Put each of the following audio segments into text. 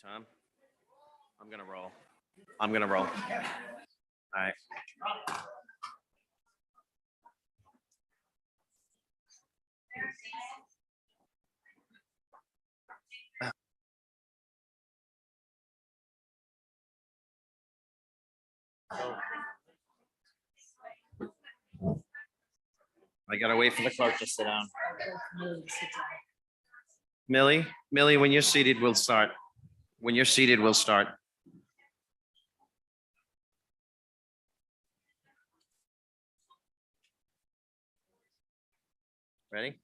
Tom, I'm gonna roll. I'm gonna roll. All right. I gotta wait for the clerk to sit down. Millie, when you're seated, we'll start. When you're seated, we'll start. Ready?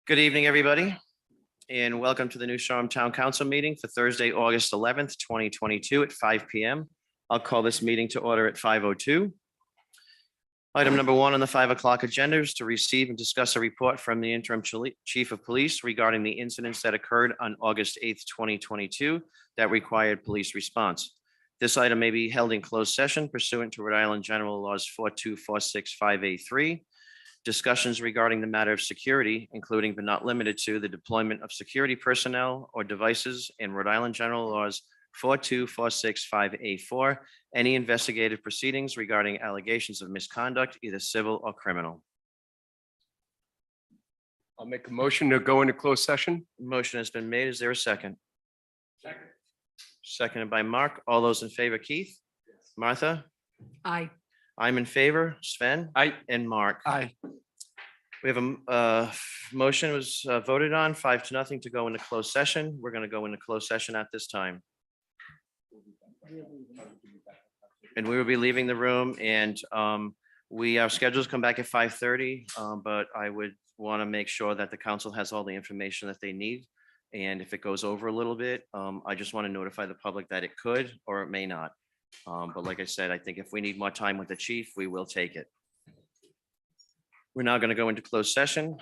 Good evening, everybody, and welcome to the New Shoreham Town Council meeting for Thursday, August 11th, 2022 at 5 p.m. I'll call this meeting to order at 5:02. Item number one on the 5 o'clock agenda is to receive and discuss a report from the interim chief of police regarding the incidents that occurred on August 8th, 2022 that required police response. This item may be held in closed session pursuant to Rhode Island General Laws 42465A3. Discussions regarding the matter of security, including but not limited to the deployment of security personnel or devices in Rhode Island General Laws 42465A4, any investigative proceedings regarding allegations of misconduct, either civil or criminal. I'll make a motion to go into closed session. Motion has been made. Is there a second? Second. Seconded by Mark. All those in favor, Keith? Martha? Aye. I'm in favor. Sven? Aye. And Mark. Aye. We have a motion was voted on 5-0 to go into closed session. We're going to go into closed session at this time. And we will be leaving the room, and our schedules come back at 5:30, but I would want to make sure that the council has all the information that they need. And if it goes over a little bit, I just want to notify the public that it could or it may not. But like I said, I think if we need more time with the chief, we will take it. We're now going to go into closed session.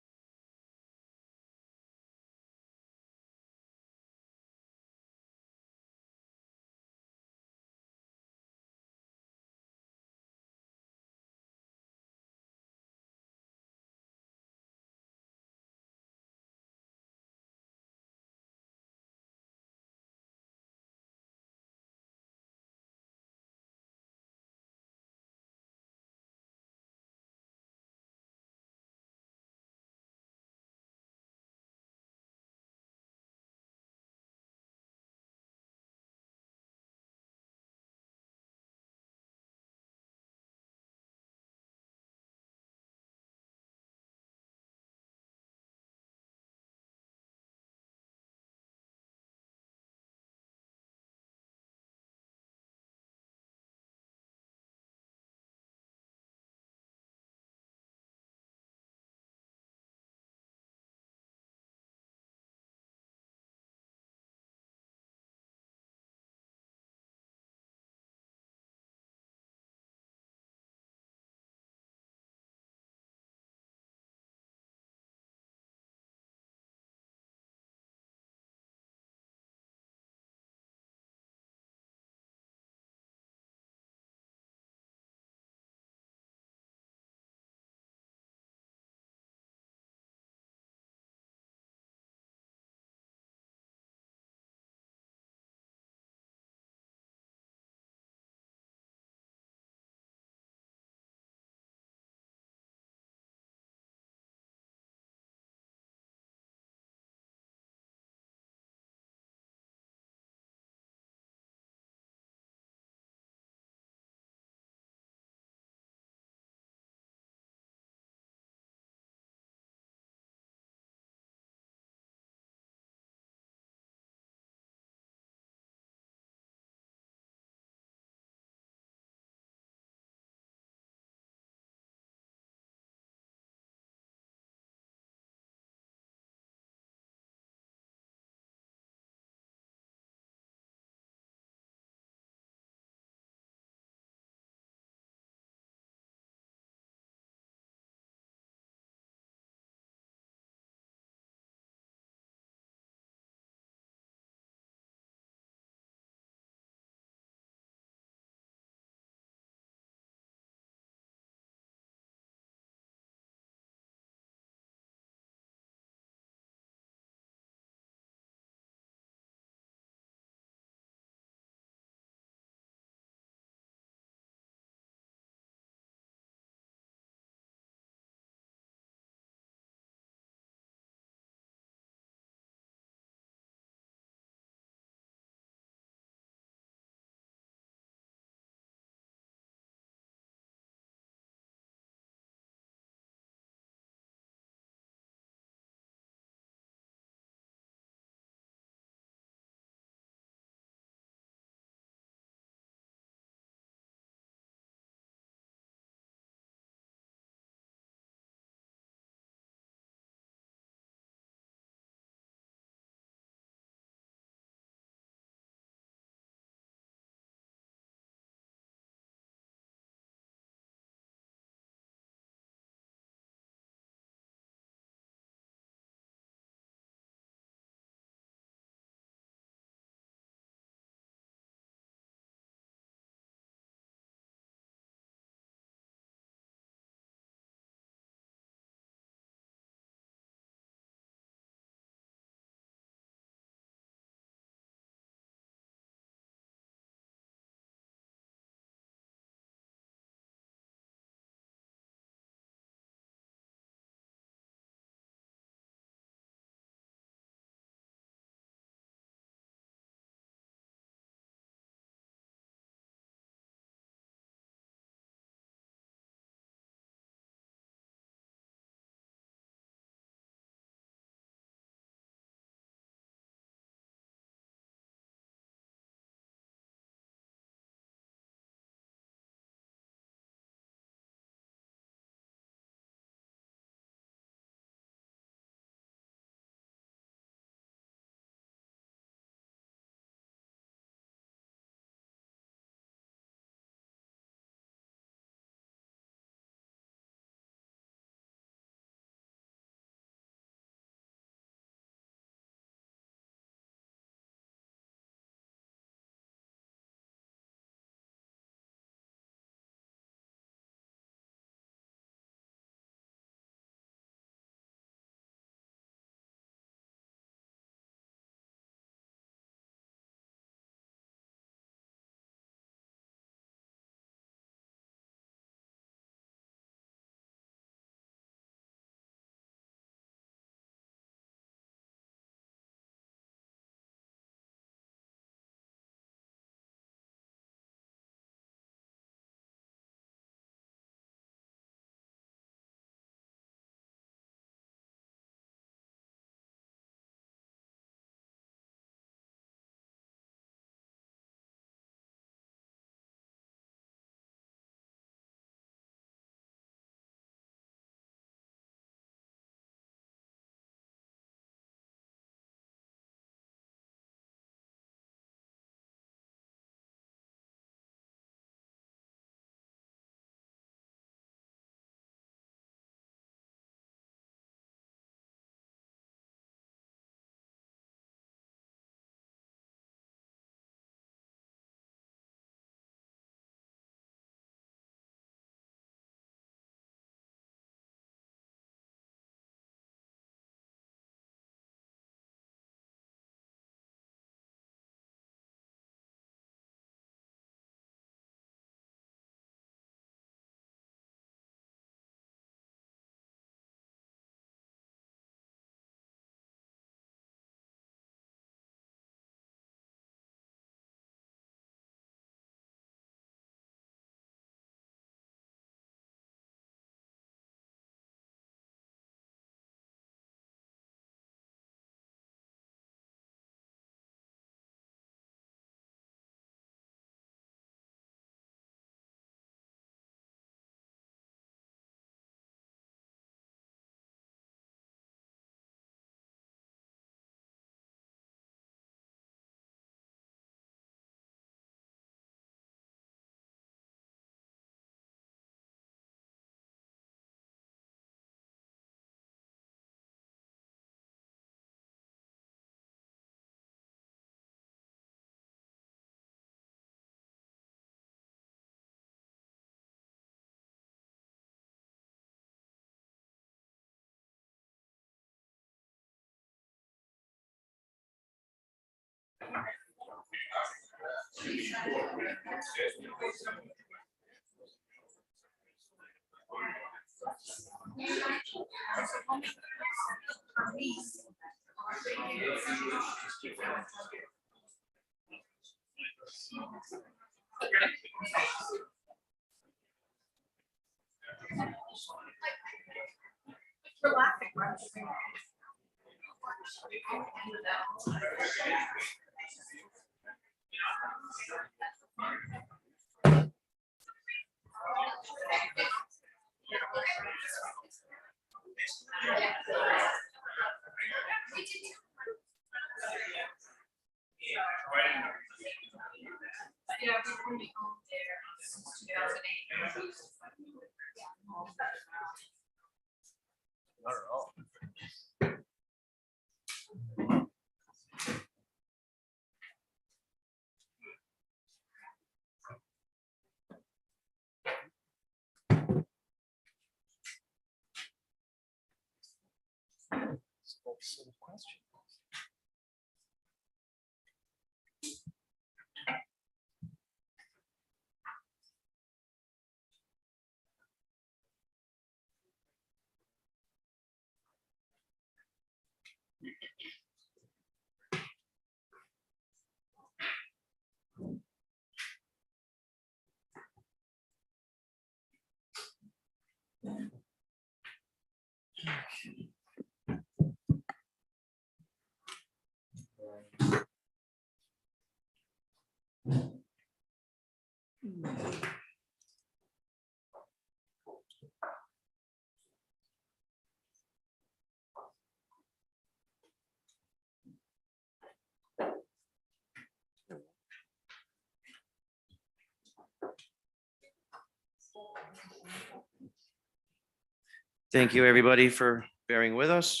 Thank you, everybody, for bearing with us.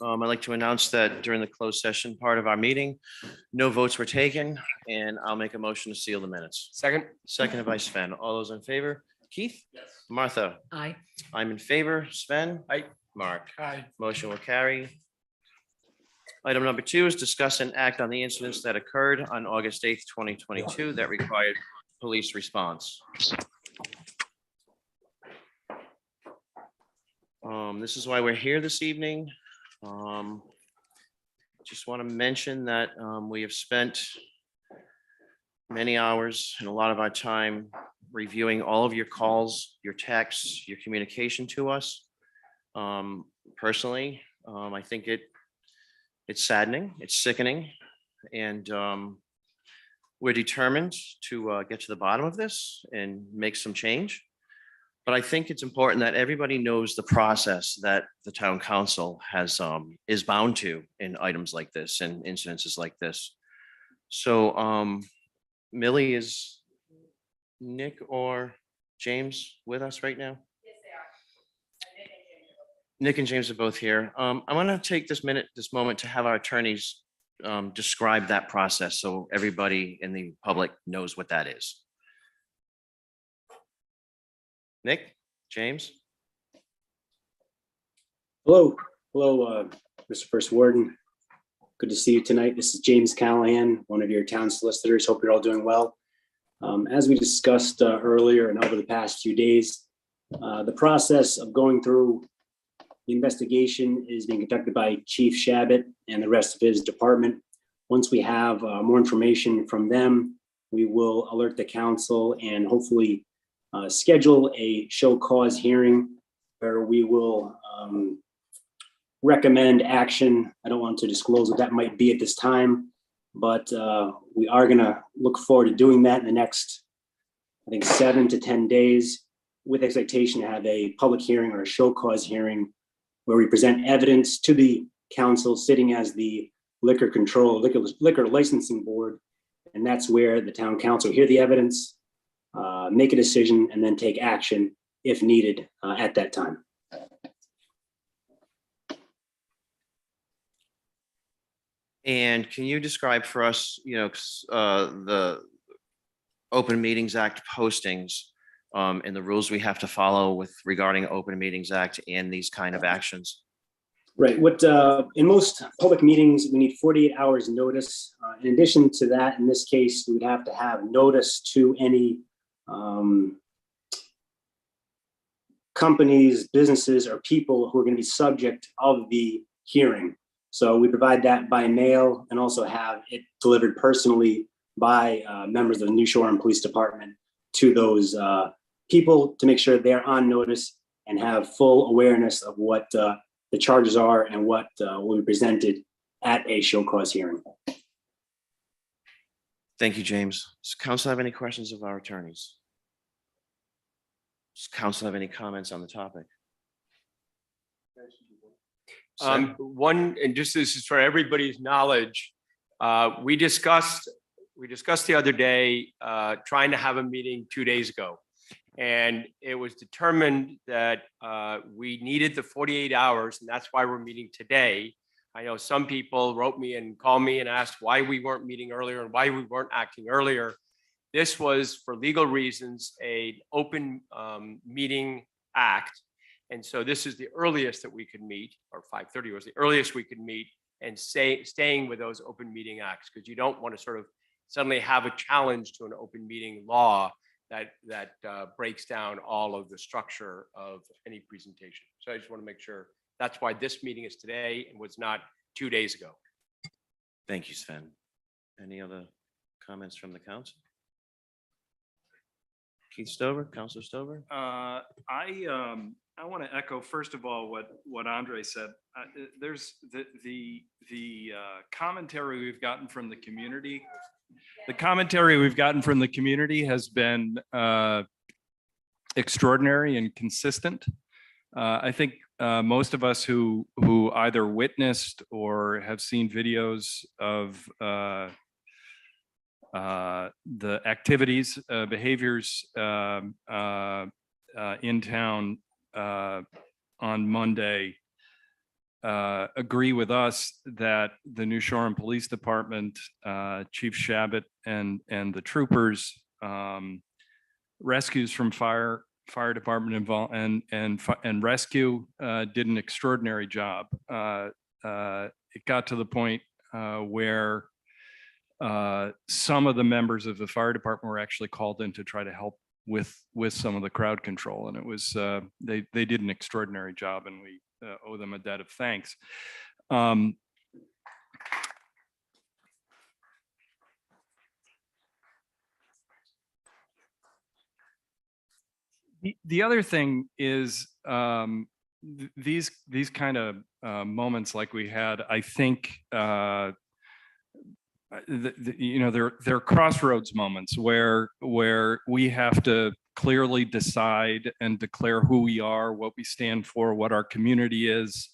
I'd like to announce that during the closed session part of our meeting, no votes were taken, and I'll make a motion to seal the minutes. Second. Seconded by Sven. All those in favor? Keith? Martha? Aye. I'm in favor. Sven? Aye. Mark? Aye. Motion will carry. Item number 2 is discuss and act on the incidents that occurred on August 8th, 2022 that required police response. This is why we're here this evening. Just want to mention that we have spent many hours and a lot of our time reviewing all of your calls, your texts, your communication to us. Personally, I think it's saddening, it's sickening, and we're determined to get to the bottom of this and make some change. But I think it's important that everybody knows the process that the town council has is bound to in items like this and incidences like this. So Millie, is Nick or James with us right now? Yes, they are. Nick and James are both here. I want to take this moment to have our attorneys describe that process so everybody in the public knows what that is. Nick, James? Hello, Mr. First Warden. Good to see you tonight. This is James Callahan, one of your town solicitors. Hope you're all doing well. As we discussed earlier and over the past few days, the process of going through the investigation is being conducted by Chief Shabbat and the rest of his department. Once we have more information from them, we will alert the council and hopefully schedule a show cause hearing where we will recommend action. I don't want to disclose what that might be at this time, but we are going to look forward to doing that in the next, I think, 7 to 10 days, with expectation to have a public hearing or a show cause hearing where we present evidence to the council sitting as the liquor licensing board. And that's where the town council hear the evidence, make a decision, and then take action if needed at that time. And can you describe for us, the Open Meetings Act postings and the rules we have to follow with regarding Open Meetings Act and these kind of actions? Right. In most public meetings, we need 48 hours notice. In addition to that, in this case, we would have to have notice to any companies, businesses, or people who are going to be subject of the hearing. So we provide that by mail and also have it delivered personally by members of the New Shore and Police Department to those people to make sure they're on notice and have full awareness of what the charges are and what will be presented at a show cause hearing. Thank you, James. Does council have any questions of our attorneys? Does council have any comments on the topic? One, and just this is for everybody's knowledge, we discussed the other day trying to have a meeting 2 days ago. And it was determined that we needed the 48 hours, and that's why we're meeting today. I know some people wrote me and called me and asked why we weren't meeting earlier and why we weren't acting earlier. This was, for legal reasons, an open meeting act. And so this is the earliest that we could meet, or 5:30 was the earliest we could meet, and staying with those open meeting acts, because you don't want to sort of suddenly have a challenge to an open meeting law that breaks down all of the structure of any presentation. So I just want to make sure that's why this meeting is today and was not 2 days ago. Thank you, Sven. Any other comments from the council? Keith Stover, Councilor Stover? I want to echo, first of all, what Andre said. There's the commentary we've gotten from the community. The commentary we've gotten from the community has been extraordinary and consistent. I think most of us who either witnessed or have seen videos of the activities, behaviors in town on Monday agree with us that the New Shore and Police Department, Chief Shabbat and the troopers, rescues from fire department involved and rescue did an extraordinary job. It got to the point where some of the members of the fire department were actually called in to try to help with some of the crowd control, and it was they did an extraordinary job, and we owe them a debt of thanks. The other thing is these kind of moments like we had, I think they're crossroads moments where we have to clearly decide and declare who we are, what we stand for, what our community is,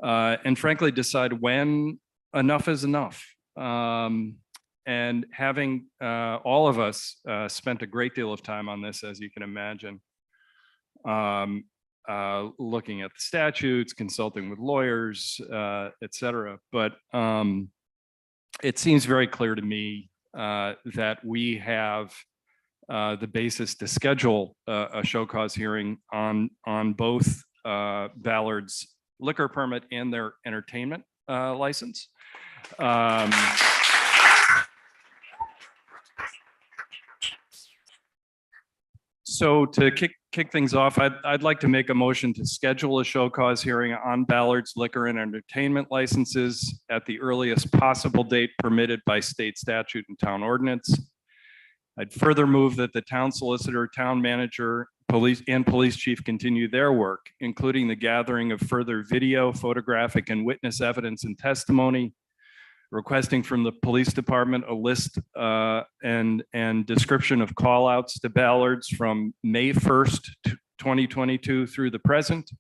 and frankly decide when enough is enough. And having all of us spent a great deal of time on this, as you can imagine, looking at the statutes, consulting with lawyers, et cetera. But it seems very clear to me that we have the basis to schedule a show cause hearing on both Ballard's liquor permit and their entertainment license. So to kick things off, I'd like to make a motion to schedule a show cause hearing on Ballard's liquor and entertainment licenses at the earliest possible date permitted by state statute and town ordinance. I'd further move that the town solicitor, town manager, police chief continue their work, including the gathering of further video, photographic, and witness evidence and testimony, requesting from the police department a list and description of call outs to Ballard's from May 1st, 2022 through the present,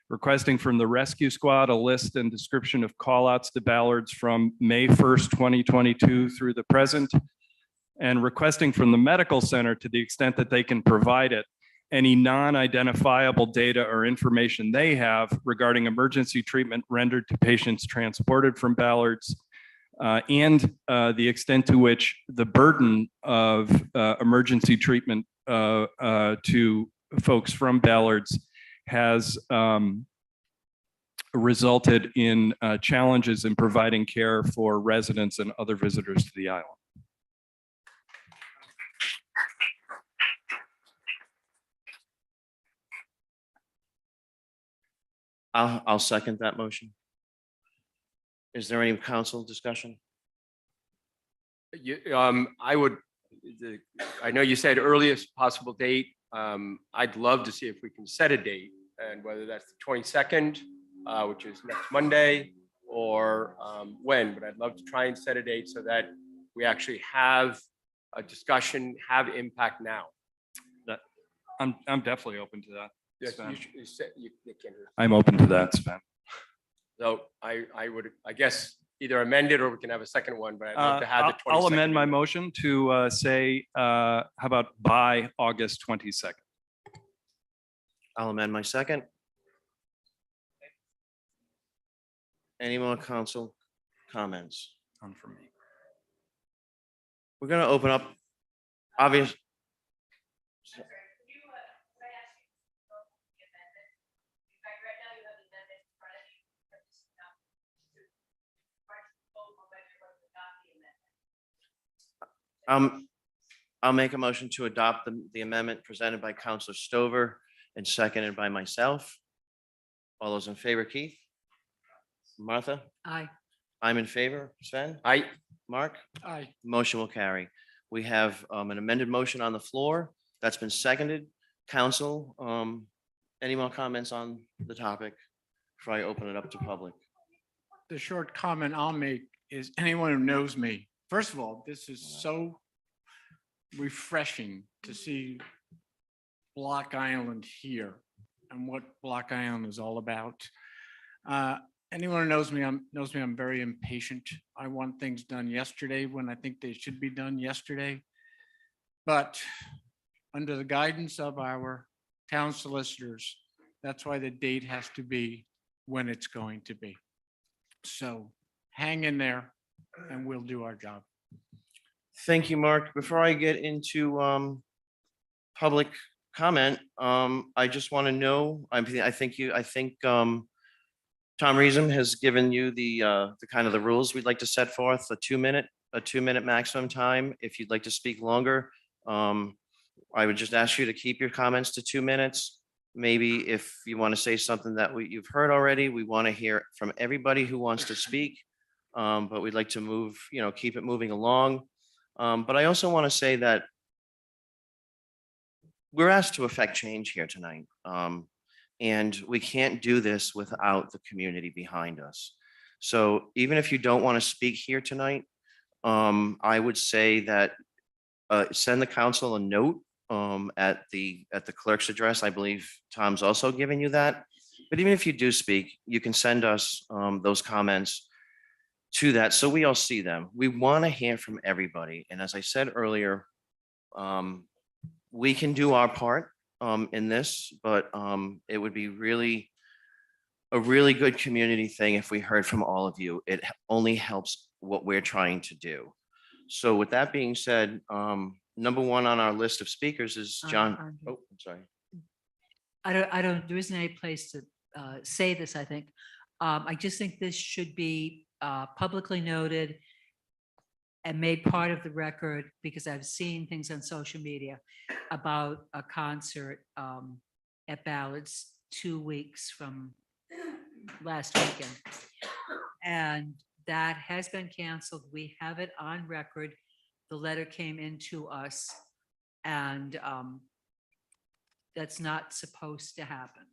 requesting from the rescue squad a list and description of call outs to Ballard's from May 1st, 2022 through the present, and requesting from the medical center, to the extent that they can provide it, any non-identifiable data or information they have regarding emergency treatment rendered to patients transported from Ballard's, and the extent to which the burden of emergency treatment to folks from Ballard's has resulted in challenges in providing care for residents and other visitors to the island. I'll second that motion. Is there any council discussion? I know you said earliest possible date. I'd love to see if we can set a date, and whether that's the 22nd, which is next Monday, or when, but I'd love to try and set a date so that we actually have a discussion, have impact now. I'm definitely open to that. Yes, Sven. you can. I'm open to that, Sven. So I would, I guess, either amend it or we can have a second one, but I'd love to have the 22nd. I'll amend my in there. motion to say, how about by August 22nd? I'll amend my second. Any more council comments? None for me. We're going to open up, obvious. I'll make a motion to adopt the amendment presented by Councilor Stover and seconded by myself. All those in favor, Keith? Martha? Aye. I'm in favor. Sven? Aye. Mark? Aye. Motion will carry. We have an amended motion on the floor that's been seconded. Council, any more comments on the topic before I open it up to public? The short comment I'll make is anyone who knows me, first of all, this is so refreshing to see Block Island here and what Block Island is all about. Anyone who knows me, I'm very impatient. I want things done yesterday when I think they should be done yesterday. But under the guidance of our town solicitors, that's why the date has to be when it's going to be. So hang in there and we'll do our job. Thank you, Mark. Before I get into public comment, I just want to know, I think Tom Reesum has given you the kind of the rules we'd like to set forth, a 2-minute maximum time. If you'd like to speak longer, I would just ask you to keep your comments to 2 minutes. Maybe if you want to say something that you've heard already, we want to hear from everybody who wants to speak. But we'd like to move, keep it moving along. But I also want to say that we're asked to affect change here tonight. And we can't do this without the community behind us. So even if you don't want to speak here tonight, I would say that send the council a note at the clerk's address. I believe Tom's also giving you that. But even if you do speak, you can send us those comments to that so we all see them. We want to hear from everybody. And as I said earlier, we can do our part in this, but it would be a really good community thing if we heard from all of you. It only helps what we're trying to do. So with that being said, number one on our list of speakers is John. Oh, I'm sorry. There isn't any place to say this, I think. I just think this should be publicly noted and made part of the record, because I've seen things on social media about a concert at Ballard's 2 weeks from last weekend. And that has been canceled. We have it on record. The letter came into us, and that's not supposed to happen.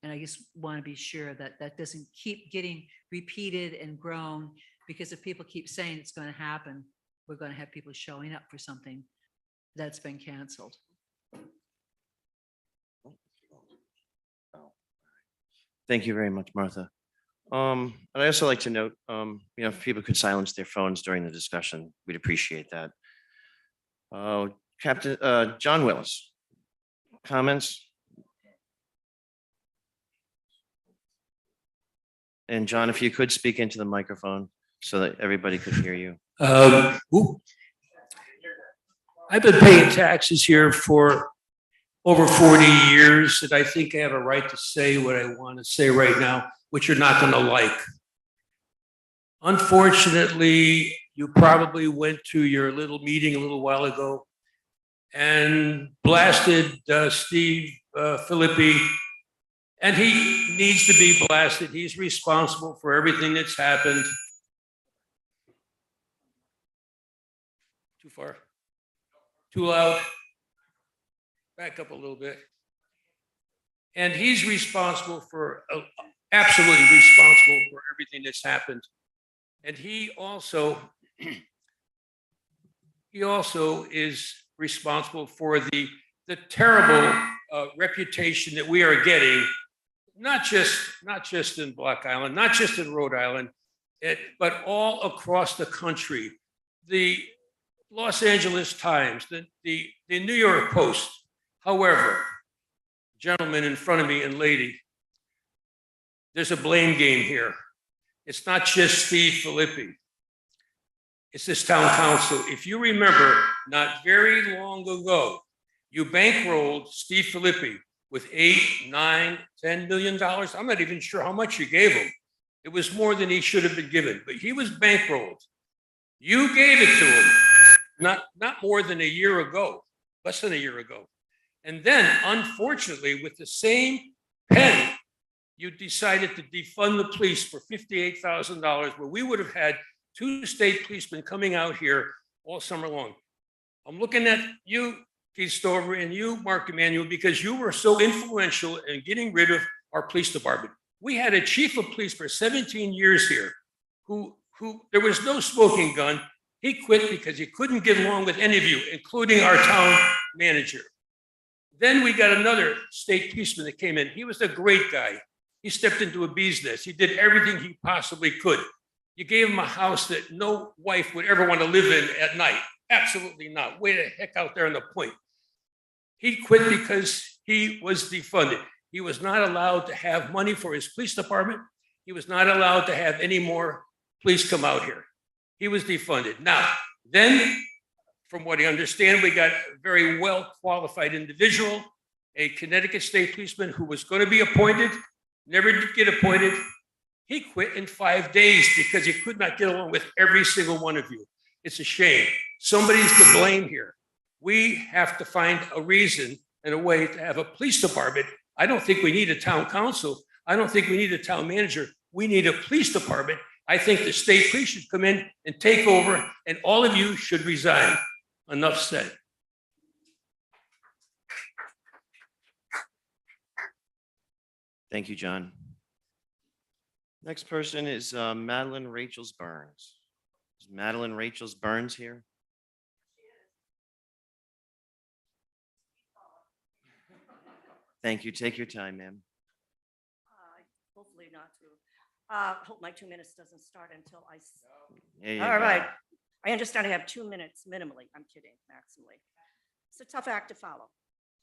And I just want to be sure that that doesn't keep getting repeated and grown, because if people keep saying it's going to happen, we're going to have people showing up for something that's been canceled. Thank you very much, Martha. And I also like to note, if people could silence their phones during the discussion, we'd appreciate that. Captain John Willis, comments? And John, if you could speak into the microphone so that everybody could hear you. I've been paying taxes here for over 40 years that I think I have a right to say what I want to say right now, which you're not going to like. Unfortunately, you probably went to your little meeting a little while ago and blasted Steve Filippi, and he needs to be blasted. He's responsible for everything that's happened. Too far? Too loud? Back up a little bit. And he's responsible for, absolutely responsible for everything that's happened. And he also is responsible for the terrible reputation that we are getting, not just in Block Island, not just in Rhode Island, but all across the country. The Los Angeles Times, the New York Post. However, gentleman in front of me and lady, there's a blame game here. It's not just Steve Filippi. It's this town council. If you remember, not very long ago, you bankrolled Steve Filippi with $8, $9, $10 million. I'm not even sure how much you gave him. It was more than he should have been given, but he was bankrolled. You gave it to him, not more than a year ago, less than a year ago. And then, unfortunately, with the same pen, you decided to defund the police for $58,000, where we would have had 2 state policemen coming out here all summer long. I'm looking at you, Keith Stover, and you, Mark Emanuel, because you were so influential in getting rid of our police department. We had a chief of police for 17 years here who there was no smoking gun. He quit because he couldn't get along with any of you, including our town manager. Then we got another state policeman that came in. He was a great guy. He stepped into a bee's nest. He did everything he possibly could. You gave him a house that no wife would ever want to live in at night. Absolutely not. Way the heck out there on the point. He quit because he was defunded. He was not allowed to have money for his police department. He was not allowed to have any more police come out here. He was defunded. Now, then, from what I understand, we got a very well qualified individual, a Connecticut state policeman who was going to be appointed, never did get appointed. He quit in 5 days because he could not get along with every single one of you. It's a shame. Somebody's to blame here. We have to find a reason and a way to have a police department. I don't think we need a town council. I don't think we need a town manager. We need a police department. I think the state police should come in and take over, and all of you should resign. Enough said. Thank you, John. Next person is Madeline Rachels Burns. Is Madeline Rachels Burns here? Thank you. Take your time, ma'am. Hopefully not to. Hope my 2 minutes doesn't start until I. There you All go. right. I understand I have 2 minutes minimally. I'm kidding, maximally. It's a tough act to follow.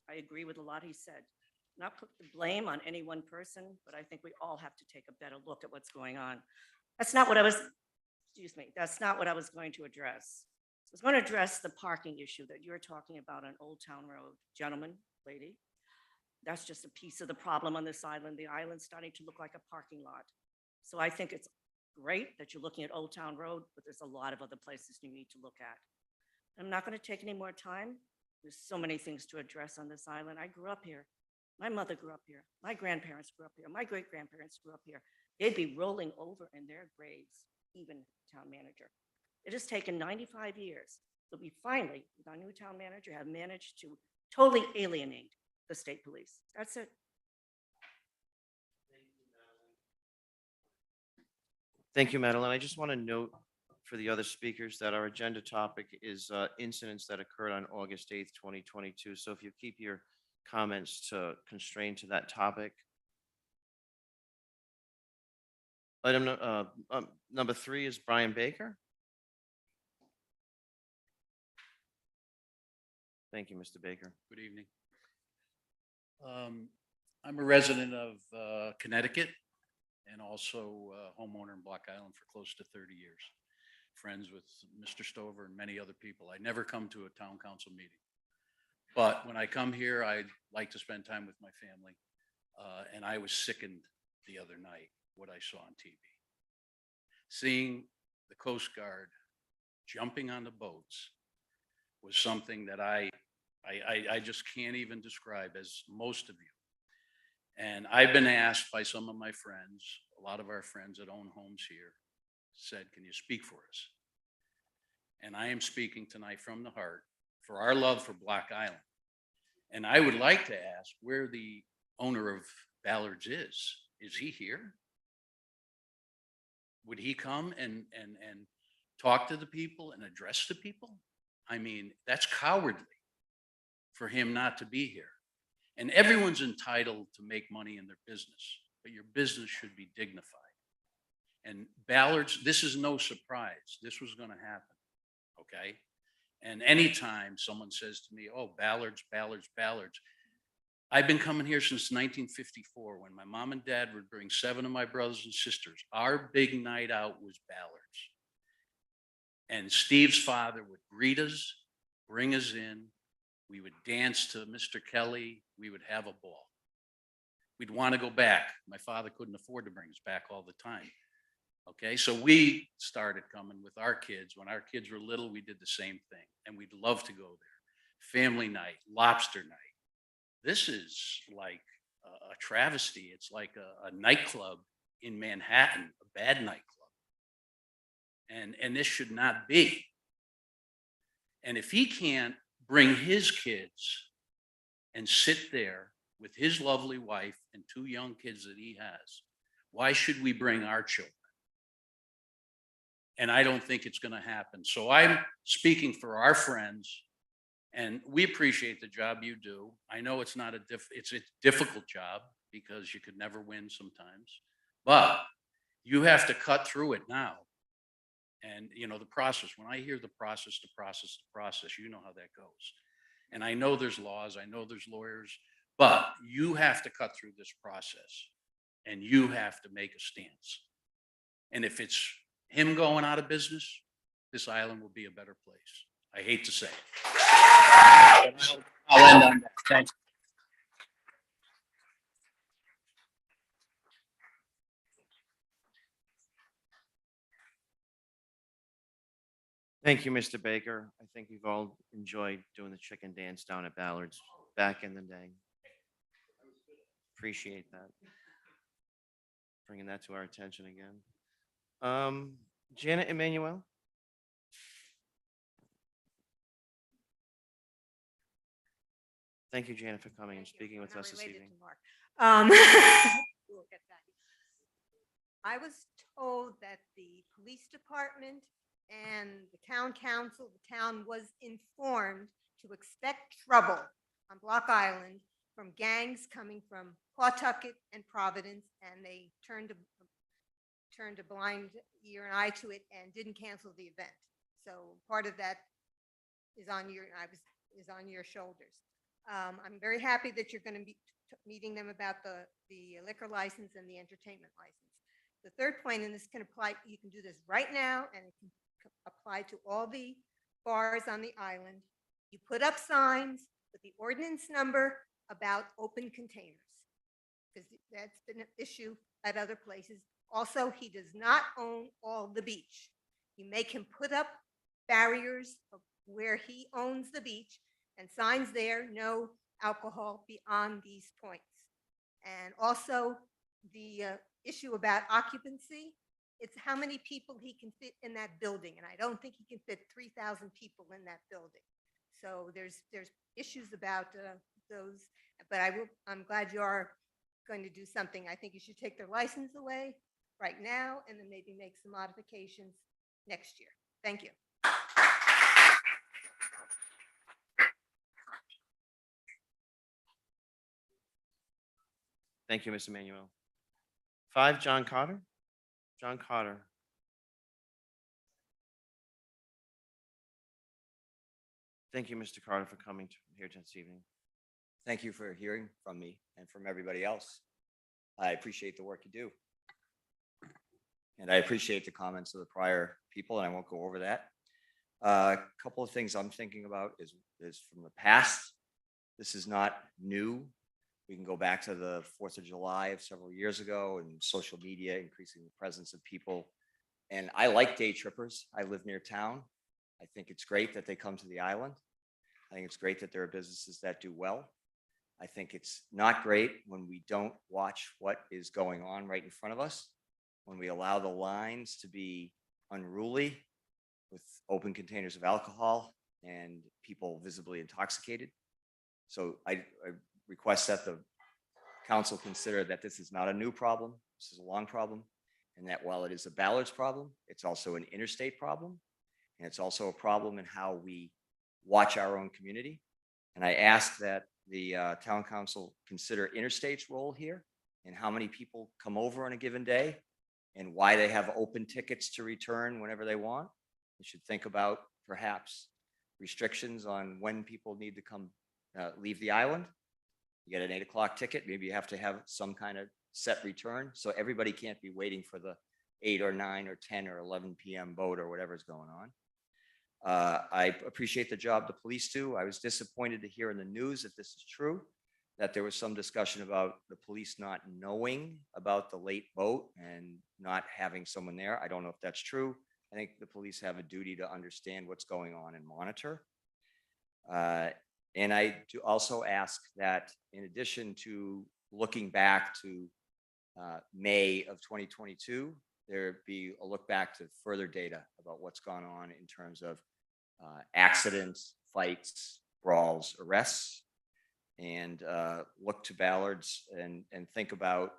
I agree with a lot he said. Not put the blame on any one person, but I think we all have to take a better look at what's going on. That's not what I was, that's not what I was going to address. I was going to address the parking issue that you're talking about on Old Town Road. Gentlemen, lady, that's just a piece of the problem on this island. The island's starting to look like a parking lot. So I think it's great that you're looking at Old Town Road, but there's a lot of other places you need to look at. I'm not going to take any more time. There's so many things to address on this island. I grew up here. My mother grew up here. My grandparents grew up here. My great-grandparents grew up here. They'd be rolling over in their graves, even town manager. It has taken 95 years, but we finally, with our new town manager, have managed to totally alienate the state police. That's it. Thank you, Madeline. I just want to note for the other speakers that our agenda topic is incidents that occurred on August 8th, 2022. So if you keep your comments to constrain to that topic. Item number 3 is Brian Baker. Thank you, Mr. Baker. Good evening. I'm a resident of Connecticut and also a homeowner in Block Island for close to 30 years. Friends with Mr. Stover and many other people. I never come to a town council meeting. But when I come here, I like to spend time with my family. And I was sickened the other night, what I saw on TV. Seeing the Coast Guard jumping on the boats was something that I just can't even describe, as most of you. And I've been asked by some of my friends, a lot of our friends that own homes here, said, can you speak for us? And I am speaking tonight from the heart for our love for Block Island. And I would like to ask where the owner of Ballards is. Is he here? Would he come and talk to the people and address the people? I mean, that's cowardly for him not to be here. And everyone's entitled to make money in their business, but your business should be dignified. And Ballards, this is no surprise. This was going to happen, okay? And anytime someone says to me, oh, Ballards, Ballards, Ballards, I've been coming here since 1954 when my mom and dad would bring 7 of my brothers and sisters. Our big night out was Ballards. And Steve's father would greet us, bring us in. We would dance to Mr. Kelly. We would have a ball. We'd want to go back. My father couldn't afford to bring us back all the time. Okay, so we started coming with our kids. When our kids were little, we did the same thing. And we'd love to go there. Family night, lobster night. This is like a travesty. It's like a nightclub in Manhattan, a bad nightclub. And this should not be. And if he can't bring his kids and sit there with his lovely wife and 2 young kids that he has, why should we bring our children? And I don't think it's going to happen. So I'm speaking for our friends, and we appreciate the job you do. I know it's not it's a difficult job because you could never win sometimes, but you have to cut through it now. And you know, the process, when I hear the process, you know how that goes. And I know there's laws, I know there's lawyers, but you have to cut through this process and you have to make a stance. And if it's him going out of business, this island will be a better place. I hate to say it. I'll end on that. Thanks. Thank you, Mr. Baker. I think we've all enjoyed doing the chicken dance down at Ballards back in the day. Appreciate that. Bringing that to our attention again. Janet Emanuel? Thank you, Janet, for coming and speaking with us this evening. We'll get back. I was told that the police department and the town council, the town was informed to expect trouble on Block Island from gangs coming from Pawtucket and Providence, and they turned a blind ear and eye to it and didn't cancel the event. So part of that is on your shoulders. I'm very happy that you're going to be meeting them about the liquor license and the entertainment license. The third point, and this can apply, you can do this right now, and it can apply to all the bars on the island. You put up signs with the ordinance number about open containers, because that's been an issue at other places. Also, he does not own all the beach. You make him put up barriers of where he owns the beach and signs there, no alcohol beyond these points. And also the issue about occupancy, it's how many people he can fit in that building. And I don't think he can fit 3,000 people in that building. So there's issues about those, but I'm glad you are going to do something. I think you should take their license away right now and then maybe make some modifications next year. Thank you. Thank you, Mr. Manuel. 5, John Carter. John Carter. Thank you, Mr. Carter, for coming here this evening. Thank you for hearing from me and from everybody else. I appreciate the work you do. And I appreciate the comments of the prior people, and I won't go over that. A couple of things I'm thinking about is from the past. This is not new. We can go back to the 4th of July of several years ago and social media increasing the presence of people. And I like day trippers. I live near town. I think it's great that they come to the island. I think it's great that there are businesses that do well. I think it's not great when we don't watch what is going on right in front of us, when we allow the lines to be unruly with open containers of alcohol and people visibly intoxicated. So I request that the council consider that this is not a new problem. This is a long problem. And that while it is a Ballard's problem, it's also an interstate problem. And it's also a problem in how we watch our own community. And I ask that the town council consider Interstate's role here and how many people come over on a given day and why they have open tickets to return whenever they want. You should think about perhaps restrictions on when people need to come leave the island. You get an 8 o'clock ticket, maybe you have to have some kind of set return. So everybody can't be waiting for the 8 or 9 or 10 or 11 p.m. boat or whatever's going on. I appreciate the job the police do. I was disappointed to hear in the news, if this is true, that there was some discussion about the police not knowing about the late boat and not having someone there. I don't know if that's true. I think the police have a duty to understand what's going on and monitor. And I do also ask that in addition to looking back to May of 2022, there be a look back to further data about what's gone on in terms of accidents, fights, brawls, arrests, and look to Ballard's and think about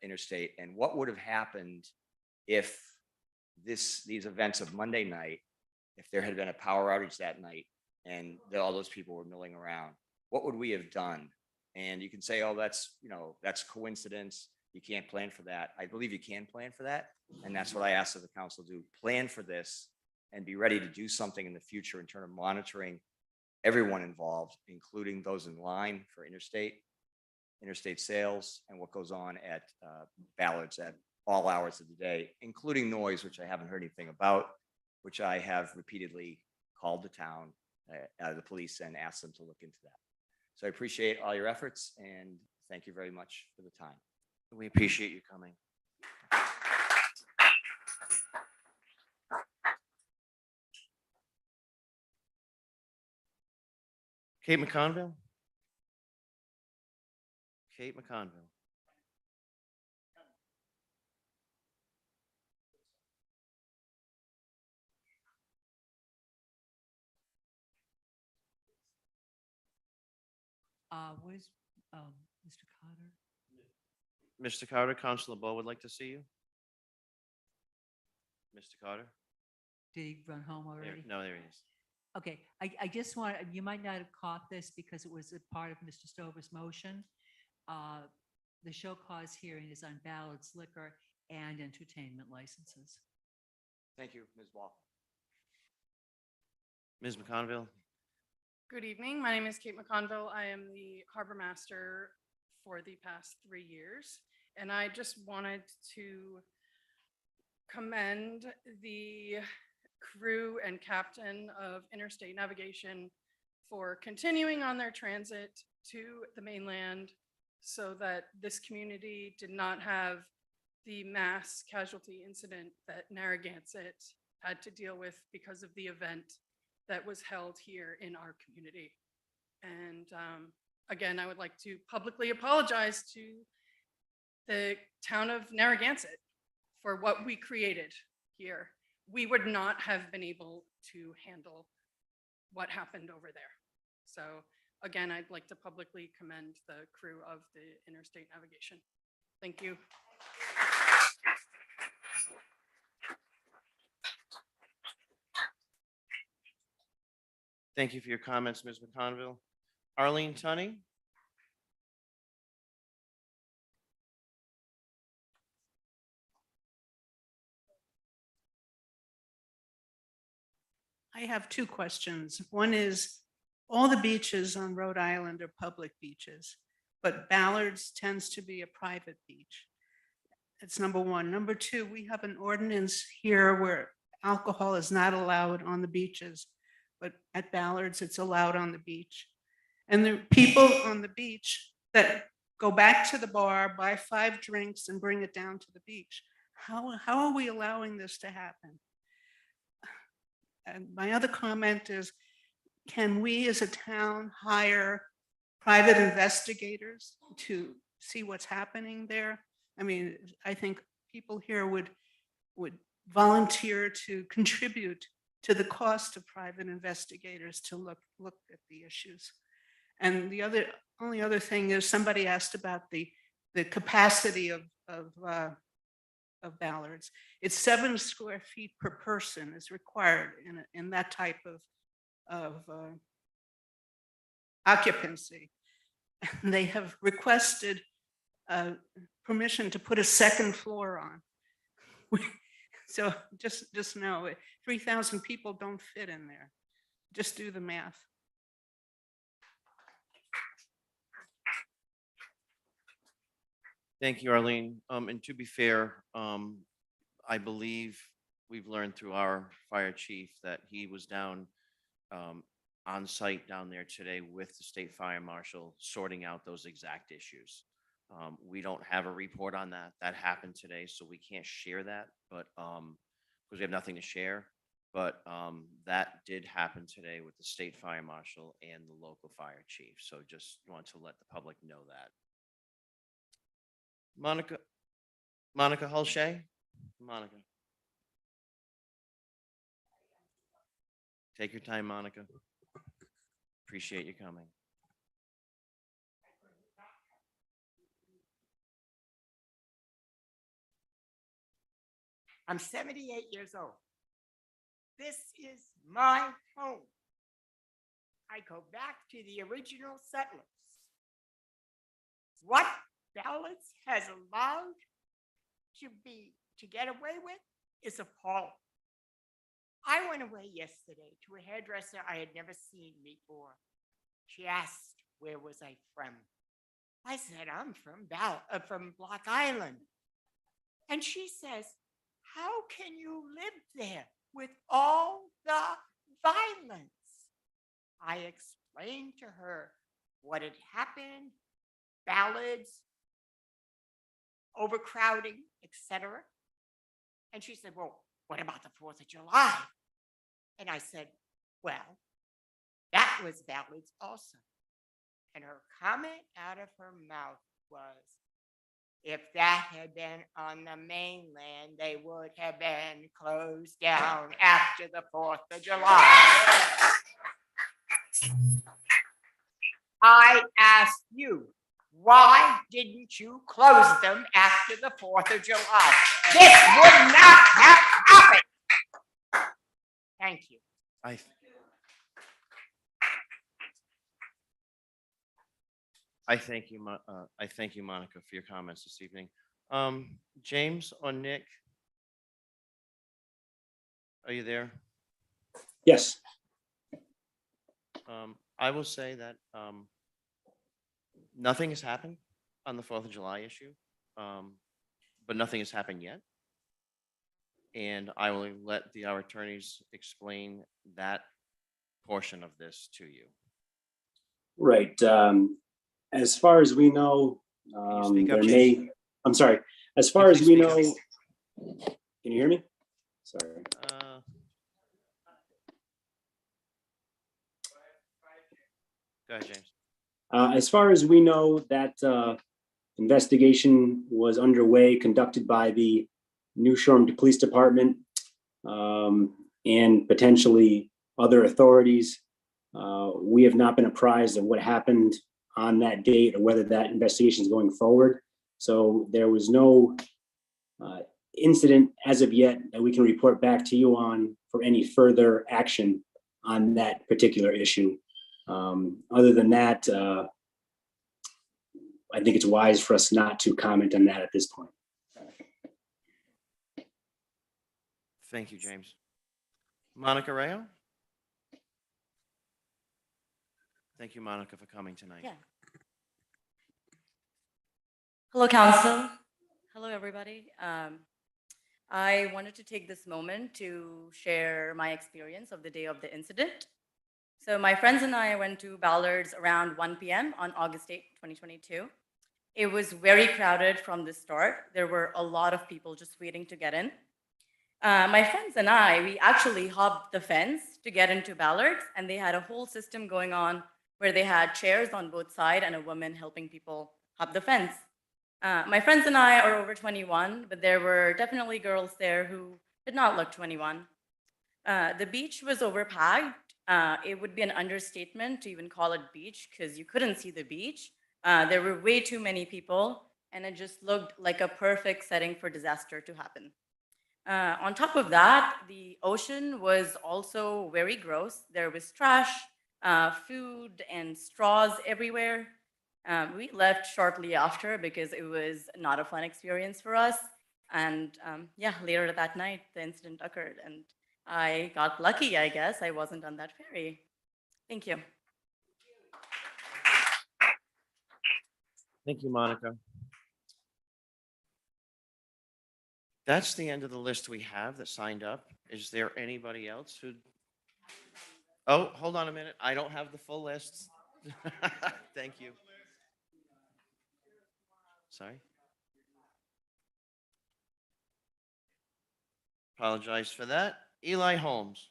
Interstate and what would have happened if these events of Monday night, if there had been a power outage that night and all those people were milling around, what would we have done? And you can say, oh, that's coincidence. You can't plan for that. I believe you can plan for that. And that's what I asked of the council to do. Plan for this and be ready to do something in the future in terms of monitoring everyone involved, including those in line for interstate sales, and what goes on at Ballard's at all hours of the day, including noise, which I haven't heard anything about, which I have repeatedly called the town, the police, and asked them to look into that. So I appreciate all your efforts and thank you very much for the time. We appreciate you coming. Kate McConville? Kate McConville. What is, Mr. Cotter? Mr. Carter, Councilor Bo would like to see you. Mr. Carter? Did he run home There- already? No, there he is. Okay, I just want, you might not have caught this because it was a part of Mr. Stover's motion. The show cause hearing is on Ballard's liquor and entertainment licenses. Thank you, Ms. Wall. Ms. McConville? Good evening. My name is Kate McConville. I am the harbor master for the past 3 years. And I just wanted to commend the crew and captain of Interstate Navigation for continuing on their transit to the mainland so that this community did not have the mass casualty incident that Narragansett had to deal with because of the event that was held here in our community. And again, I would like to publicly apologize to the town of Narragansett for what we created here. We would not have been able to handle what happened over there. So again, I'd like to publicly commend the crew of the Interstate Navigation. Thank you. Thank you for your comments, Ms. McConville. Arlene Tunney? I have two questions. One is, all the beaches on Rhode Island are public beaches, but Ballard's tends to be a private beach. That's number one. Number two, we have an ordinance here where alcohol is not allowed on the beaches, but at Ballard's, it's allowed on the beach. And the people on the beach that go back to the bar, buy 5 drinks and bring it down to the beach. How are we allowing this to happen? And my other comment is, can we as a town hire private investigators to see what's happening there? I mean, I think people here would volunteer to contribute to the cost of private investigators to look at the issues. And the only other thing is, somebody asked about the capacity of Ballards. It's 7 square feet per person is required in that type of occupancy. They have requested permission to put a 2nd floor on. So just know, 3,000 people don't fit in there. Just do the math. Thank you, Arlene. And to be fair, I believe we've learned through our fire chief that he was down on site down there today with the state fire marshal, sorting out those exact issues. We don't have a report on that. That happened today, so we can't share that, but because we have nothing to share. But that did happen today with the state fire marshal and the local fire chief. So just want to let the public know that. Monica Hulshay? Monica. Take your time, Monica. Appreciate you coming. I'm 78 years old. This is my home. I go back to the original settlers. What Ballards has allowed to get away with is appalling. I went away yesterday to a hairdresser I had never seen before. She asked, where was I from? I said, I'm from Block Island. And she says, how can you live there with all the violence? I explained to her what had happened, Ballards, overcrowding, etc. And she said, well, what about the 4th of July? And I said, well, that was Ballards also. And her comment out of her mouth was, if that had been on the mainland, they would have been closed down after the 4th of July. I ask you, why didn't you close them after the 4th of July? This would not have happened. Thank you. I thank you, Monica, for your comments this evening. James or Nick? Are you there? Yes. I will say that nothing has happened on the 4th of July issue, but nothing has happened yet. And I will let our attorneys explain that portion of this to you. Right. As far as we know, I'm sorry. As far as we know, can you hear me? Sorry. Go ahead, James. As far as we know, that investigation was underway, conducted by the New Shore Police Department and potentially other authorities. We have not been apprised of what happened on that date or whether that investigation is going forward. So there was no incident as of yet that we can report back to you on for any further action on that particular issue. Other than that, I think it's wise for us not to comment on that at this point. Thank you, James. Monica Rayo? Thank you, Monica, for coming tonight. Yeah. Hello, Council. Hello, everybody. I wanted to take this moment to share my experience of the day of the incident. So my friends and I went to Ballard's around 1 p.m. on August 8th, 2022. It was very crowded from the start. There were a lot of people just waiting to get in. My friends and I, we actually hopped the fence to get into Ballard's, and they had a whole system going on where they had chairs on both sides and a woman helping people hop the fence. My friends and I are over 21, but there were definitely girls there who did not look 21. The beach was overpacked. It would be an understatement to even call it beach because you couldn't see the beach. There were way too many people, and it just looked like a perfect setting for disaster to happen. On top of that, the ocean was also very gross. There was trash, food, and straws everywhere. We left shortly after because it was not a fun experience for us. And yeah, later that night, the incident occurred, and I got lucky, I guess. I wasn't on that ferry. Thank you. Thank you, Monica. That's the end of the list we have that signed up. Is there anybody else who? Oh, hold on a minute. I don't have the full list. Thank you. Sorry. Apologize for that. Eli Holmes.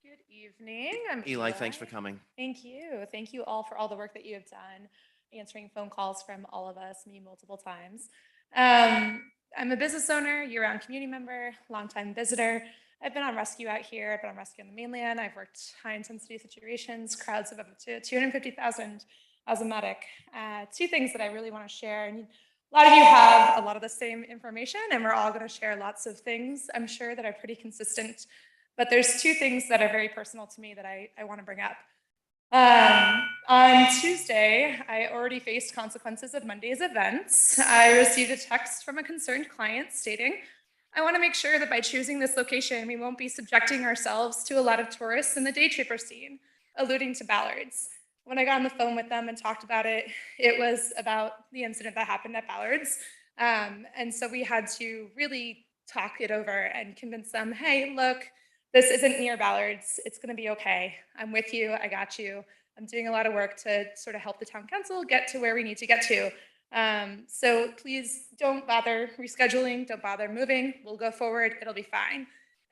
Good evening. I'm Eli, thanks for coming. Thank you. Thank you all for all the work that you have done, answering phone calls from all of us, me multiple times. I'm a business owner, year-round community member, longtime visitor. I've been on rescue out here. I've been on rescue on the mainland. I've worked high-intensity situations, crowds of up to 250,000 as a medic. Two things that I really want to share. And a lot of you have a lot of the same information, and we're all going to share lots of things, I'm sure, that are pretty consistent. But there's two things that are very personal to me that I want to bring up. On Tuesday, I already faced consequences of Monday's events. I received a text from a concerned client stating, I want to make sure that by choosing this location, we won't be subjecting ourselves to a lot of tourists in the day tripper scene, alluding to Ballard's. When I got on the phone with them and talked about it, it was about the incident that happened at Ballard's. And so we had to really talk it over and convince them, hey, look, this isn't near Ballard's. It's going to be okay. I'm with you. I got you. I'm doing a lot of work to sort of help the town council get to where we need to get to. So please don't bother rescheduling. Don't bother moving. We'll go forward. It'll be fine.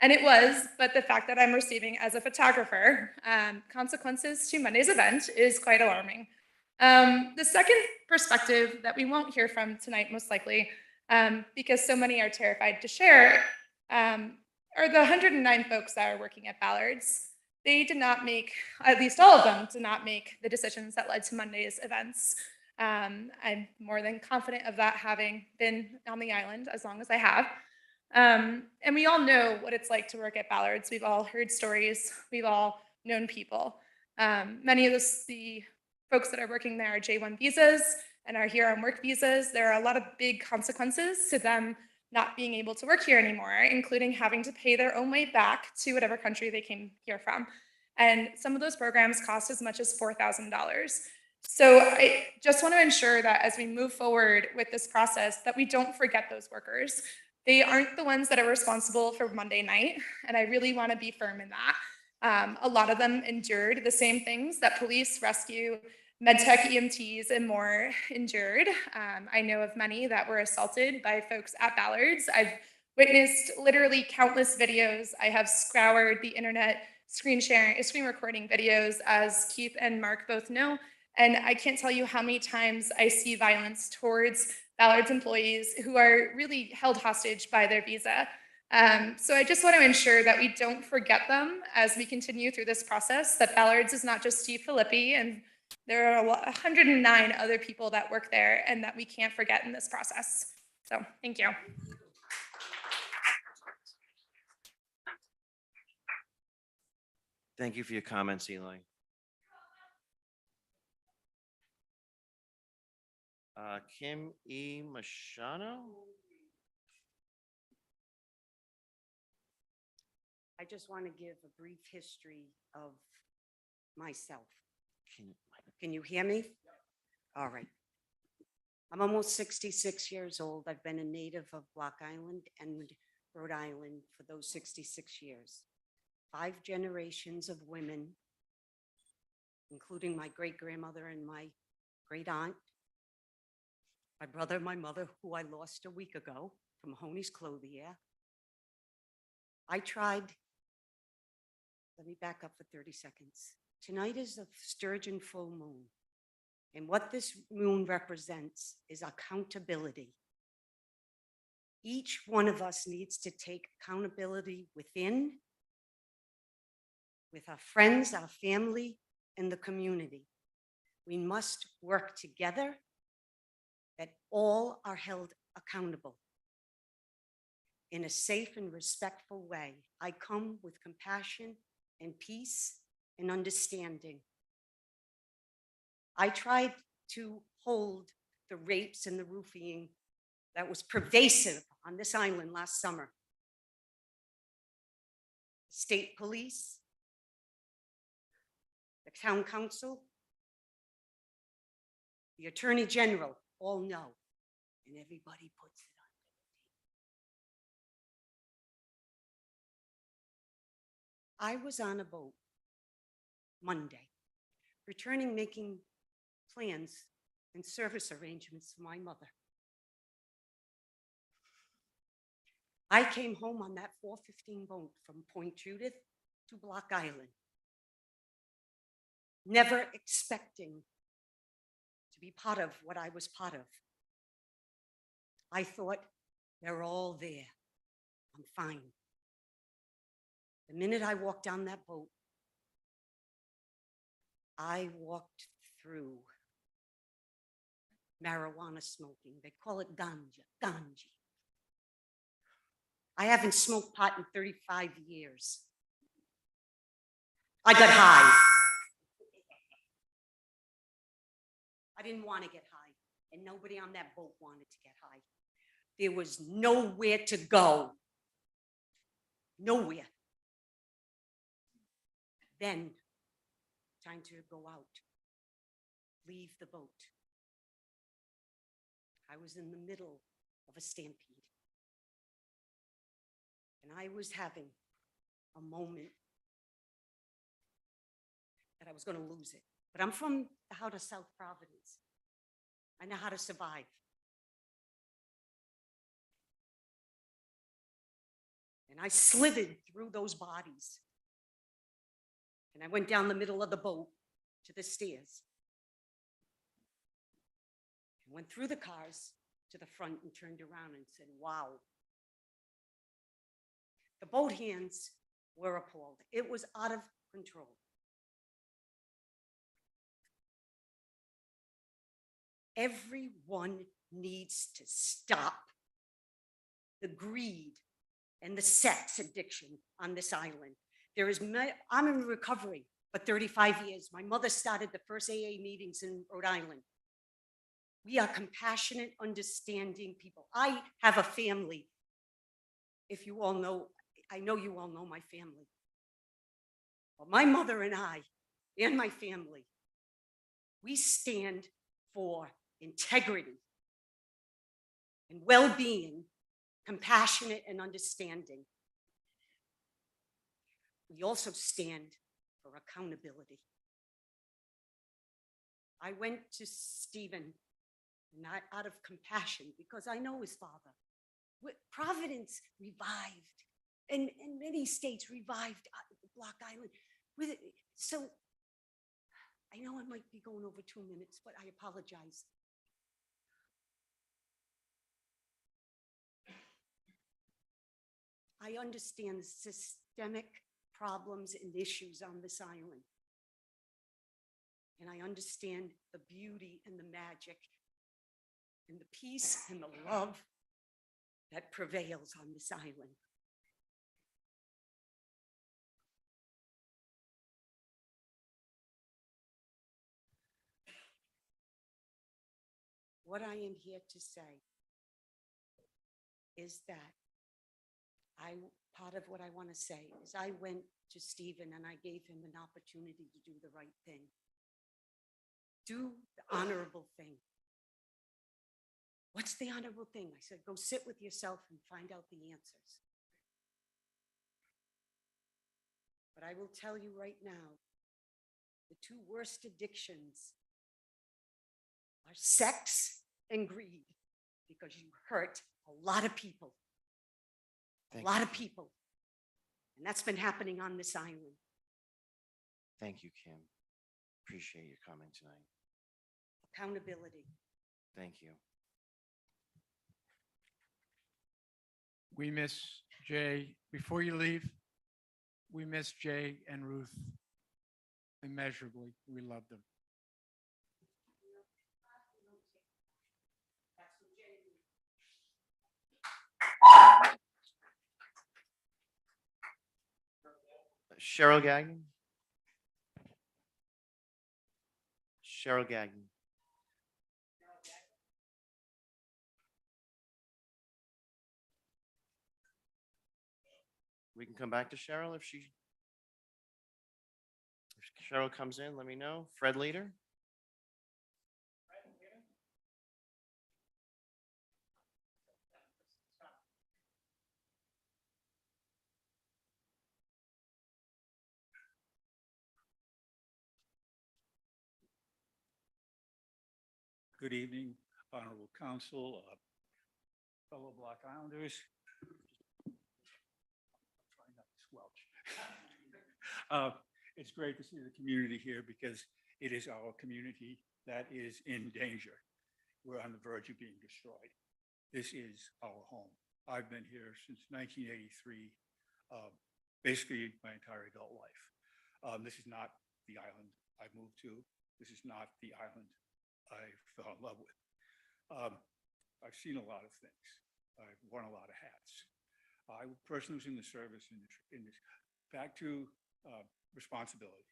And it was, but the fact that I'm receiving as a photographer consequences to Monday's event is quite alarming. The second perspective that we won't hear from tonight, most likely, because so many are terrified to share, are the 109 folks that are working at Ballard's. They did not make, at least all of them, did not make the decisions that led to Monday's events. I'm more than confident of that, having been on the island as long as I have. And we all know what it's like to work at Ballard's. We've all heard stories. We've all known people. Many of the folks that are working there are J1 visas and are here on work visas. There are a lot of big consequences to them not being able to work here anymore, including having to pay their own way back to whatever country they came here from. And some of those programs cost as much as $4,000. So I just want to ensure that as we move forward with this process, that we don't forget those workers. They aren't the ones that are responsible for Monday night, and I really want to be firm in that. A lot of them endured the same things that police, rescue, MedTech, EMTs, and more endured. I know of many that were assaulted by folks at Ballard's. I've witnessed literally countless videos. I have scoured the internet screen recording videos, as Keith and Mark both know. And I can't tell you how many times I see violence towards Ballard's employees who are really held hostage by their visa. So I just want to ensure that we don't forget them as we continue through this process, that Ballard's is not just Steve Filippi, and there are 109 other people that work there and that we can't forget in this process. So thank you. Thank you for your comments, Eli. Kim E. Machado? I just want to give a brief history of myself. Can you hear me? All right. I'm almost 66 years old. I've been a native of Block Island and Rhode Island for those 66 years. 5 generations of women, including my great-grandmother and my great-aunt, my brother, my mother, who I lost a week ago from Mahoney's Clothier. I tried, let me back up for 30 seconds. Tonight is a sturgeon full moon. And what this moon represents is accountability. Each one of us needs to take accountability within, with our friends, our family, and the community. We must work together, that all are held accountable in a safe and respectful way. I come with compassion and peace and understanding. I tried to hold the rapes and the roofing that was pervasive on this island last summer. State police, the town council, the attorney general all know, and everybody puts it on. I was on a boat Monday, returning, making plans and service arrangements for my mother. I came home on that 4:15 boat from Point Judith to Block Island, never expecting to be part of what I was part of. I thought, they're all there. I'm fine. The minute I walked down that boat, I walked through marijuana smoking. They call it ganja, ganji. I haven't smoked pot in 35 years. I got high. I didn't want to get high, and nobody on that boat wanted to get high. There was nowhere to go. Nowhere. Then, time to go out, leave the boat. I was in the middle of a stampede. And I was having a moment that I was going to lose it. But I'm from the heart of South Providence. I know how to survive. And I slithered through those bodies. And I went down the middle of the boat to the stairs. And went through the cars to the front and turned around and said, wow. The boat hands were appalled. It was out of control. Everyone needs to stop the greed and the sex addiction on this island. I'm in recovery for 35 years. My mother started the first AA meetings in Rhode Island. We are compassionate, understanding people. I have a family. If you all know, I know you all know my family. But my mother and I, and my family, we stand for integrity and well-being, compassionate and understanding. We also stand for accountability. I went to Stephen, not out of compassion, because I know his father. Providence revived, and many states revived Block Island. So I know I might be going over 2 minutes, but I apologize. I understand the systemic problems and issues on this island. And I understand the beauty and the magic and the peace and the love that prevails on this island. What I am here to say is that part of what I want to say is I went to Stephen and I gave him an opportunity to do the right thing. Do the honorable thing. What's the honorable thing? I said, go sit with yourself and find out the answers. I will tell you right now, the two worst addictions are sex and greed, because you hurt a lot of people, a Thank lot you. of people. And that's been happening on this island. Thank you, Kim. Appreciate your comment tonight. Accountability. Thank you. We miss Jay. Before you leave, we miss Jay and Ruth immeasurably. We love them. Cheryl Gagnon? Cheryl Gagnon. We can come back to Cheryl if Cheryl comes in, let me know. Fred Leader? Good evening, Honorable Council, fellow Block Islanders. Trying not to squelch. It's great to see the community here because it is our community that is in danger. We're on the verge of being destroyed. This is our home. I've been here since 1983, basically my entire adult life. This is not the island I moved to. This is not the island I fell in love with. I've seen a lot of things. I've worn a lot of hats. I personally was in the service in this. Back to responsibility.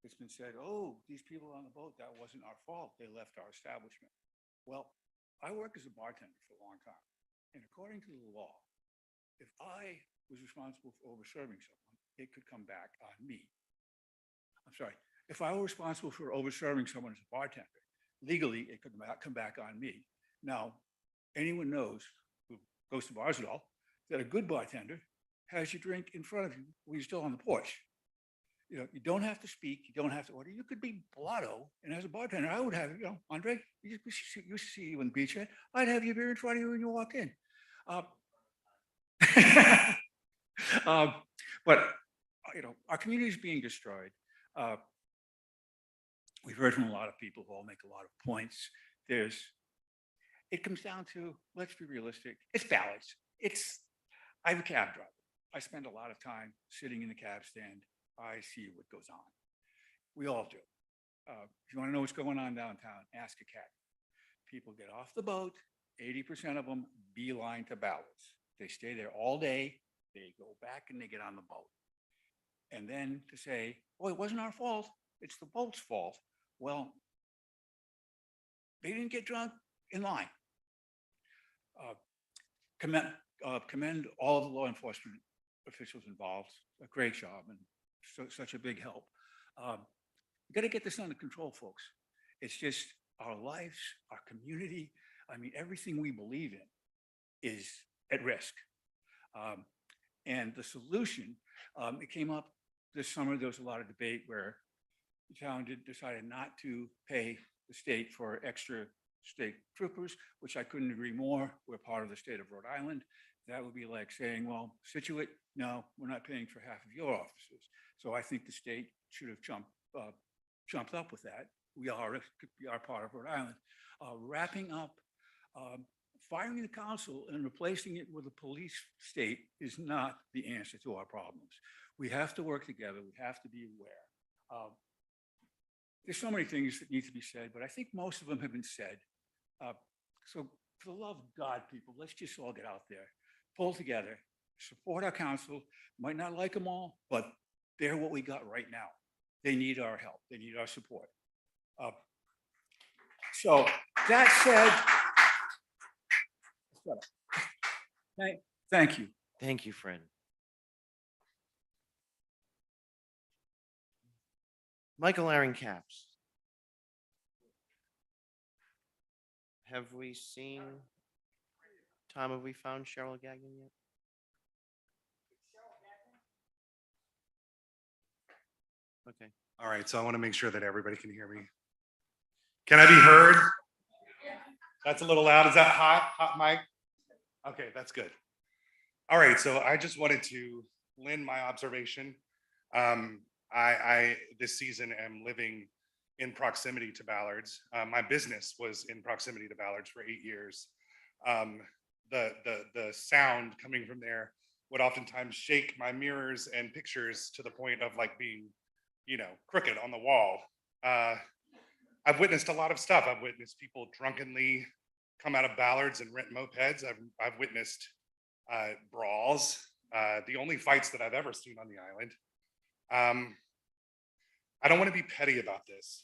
It's been said, oh, these people on the boat, that wasn't our fault. They left our establishment. Well, I worked as a bartender for a long time. And according to the law, if I was responsible for over-serving someone, it could come back on me. I'm sorry. If I were responsible for over-serving someone as a bartender, legally, it could come back on me. Now, anyone knows who goes to bars at all that a good bartender has your drink in front of you when you're still on the porch. You know, you don't have to speak, you don't have to order. You could be blotto, and as a bartender, I would have, you know, Andre, you see you on the beach, I'd have your beer in front of you when you walk in. But you know, our community is being destroyed. We've heard from a lot of people who all make a lot of points. It comes down to, let's be realistic, it's ballots. I'm a cab driver. I spend a lot of time sitting in the cab stand. I see what goes on. We all do. If you want to know what's going on downtown, ask a cab. People get off the boat, 80% of them beeline to ballots. They stay there all day, they go back and they get on the boat. And then to say, oh, it wasn't our fault, it's the boat's fault. Well, they didn't get drunk in line. Commend all the law enforcement officials involved. A great job and such a big help. We got to get this under control, folks. It's just our lives, our community. I mean, everything we believe in is at risk. And the solution, it came up this summer. There was a lot of debate where the town decided not to pay the state for extra state troopers, which I couldn't agree more. We're part of the state of Rhode Island. That would be like saying, well, Situate, no, we're not paying for half of your officers. So I think the state should have jumped up with that. We are part of Rhode Island. Wrapping up, firing the council and replacing it with a police state is not the answer to our problems. We have to work together. We have to be aware. There's so many things that need to be said, but I think most of them have been said. So for the love of God, people, let's just all get out there, pull together, support our council. Might not like them all, but they're what we got right now. They need our help. They need our support. So that said, thank you. Thank you, Fred. Michael Aaron Caps. Have we seen, Tom, have we found Cheryl Gagnon yet? Okay. All right, so I want to make sure that everybody can hear me. Can I be heard? That's a little loud. Is that hot? Hot mic? Okay, that's good. All right, so I just wanted to lend my observation. I this season am living in proximity to Ballards. My business was in proximity to Ballards for 8 years. The sound coming from there would oftentimes shake my mirrors and pictures to the point of like being, crooked on the wall. I've witnessed a lot of stuff. I've witnessed people drunkenly come out of Ballards and rent mopeds. I've witnessed brawls, the only fights that I've ever seen on the island. I don't want to be petty about this,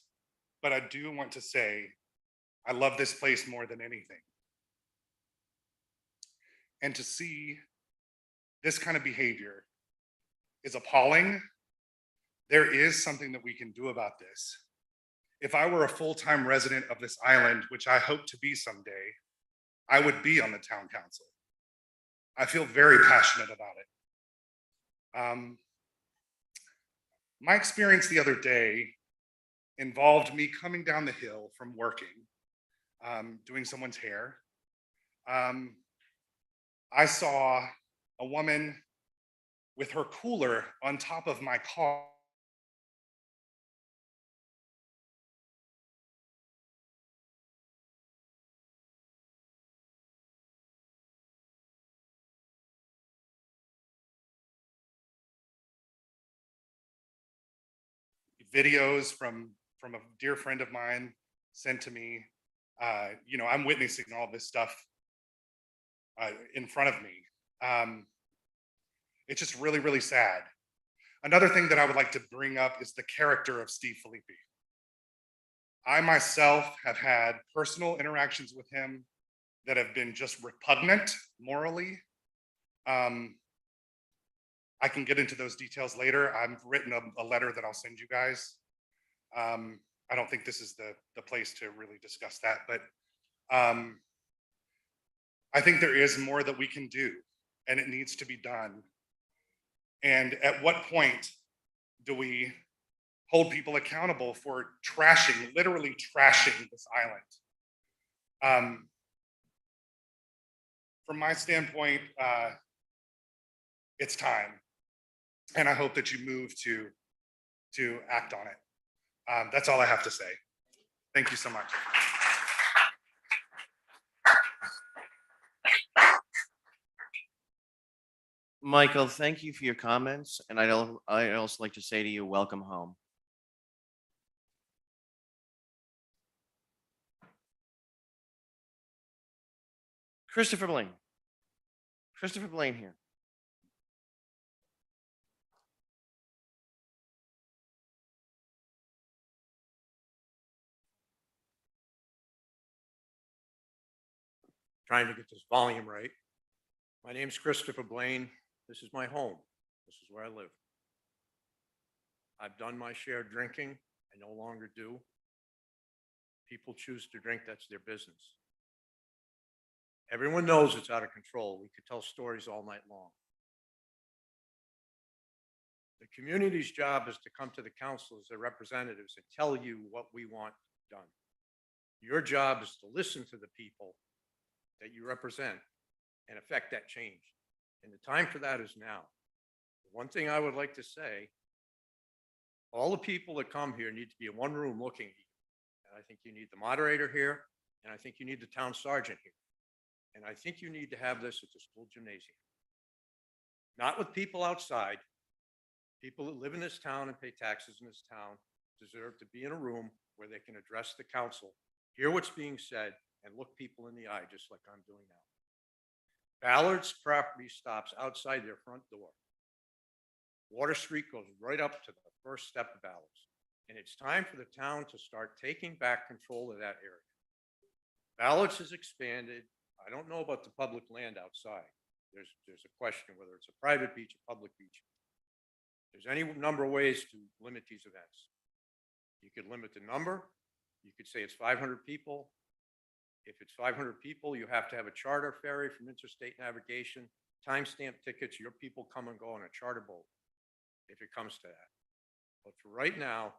but I do want to say I love this place more than anything. And to see this kind of behavior is appalling. There is something that we can do about this. If I were a full-time resident of this island, which I hope to be someday, I would be on the town council. I feel very passionate about it. My experience the other day involved me coming down the hill from working, doing someone's hair. I saw a woman with her cooler on top of my car. Videos from a dear friend of mine sent to me. I'm witnessing all this stuff in front of me. It's just really, really sad. Another thing that I would like to bring up is the character of Steve Filippi. I myself have had personal interactions with him that have been just repugnant morally. I can get into those details later. I've written a letter that I'll send you guys. I don't think this is the place to really discuss that, but I think there is more that we can do, and it needs to be done. And at what point do we hold people accountable for trashing, literally trashing this island? From my standpoint, it's time. And I hope that you move to act on it. That's all I have to say. Thank you so much. Michael, thank you for your comments. And I'd also like to say to you, welcome home. Christopher Blaine. Christopher Blaine here. Trying to get this volume right. My name's Christopher Blaine. This is my home. This is where I live. I've done my share of drinking. I no longer do. People choose to drink, that's their business. Everyone knows it's out of control. We could tell stories all night long. The community's job is to come to the council as their representatives and tell you what we want done. Your job is to listen to the people that you represent and affect that change. And the time for that is now. One thing I would like to say, all the people that come here need to be in one room looking at you. And I think you need the moderator here, and I think you need the town sergeant here. And I think you need to have this at the school gymnasium. Not with people outside. People that live in this town and pay taxes in this town deserve to be in a room where they can address the council, hear what's being said, and look people in the eye, just like I'm doing now. Ballard's property stops outside their front door. Water Street goes right up to the first step of Ballard's. And it's time for the town to start taking back control of that area. Ballard's has expanded. I don't know about the public land outside. There's a question whether it's a private beach or public beach. There's any number of ways to limit these events. You could limit the number. You could say it's 500 people. If it's 500 people, you have to have a charter ferry from Interstate Navigation, timestamp tickets, your people come and go on a charter boat if it comes to that. But for right now,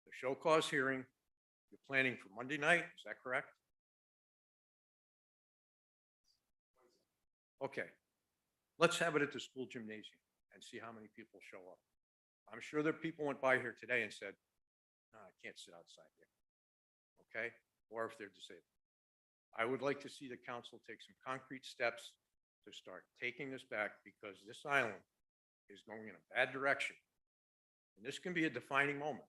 the show cause hearing, you're planning for Monday night, is that correct? Okay, let's have it at the school gymnasium and see how many people show up. I'm sure that people went by here today and said, "No, I can't sit outside here." Okay, or if they're disabled. I would like to see the council take some concrete steps to start taking this back, because this island is going in a bad direction. And this can be a defining moment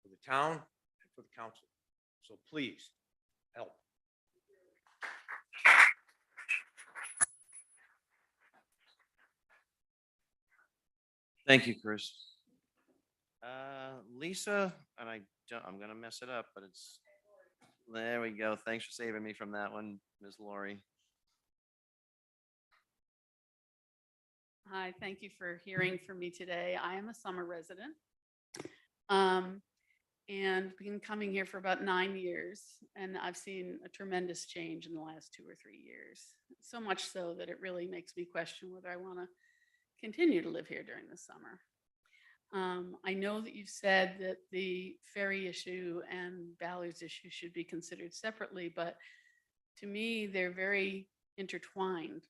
for the town and for the council. So please, help. Thank you, Chris. Lisa, and I'm gonna mess it up, but there we go. Thanks for saving me from that one, Ms. Laurie. Hi, thank you for hearing from me today. I am a summer resident. And been coming here for about 9 years, and I've seen a tremendous change in the last 2 or 3 years. So much so that it really makes me question whether I want to continue to live here during the summer. I know that you've said that the ferry issue and Ballard's issue should be considered separately, but to me, they're very intertwined.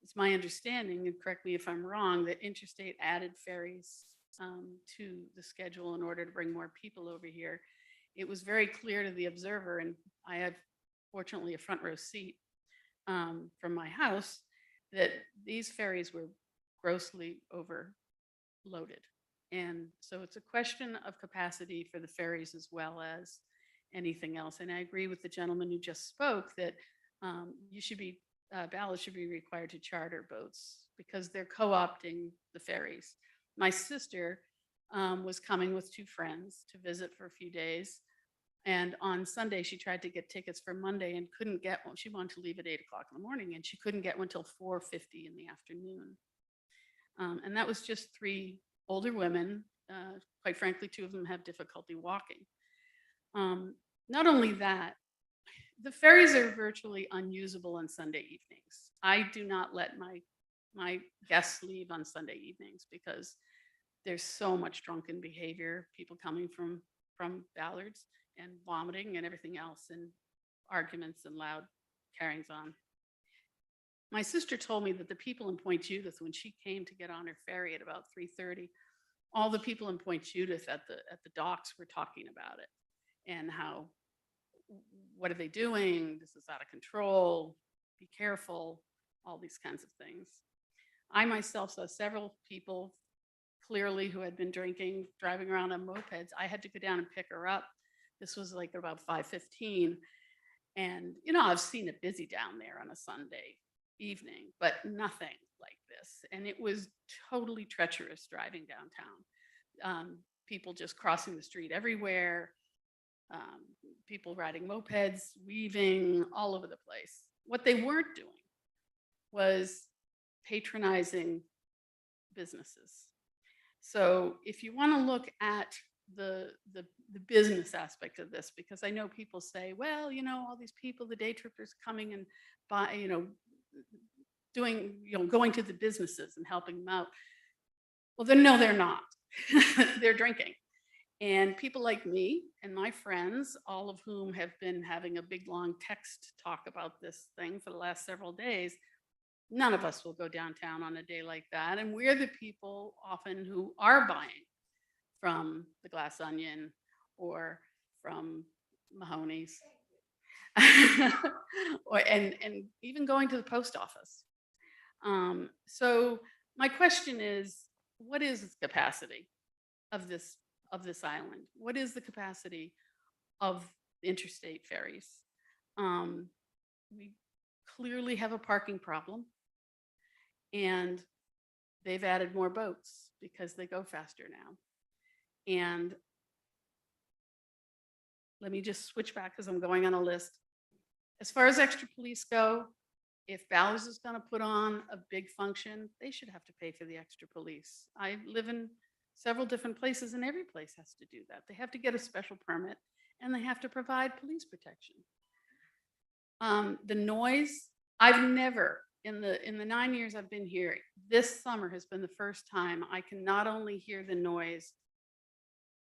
It's my understanding, and correct me if I'm wrong, that Interstate added ferries to the schedule in order to bring more people over here. It was very clear to the observer, and I had fortunately a front row seat from my house, that these ferries were grossly overloaded. And so it's a question of capacity for the ferries as well as anything else. And I agree with the gentleman who just spoke that Ballard should be required to charter boats because they're co-opting the ferries. My sister was coming with 2 friends to visit for a few days. And on Sunday, she tried to get tickets for Monday and couldn't get one. She wanted to leave at 8 o'clock in the morning, and she couldn't get one till 4:50 in the afternoon. And that was just 3 older women. Quite frankly, 2 of them have difficulty walking. Not only that, the ferries are virtually unusable on Sunday evenings. I do not let my guests leave on Sunday evenings because there's so much drunken behavior, people coming from Ballards and vomiting and everything else, and arguments and loud carryings on. My sister told me that the people in Point Judith, when she came to get on her ferry at about 3:30, all the people in Point Judith at the docks were talking about it and how, what are they doing? This is out of control. Be careful. All these kinds of things. I myself saw several people clearly who had been drinking, driving around on mopeds. I had to go down and pick her up. This was like about 5:15. And, I've seen it busy down there on a Sunday evening, but nothing like this. And it was totally treacherous driving downtown. People just crossing the street everywhere. People riding mopeds, weaving all over the place. What they weren't doing was patronizing businesses. So if you want to look at the business aspect of this, because I know people say, well, all these people, the day trippers coming and going to the businesses and helping them out. Well, no, they're not. They're drinking. And people like me and my friends, all of whom have been having a big, long text talk about this thing for the last several days, none of us will go downtown on a day like that. And we're the people often who are buying from the Glass Onion or from Mahoney's, and even going to the post office. So my question is, what is the capacity of this island? What is the capacity of interstate ferries? We clearly have a parking problem, and they've added more boats because they go faster now. And let me just switch back because I'm going on a list. As far as extra police go, if Ballards is going to put on a big function, they should have to pay for the extra police. I live in several different places, and every place has to do that. They have to get a special permit, and they have to provide police protection. The noise, I've never in the 9 years I've been here, this summer has been the first time I can not only hear the noise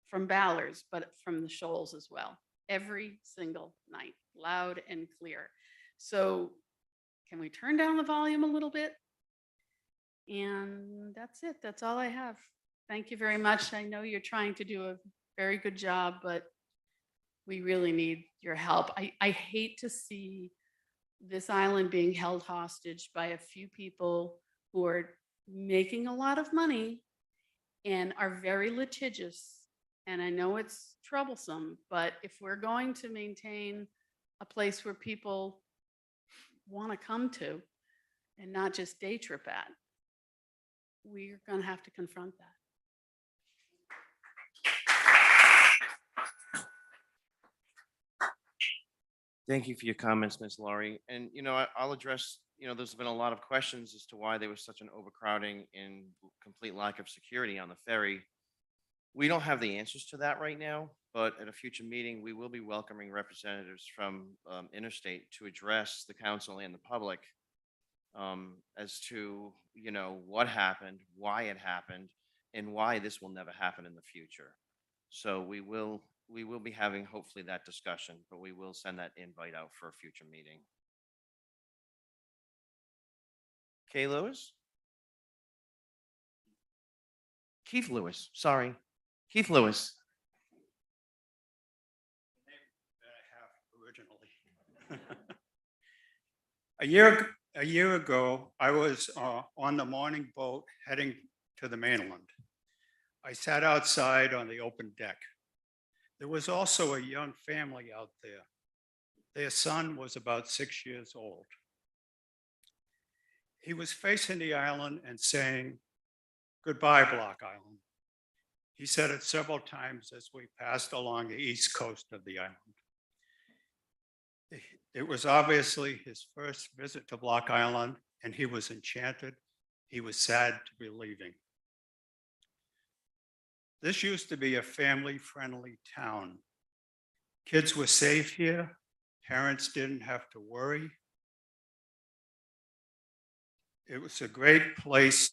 from Ballards, but from the shoals as well, every single night, loud and clear. So can we turn down the volume a little bit? And that's it. That's all I have. Thank you very much. I know you're trying to do a very good job, but we really need your help. I hate to see this island being held hostage by a few people who are making a lot of money and are very litigious. And I know it's troublesome, but if we're going to maintain a place where people want to come to and not just day trip at, we're going to have to confront that. Thank you for your comments, Ms. Laurie. And, I'll address, there's been a lot of questions as to why there was such an overcrowding and complete lack of security on the ferry. We don't have the answers to that right now, but at a future meeting, we will be welcoming representatives from Interstate to address the council and the public as to, what happened, why it happened, and why this will never happen in the future. So we will be having hopefully that discussion, but we will send that invite out for a future meeting. Kay Lewis? Keith Lewis, sorry. Keith Lewis. Originally. A year ago, I was on the morning boat heading to the mainland. I sat outside on the open deck. There was also a young family out there. Their son was about 6 years old. He was facing the island and saying, "Goodbye, Block Island." He said it several times as we passed along the east coast of the island. It was obviously his first visit to Block Island, and he was enchanted. He was sad to be leaving. This used to be a family-friendly town. Kids were safe here. Parents didn't have to worry. It was a great place.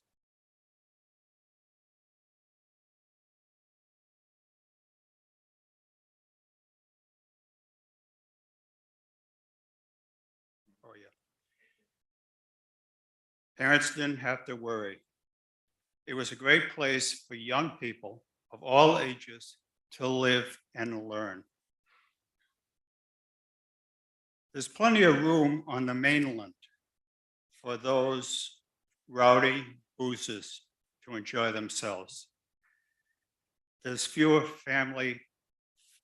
Oh, yeah. Parents didn't have to worry. It was a great place for young people of all ages to live and learn. There's plenty of room on the mainland for those rowdy boozers to enjoy themselves. There's fewer family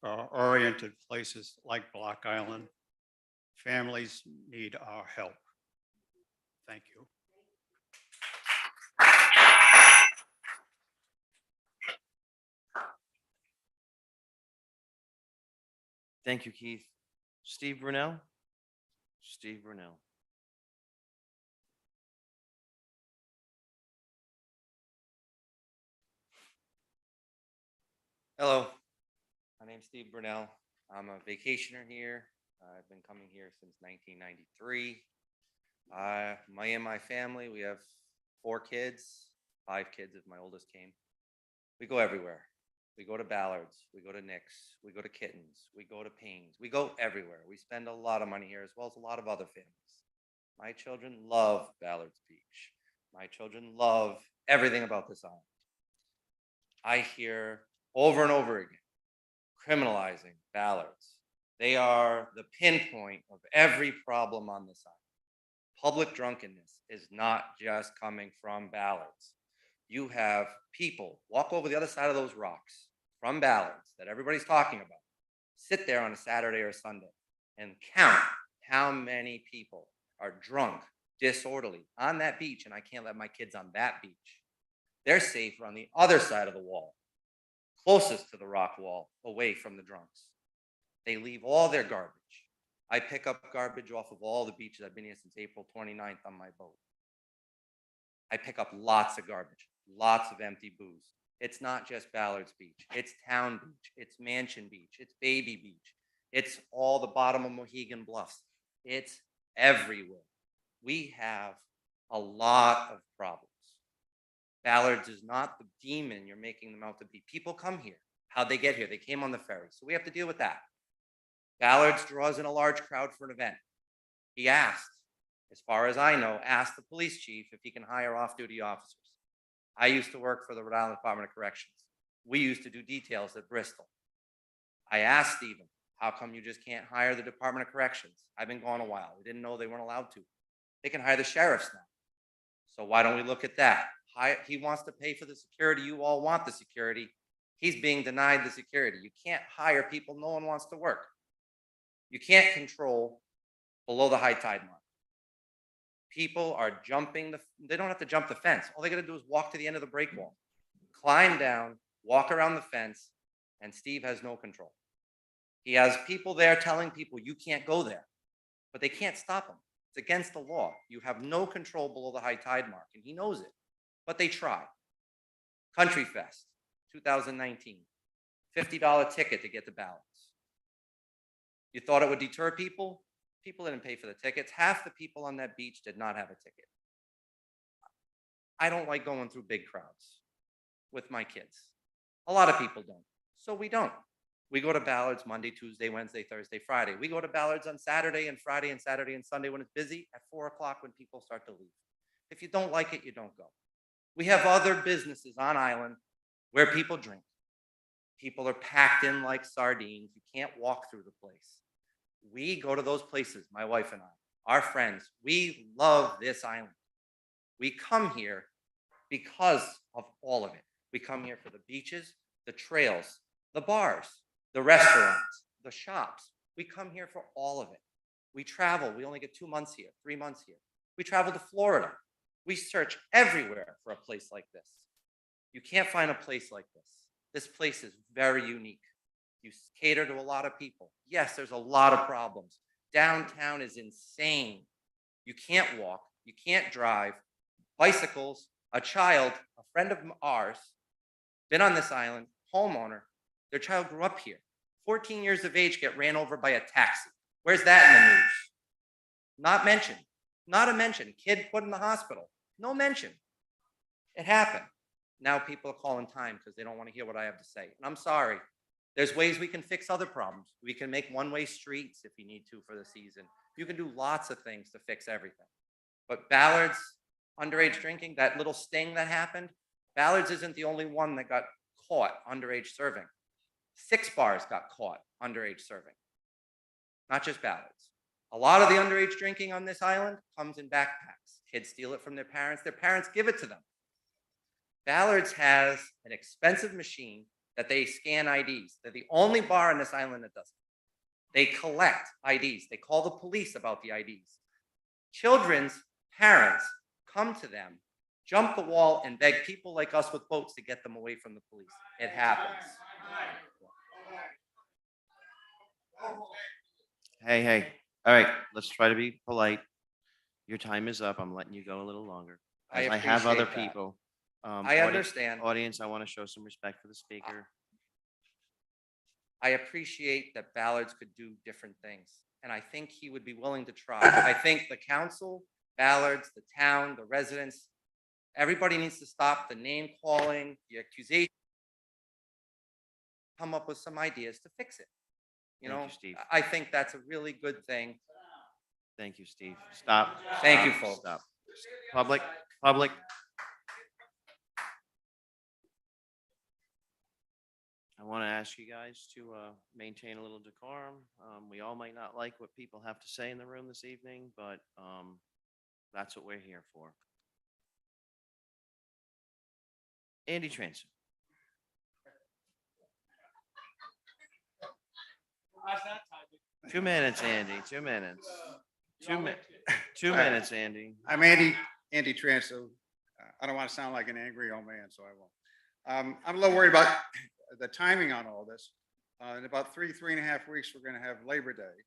oriented places like Block Island. Families need our help. Thank you. Thank you, Keith. Steve Brunel? Steve Brunel. Hello, my name's Steve Brunel. I'm a vacationer here. I've been coming here since 1993. Me and my family, we have 4 kids, 5 kids if my oldest came. We go everywhere. We go to Ballards, we go to Nick's, we go to Kittens, we go to Payne's, we go everywhere. We spend a lot of money here as well as a lot of other families. My children love Ballards Beach. My children love everything about this island. I hear over and over again criminalizing Ballards. They are the pinpoint of every problem on this island. Public drunkenness is not just coming from Ballards. You have people walk over the other side of those rocks from Ballards that everybody's talking about, sit there on a Saturday or a Sunday and count how many people are drunk, disorderly on that beach, and I can't let my kids on that beach. They're safer on the other side of the wall, closest to the rock wall, away from the drunks. They leave all their garbage. I pick up garbage off of all the beaches. I've been here since April 29th on my boat. I pick up lots of garbage, lots of empty booze. It's not just Ballards Beach. It's Town Beach. It's Mansion Beach. It's Baby Beach. It's all the bottom of Mohegan Bluffs. It's everywhere. We have a lot of problems. Ballards is not the demon you're making them out to be. People come here. How'd they get here? They came on the ferry. So we have to deal with that. Ballards draws in a large crowd for an event. He asked, as far as I know, asked the police chief if he can hire off-duty officers. I used to work for the Rhode Island Department of Corrections. We used to do details at Bristol. I asked Stephen, how come you just can't hire the Department of Corrections? I've been gone a while. We didn't know they weren't allowed to. They can hire the sheriffs now. So why don't we look at that? He wants to pay for the security. You all want the security. He's being denied the security. You can't hire people no one wants to work. You can't control below the high tide mark. People are jumping they don't have to jump the fence. All they got to do is walk to the end of the break wall, climb down, walk around the fence, and Steve has no control. He has people there telling people you can't go there, but they can't stop him. It's against the law. You have no control below the high tide mark, and he knows it, but they try. Country Fest, 2019, $50 ticket to get the ballots. You thought it would deter people? People didn't pay for the tickets. Half the people on that beach did not have a ticket. I don't like going through big crowds with my kids. A lot of people don't. So we don't. We go to Ballards Monday, Tuesday, Wednesday, Thursday, Friday. We go to Ballards on Saturday and Friday and Saturday and Sunday when it's busy at 4 o'clock when people start to leave. If you don't like it, you don't go. We have other businesses on island where people drink. People are packed in like sardines. You can't walk through the place. We go to those places, my wife and I, our friends. We love this island. We come here because of all of it. We come here for the beaches, the trails, the bars, the restaurants, the shops. We come here for all of it. We travel. We only get 2 months here, 3 months here. We travel to Florida. We search everywhere for a place like this. You can't find a place like this. This place is very unique. You cater to a lot of people. Yes, there's a lot of problems. Downtown is insane. You can't walk. You can't drive. Bicycles, a child, a friend of ours, been on this island, homeowner, their child grew up here. 14 years of age, get ran over by a taxi. Where's that in the news? Not mentioned. Not a mention. Kid put in the hospital. No mention. It happened. Now people are calling time because they don't want to hear what I have to say. And I'm sorry. There's ways we can fix other problems. We can make one-way streets if you need to for the season. You can do lots of things to fix everything. But Ballards, underage drinking, that little sting that happened, Ballards isn't the only one that got caught underage serving. 6 bars got caught underage serving, not just Ballards. A lot of the underage drinking on this island comes in backpacks. Kids steal it from their parents give it to them. Ballards has an expensive machine that they scan IDs. They're the only bar on this island that does it. They collect IDs. They call the police about the IDs. Children's parents come to them, jump the wall, and beg people like us with boats to get them away from the police. It happens. Hey. All right, let's try to be polite. Your time is up. I'm letting you go a little longer. As I have other appreciate that. people. I understand. Audience, I want to show some respect for the speaker. I appreciate that Ballards could do different things, and I think he would be willing to try. I think the council, Ballards, the town, the residents, everybody needs to stop the name calling, the accusation, come up with some ideas to fix it. You Thank know, you, Steve. I think that's a really good thing. Thank you, Steve. Stop. Thank you, Stop, folks. Stop. Public. I want to ask you guys to maintain a little decorum. We all might not like what people have to say in the room this evening, but that's what we're here for. Andy Transom. How's that timing? 2 minutes, Andy. 2 minutes. 2 minutes, Andy. I'm Andy Transo. I don't want to sound like an angry old man, so I won't. I'm a little worried about the timing on all this. In about 3.5 weeks, we're going to have Labor Day.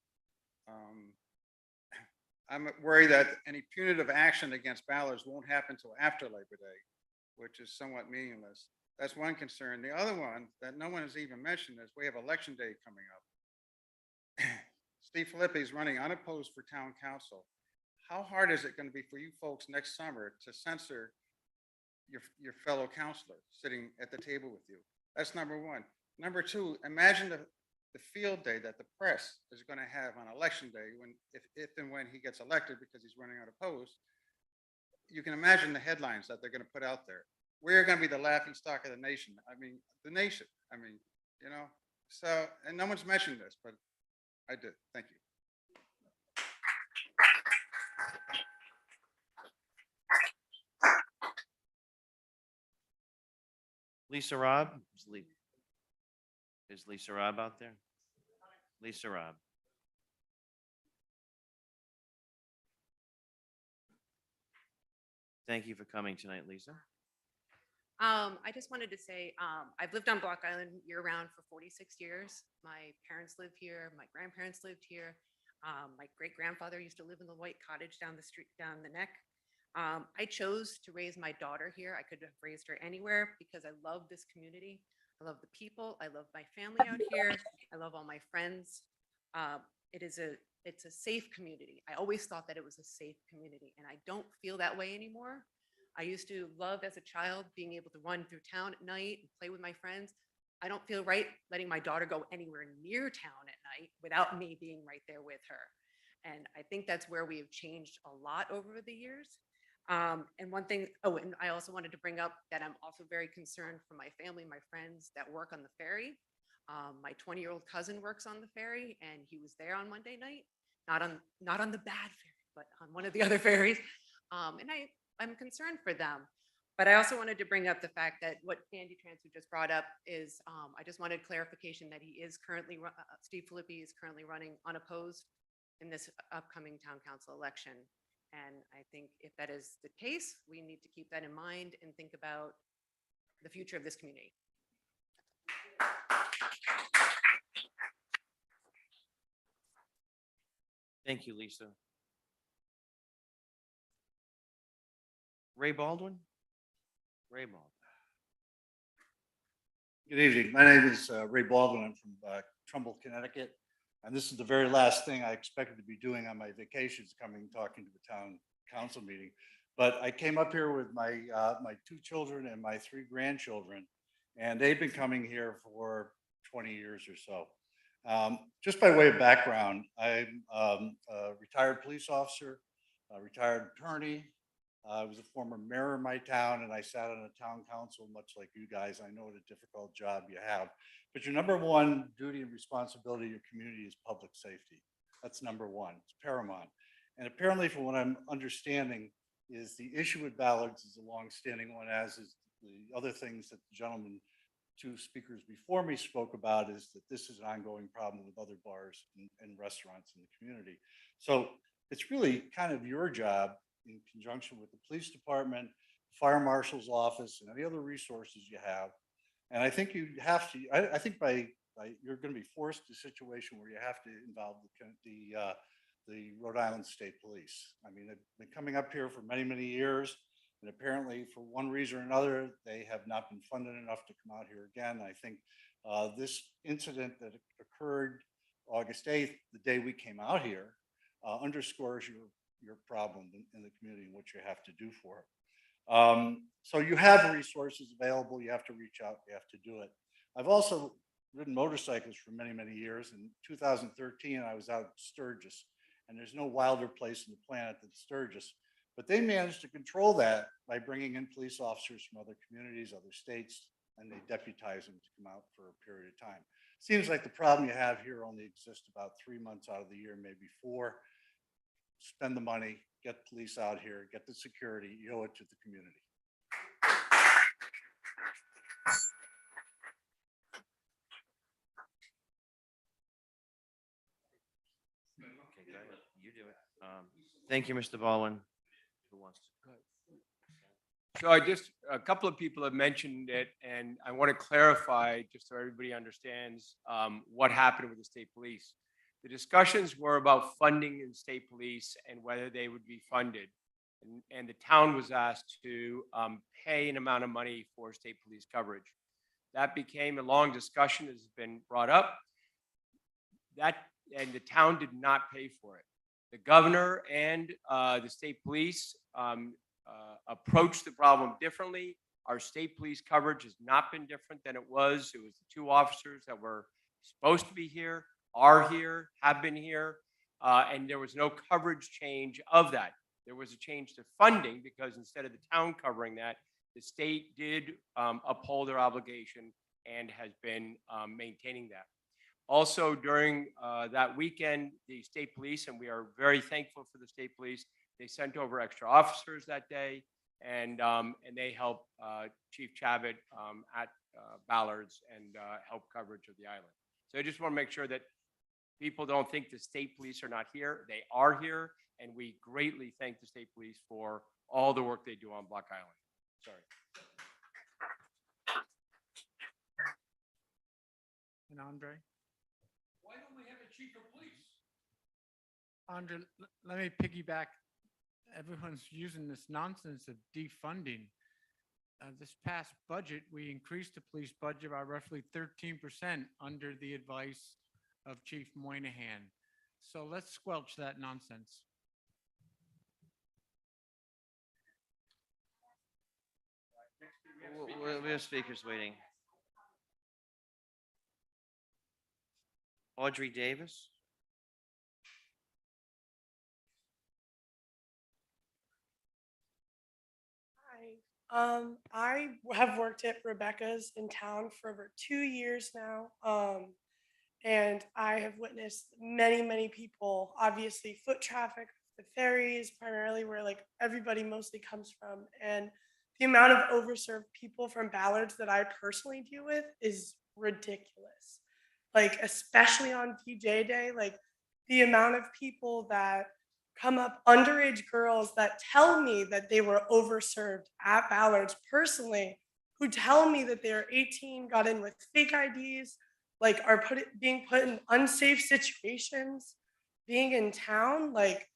I'm worried that any punitive action against Ballards won't happen until after Labor Day, which is somewhat meaningless. That's one concern. The other one that no one has even mentioned is we have Election Day coming up. Steve Filippi is running unopposed for town council. how hard is it going to be for you folks next summer to censor your fellow counselor sitting at the table with you? That's number one. Number two, imagine the field day that the press is going to have on election day if and when he gets elected because he's running unopposed. You can imagine the headlines that they're going to put out there. We're going to be the laughing stock of the nation. I mean, the nation. I mean, you know, so, and no one's mentioned this, but I did. Thank you. Lisa Robb? Is Lisa Robb out there? Lisa Robb. Thank you for coming tonight, Lisa. I just wanted to say, I've lived on Block Island year-round for 46 years. My parents live here. My grandparents lived here. My great-grandfather used to live in the white cottage down the street, down the neck. I chose to raise my daughter here. I could have raised her anywhere because I love this community. I love the people. I love my family out here. I love all my friends. It's a safe community. I always thought that it was a safe community, and I don't feel that way anymore. I used to love as a child being able to run through town at night and play with my friends. I don't feel right letting my daughter go anywhere near town at night without me being right there with her. And I think that's where we have changed a lot over the years. And one thing, oh, and I also wanted to bring up that I'm also very concerned for my family, my friends that work on the ferry. My 20-year-old cousin works on the ferry, and he was there on Monday night, not on the bad ferry, but on one of the other ferries. And I'm concerned for them. But I also wanted to bring up the fact that what Andy Transfer just brought up is, I just wanted clarification that he is currently, Steve Filippi is currently running unopposed in this upcoming town council election. And I think if that is the case, we need to keep that in mind and think about the future of this community. Thank you, Lisa. Ray Baldwin? Ray Baldwin. Good evening. My name is Ray Baldwin. I'm from Trumbull, Connecticut. And this is the very last thing I expected to be doing on my vacations, talking to the town council meeting. But I came up here with my 2 children and my 3 grandchildren, and they've been coming here for 20 years or so. Just by way of background, I'm a retired police officer, a retired attorney. I was a former mayor of my town, and I sat on a town council, much like you guys. I know what a difficult job you have. But your number one duty and responsibility to your community is public safety. That's number one. It's paramount. And apparently, from what I'm understanding, is the issue with Ballards is a long-standing one, as is the other things that the gentleman, 2 speakers before me spoke about, is that this is an ongoing problem with other bars and restaurants in the community. So it's really kind of your job, in conjunction with the police department, fire marshal's office, and any other resources you have. And I think you have to, I think by you're going to be forced to a situation where you have to involve the Rhode Island State Police. I mean, they've been coming up here for many, many years, and apparently for one reason or another, they have not been funded enough to come out here again. I think this incident that occurred August 8th, the day we came out here, underscores your problem in the community and what you have to do for it. So you have resources available. You have to reach out. You have to do it. I've also ridden motorcycles for many, many years. In 2013, I was out at Sturgis, and there's no wilder place on the planet than Sturgis. But they managed to control that by bringing in police officers from other communities, other states, and they deputize them to come out for a period of time. Seems like the problem you have here only exists about 3 months out of the year, maybe 4. Spend the money, get police out here, get the security, you owe it to the community. Okay, go ahead. You do it. Thank you, Mr. Baldwin. Who wants to? So a couple of people have mentioned it, and I want to clarify just so everybody understands what happened with the state police. The discussions were about funding in state police and whether they would be funded. And the town was asked to pay an amount of money for state police coverage. That became a long discussion, as has been brought up. And the town did not pay for it. The governor and the state police approached the problem differently. Our state police coverage has not been different than it was. It was the 2 officers that were supposed to be here, are here, have been here, and there was no coverage change of that. There was a change to funding because instead of the town covering that, the state did uphold their obligation and has been maintaining that. Also, during that weekend, the state police, and we are very thankful for the state police, they sent over extra officers that day, and they helped Chief Chavit at Ballards and help coverage of the island. So I just want to make sure that people don't think the state police are not here. They are here, and we greatly thank the state police for all the work they do on Block Island. Sorry. And Andre? Why don't we have a chief of police? Andre, let me piggyback. Everyone's using this nonsense of defunding. This past budget, we increased the police budget by roughly 13% under the advice of Chief Moynihan. So let's squelch that nonsense. We have speakers waiting. Audrey Davis. I have worked at Rebecca's in town for over 2 years now. And I have witnessed many, many people, obviously foot traffic, the ferries, primarily where like everybody mostly comes from. And the amount of overserved people from Ballards that I personally deal with is ridiculous. Like, especially on TJ Day, like the amount of people that come up, underage girls that tell me that they were overserved at Ballards personally, who tell me that they're 18, got in with fake IDs, like are being put in unsafe situations, being in town, like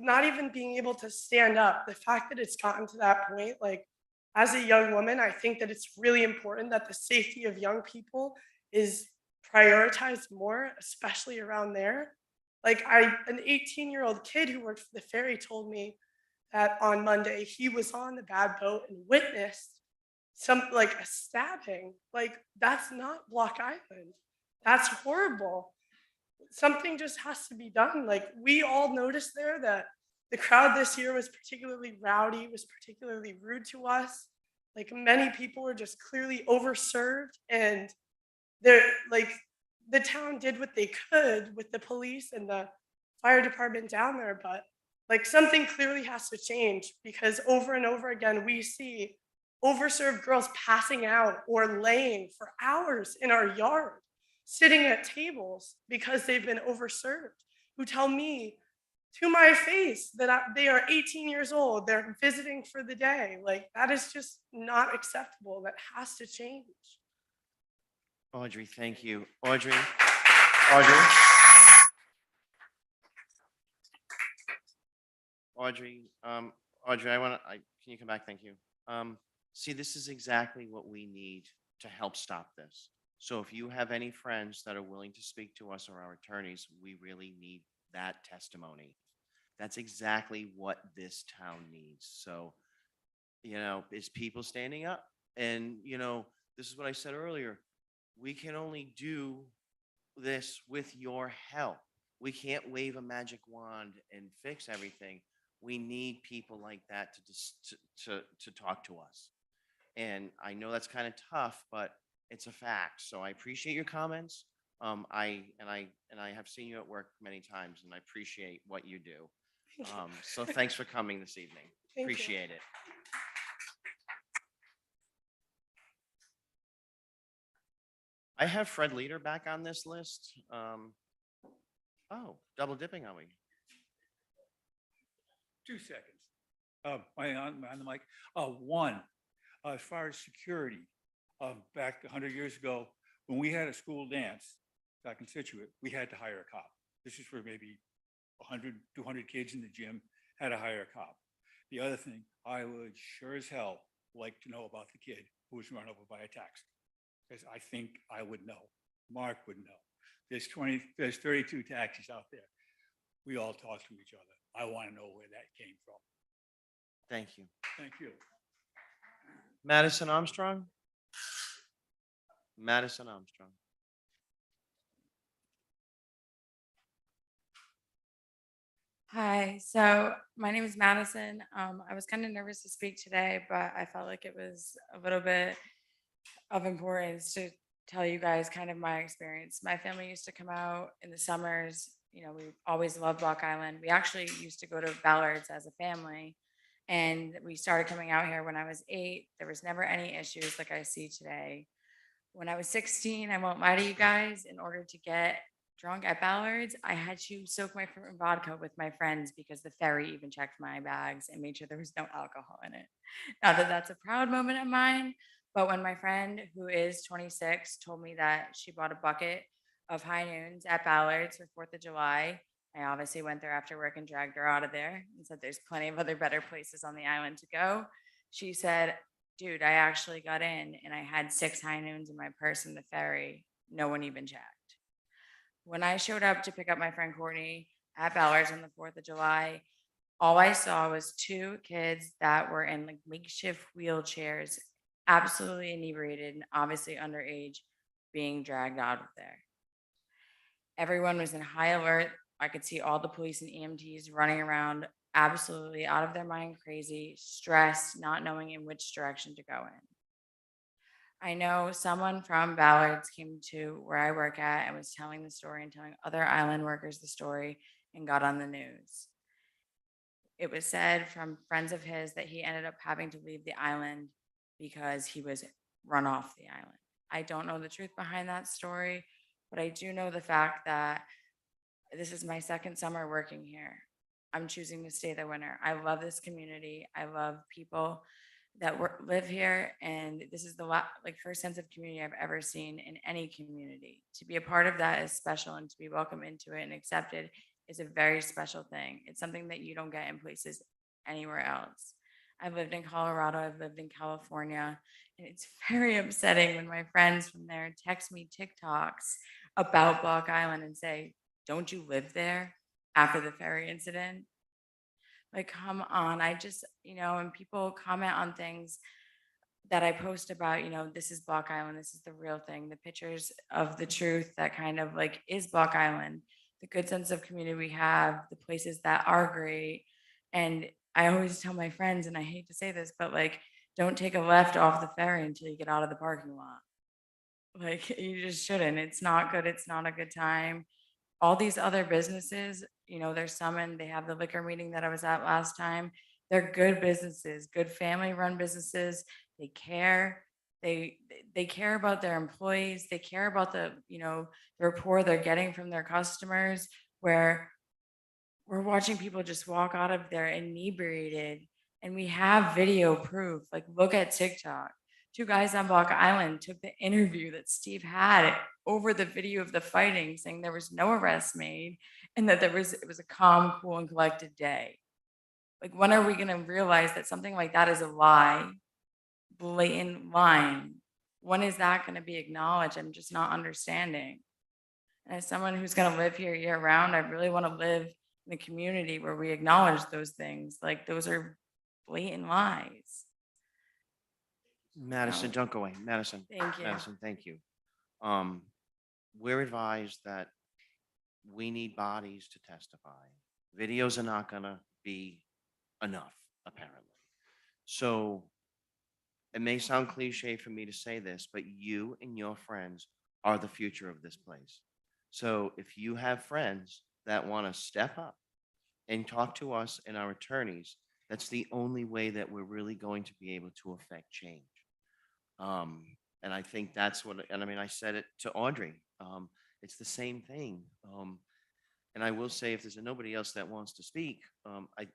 not even being able to stand up. The fact that it's gotten to that point, like as a young woman, I think that it's really important that the safety of young people is prioritized more, especially around there. Like an 18-year-old kid who worked for the ferry told me that on Monday he was on the bad boat and witnessed like a stabbing. Like, that's not Block Island. That's horrible. Something just has to be done. Like, we all noticed there that the crowd this year was particularly rowdy, was particularly rude to us. Like, many people were just clearly overserved, and they're like, the town did what they could with the police and the fire department down there, but like something clearly has to change, because over and over again, we see overserved girls passing out or laying for hours in our yard, sitting at tables because they've been overserved, who tell me to my face that they are 18 years old, they're visiting for the day. Like, that is just not acceptable. That has to change. Audrey, thank you. Audrey, can you come back? Thank you. See, this is exactly what we need to help stop this. So if you have any friends that are willing to speak to us or our attorneys, we really need that testimony. That's exactly what this town needs. So, is people standing up? And, this is what I said earlier. We can only do this with your help. We can't wave a magic wand and fix everything. We need people like that to talk to us. And I know that's kind of tough, but it's a fact. So I appreciate your comments. I have seen you at work many times, and I appreciate what you do. So thanks for coming this evening. Appreciate it. I have Fred Leader back on this list. Double dipping, are we? 2 seconds. Am I on the mic? One, as far as security, back 100 years ago, when we had a school dance back in Situate, we had to hire a cop. This is for maybe 100, 200 kids in the gym, had to hire a cop. The other thing, I would sure as hell like to know about the kid who was run over by a taxi, because I think I would know. Mark would know. There's 32 taxis out there. we all talk to each other. I want to know where that came from. Thank you. Thank you. Madison Armstrong? Madison Armstrong. Hi, so my name is Madison. I was kind of nervous to speak today, but I felt like it was a little bit of importance to tell you guys kind of my experience. My family used to come out in the summers. You know, we always loved Block Island. We actually used to go to Ballards as a family, and we started coming out here when I was 8. There was never any issues like I see today. When I was 16, I won't lie to you guys, in order to get drunk at Ballards, I had to soak my fruit in vodka with my friends because the ferry even checked my bags and made sure there was no alcohol in it. Not that that's a proud moment of mine, but when my friend, who is 26, told me that she bought a bucket of high noons at Ballards for 4th of July, I obviously went there after work and dragged her out of there and said there's plenty of other better places on the island to go. She said, dude, I actually got in and I had 6 high noons in my purse in the ferry. No one even checked. When I showed up to pick up my friend Courtney at Ballards on the 4th of July, all I saw was 2 kids that were in like makeshift wheelchairs, absolutely inebriated and obviously underage, being dragged out of there. Everyone was in high alert. I could see all the police and EMTs running around, absolutely out of their mind, crazy, stressed, not knowing in which direction to go in. I know someone from Ballards came to where I work at and was telling the story and telling other island workers the story and got on the news. It was said from friends of his that he ended up having to leave the island because he was run off the island. I don't know the truth behind that story, but I do know the fact that this is my 2nd summer working here. I'm choosing to stay the winter. I love this community. I love people that live here, and this is the first sense of community I've ever seen in any community. To be a part of that is special, and to be welcomed into it and accepted is a very special thing. It's something that you don't get in places anywhere else. I've lived in Colorado, I've lived in California, and it's very upsetting when my friends from there text me TikToks about Block Island and say, don't you live there, after the ferry incident? Like, come on. I just, and people comment on things that I post about, this is Block Island, this is the real thing, the pictures of the truth that kind of like is Block Island, the good sense of community we have, the places that are great. And I always tell my friends, and I hate to say this, but like, don't take a left off the ferry until you get out of the parking lot. Like, you just shouldn't. It's not good. It's not a good time. All these other businesses, they're summoned. They have the liquor meeting that I was at last time. They're good businesses, good family-run businesses. They care. They care about their employees. They care about the rapport they're getting from their customers. Where we're watching people just walk out of there inebriated, and we have video proof. Like, look at TikTok. 2 guys on Block Island took the interview that Steve had over the video of the fighting, saying there was no arrest made and that it was a calm, cool, and collected day. Like, when are we going to realize that something like that is a lie, blatant lying? When is that going to be acknowledged? I'm just not understanding. And as someone who's going to live here year round, I really want to live in a community where we acknowledge those things. Like, those are blatant lies. Madison, don't go away. Madison. Thank you. Madison, thank you. We're advised that we need bodies to testify. Videos are not gonna be enough, apparently. So it may sound cliche for me to say this, but you and your friends are the future of this place. So if you have friends that want to step up and talk to us and our attorneys, that's the only way that we're really going to be able to affect change. And I think that's what, and I mean, I said it to Audrey. It's the same thing. And I will say, if there's nobody else that wants to speak, I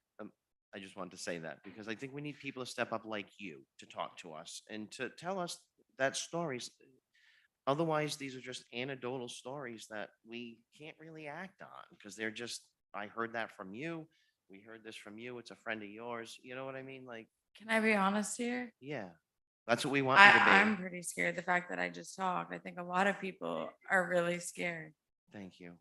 just wanted to say that because I think we need people to step up like you to talk to us and to tell us that stories. Otherwise, these are just anecdotal stories that we can't really act on because they're just, I heard that from you. We heard this from you. It's a friend of yours. You know what I mean? Like, Can I be honest here? yeah, that's what we want you to be. I'm pretty scared. The fact that I just talked, I think a lot of people are really scared. Thank you.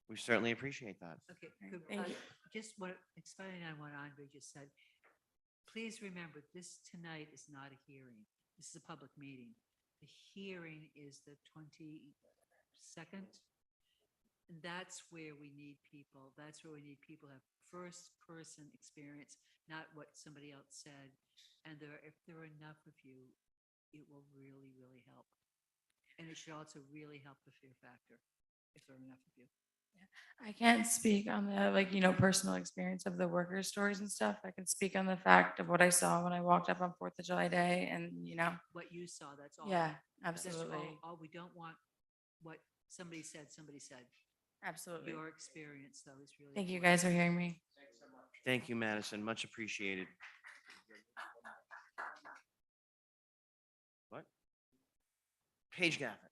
We certainly appreciate that. Okay, Thank you. just what, expanding on what Andre just said, please remember, this tonight is not a hearing. This is a public meeting. The hearing is the 22nd. And that's where we need people. That's where we need people who have first-person experience, not what somebody else said. And if there are enough of you, it will really, really help. And it should also really help the fear factor, if there are enough of you. I can't speak on the personal experience of the worker stories and stuff. I can speak on the fact of what I saw when I walked up on 4th of July Day and, What you saw, that's all. Yeah, That's absolutely. all we don't want what somebody said. Absolutely. Your experience, though, is really. Thank you important. guys for hearing me. Thank you, Madison. Much appreciated. What? Page Gaffer.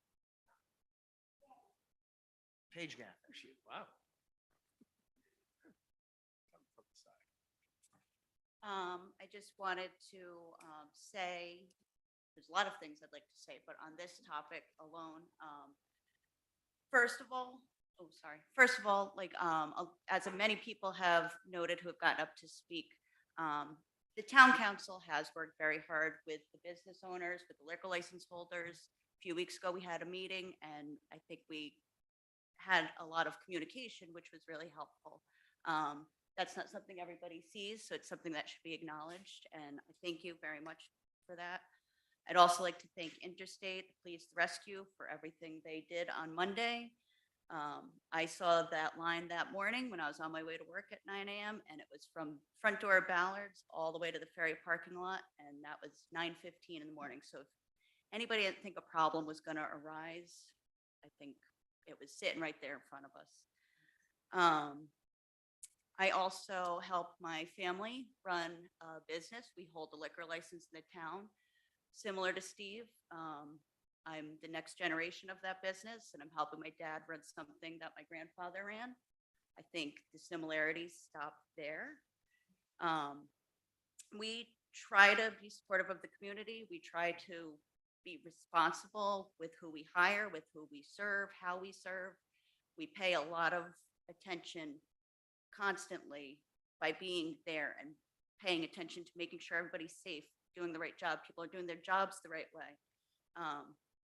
Page Gaffer. Wow. I just wanted to say, there's a lot of things I'd like to say, but on this topic alone, first of all, as many people have noted who have gotten up to speak, the town council has worked very hard with the business owners, with the liquor license holders. A few weeks ago, we had a meeting, and I think we had a lot of communication, which was really helpful. That's not something everybody sees, so it's something that should be acknowledged, and I thank you very much for that. I'd also like to thank Interstate, the Police Rescue, for everything they did on Monday. I saw that line that morning when I was on my way to work at 9 a.m., and it was from front door of Ballards all the way to the ferry parking lot, and that was 9:15 in the morning. So if anybody didn't think a problem was going to arise, I think it was sitting right there in front of us. I also help my family run a business. We hold a liquor license in the town, similar to Steve. I'm the next generation of that business, and I'm helping my dad run something that my grandfather ran. I think the similarities stop there. We try to be supportive of the community. We try to be responsible with who we hire, with who we serve, how we serve. We pay a lot of attention constantly by being there and paying attention to making sure everybody's safe, doing the right job. People are doing their jobs the right way.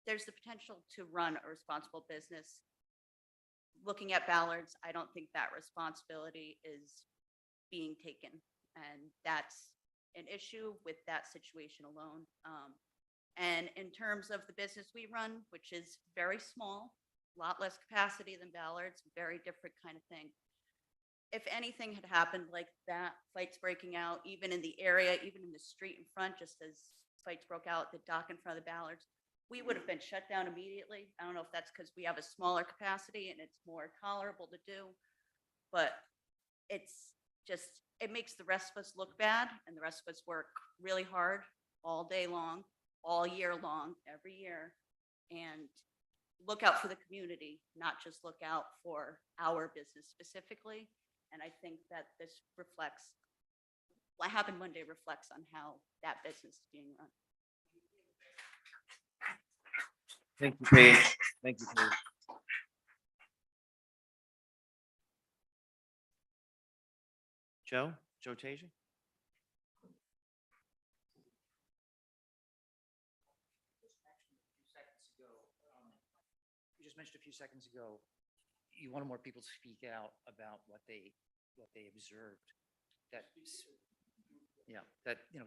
There's the potential to run a responsible business. Looking at Ballards, I don't think that responsibility is being taken. And that's an issue with that situation alone. And in terms of the business we run, which is very small, a lot less capacity than Ballards, very different kind of thing. If anything had happened like that, fights breaking out, even in the area, even in the street in front, just as fights broke out at the dock in front of the Ballards, we would have been shut down immediately. I don't know if that's because we have a smaller capacity and it's more tolerable to do, but it's just, it makes the rest of us look bad, and the rest of us work really hard all day long, all year long, every year, and look out for the community, not just look out for our business specifically. And I think that this reflects, what happened Monday reflects on how that business is being run. Thank you, Paige. Thank you, Paige. Joe Tasia? You just mentioned a few seconds ago, you wanted more people to speak out about what they observed. That,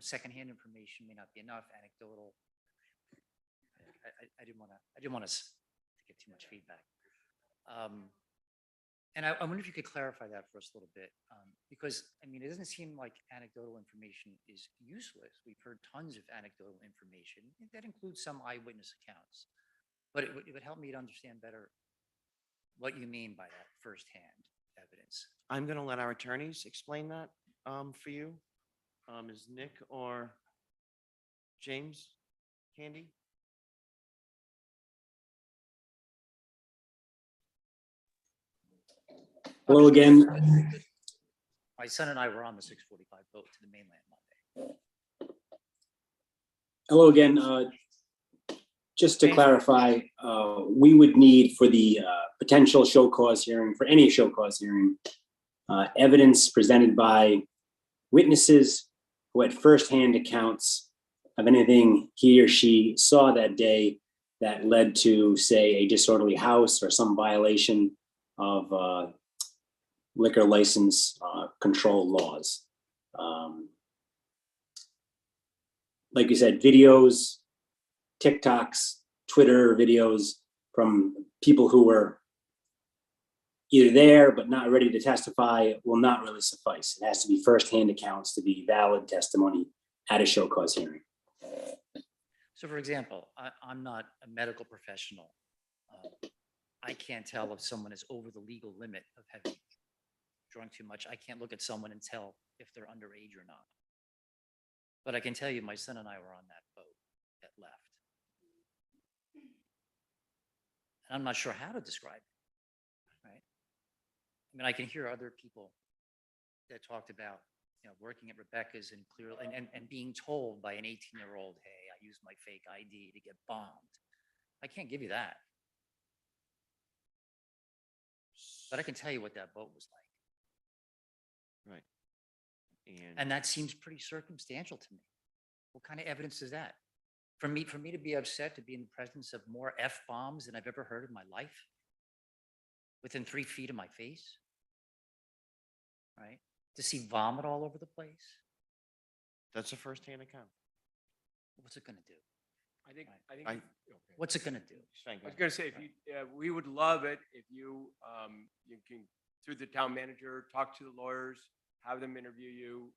secondhand information may not be enough, anecdotal. I didn't want us to get too much feedback. And I wonder if you could clarify that for us a little bit, because it doesn't seem like anecdotal information is useless. We've heard tons of anecdotal information that includes some eyewitness accounts, but it would help me to understand better what you mean by that firsthand evidence. I'm going to let our attorneys explain that for you. Is Nick or James handy? Hello again. My son and I were on the 6:45 boat to the mainland Monday. Hello again. Just to clarify, we would need for the potential show cause hearing, for any show cause hearing, evidence presented by witnesses who had firsthand accounts of anything he or she saw that day that led to, say, a disorderly house or some violation of liquor license control laws. Like you said, videos, TikToks, Twitter videos from people who were either there but not ready to testify will not really suffice. It has to be firsthand accounts to be valid testimony at a show cause hearing. So for example, I'm not a medical professional. I can't tell if someone is over the legal limit of having drunk too much. I can't look at someone and tell if they're underage or not. But I can tell you, my son and I were on that boat that left. And I'm not sure how to describe it, right? I mean, I can hear other people that talked about, working at Rebecca's and clearly, and being told by an 18-year-old, hey, I used my fake ID to get bombed. I can't give you that. But I can tell you what that boat was like. Right. And that seems pretty circumstantial to me. What kind of evidence is that? For me to be upset to be in the presence of more F-bombs than I've ever heard in my life, within 3 feet of my face, right? To see vomit all over the place. That's a firsthand account. What's it gonna do? I think, I- What's it gonna do? Frank, I was gonna say, if you, we would love it if you, you can, through the town manager, talk to the lawyers, have them interview you.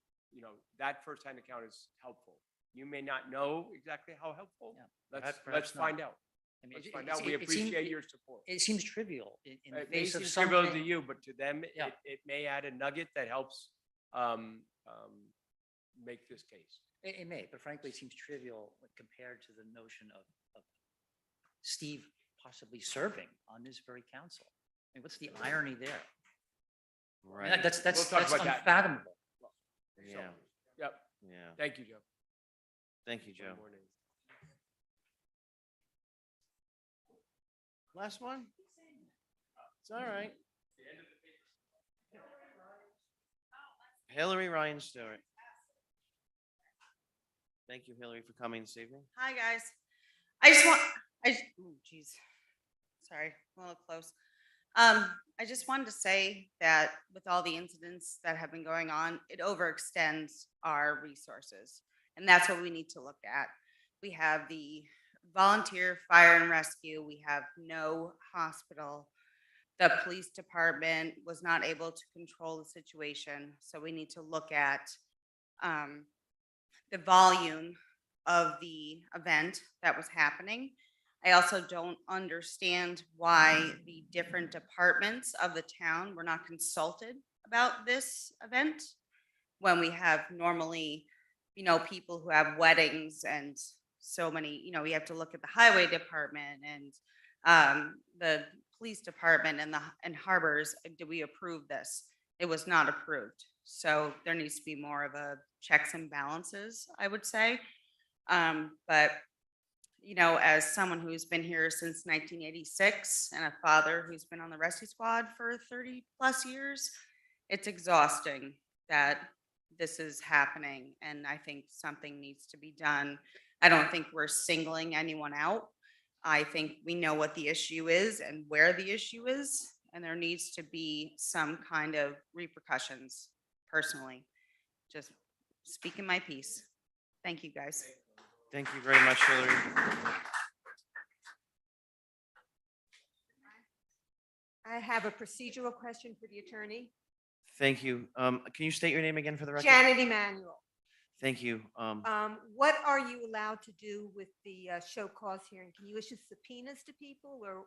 That firsthand account is helpful. You may not know exactly how helpful. Yeah, Let's perhaps not. find out. I mean, Let's it- find it- out. We it seems- appreciate your support. It seems trivial in the It may face of seem trivial to something. you, but to them, Yeah. it may add a nugget that helps make this case. It may, but frankly, it seems trivial when compared to the notion of Steve possibly serving on this very council. I mean, what's the irony there? I mean, Right. that's We'll talk about that. unfathomable. Yeah. Yep. Yeah. Thank you, Joe. Thank you, Joe. One more name. Last one? It's all right. Hillary Ryan Stewart. Thank you, Hillary, for coming this evening. Hi, guys. Oh, geez. Sorry, a little close. I just wanted to say that with all the incidents that have been going on, it overextends our resources. And that's what we need to look at. We have the volunteer fire and rescue. We have no hospital. The police department was not able to control the situation. So we need to look at the volume of the event that was happening. I also don't understand why the different departments of the town were not consulted about this event when we have normally, people who have weddings and so many, we have to look at the highway department and the police department and harbors. Did we approve this? It was not approved. So there needs to be more of a checks and balances, I would say. But as someone who's been here since 1986 and a father who's been on the rescue squad for 30 plus years, it's exhausting that this is happening. And I think something needs to be done. I don't think we're singling anyone out. I think we know what the issue is and where the issue is, and there needs to be some kind of repercussions personally. Just speaking my piece. Thank you, guys. Thank you very much, Hillary. I have a procedural question for the attorney. Thank you. Can you state your name again for the record? Janet Emanuel. Thank you. What are you allowed to do with the show cause hearing? Can you issue subpoenas to people or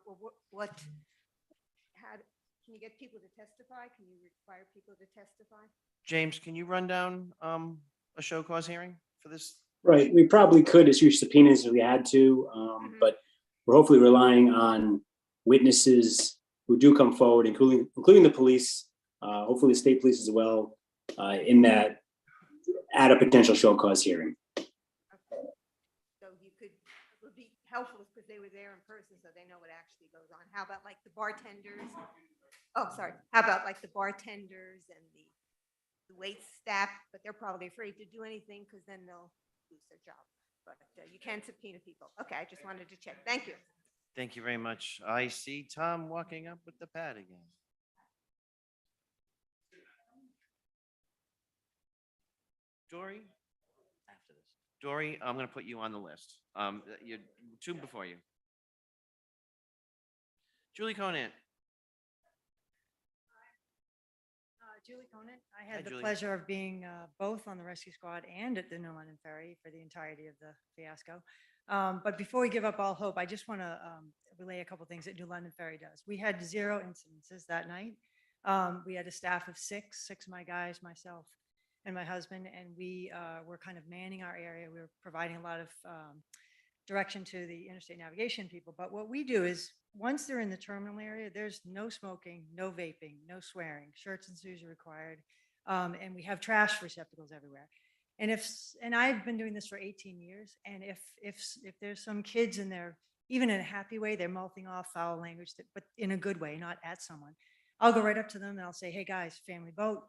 what? Can you get people to testify? Can you require people to testify? James, can you run down a show cause hearing for this? Right, we probably could issue subpoenas if we had to, but we're hopefully relying on witnesses who do come forward, including the police, hopefully the state police as well, in that at a potential show cause hearing. So you it would be helpful because they were there in person, so they know what actually goes on. How about like the bartenders? Oh, sorry. How about like the bartenders and the wait staff, but they're probably afraid to do anything because then they'll lose their job. But you can subpoena people. Okay, I just wanted to check. Thank you. Thank you very much. I see Tom walking up with the pad again. Dory? After this. Dory, I'm going to put you on the list. You're two before you. Julie Conant. Julie Conant. I Hi, had the Julie. pleasure of being both on the rescue squad and at the New London Ferry for the entirety of the fiasco. But before we give up all hope, I just want to relay a couple things that New London Ferry does. We had 0 incidences that night. We had a staff of six of my guys, myself, and my husband, and we were kind of manning our area. We were providing a lot of direction to the interstate navigation people. But what we do is once they're in the terminal area, there's no smoking, no vaping, no swearing, shirts and shoes are required. And we have trash receptacles everywhere. And I've been doing this for 18 years. And if there's some kids in there, even in a happy way, they're mouthing off foul language, but in a good way, not at someone, I'll go right up to them and I'll say, hey guys, family boat,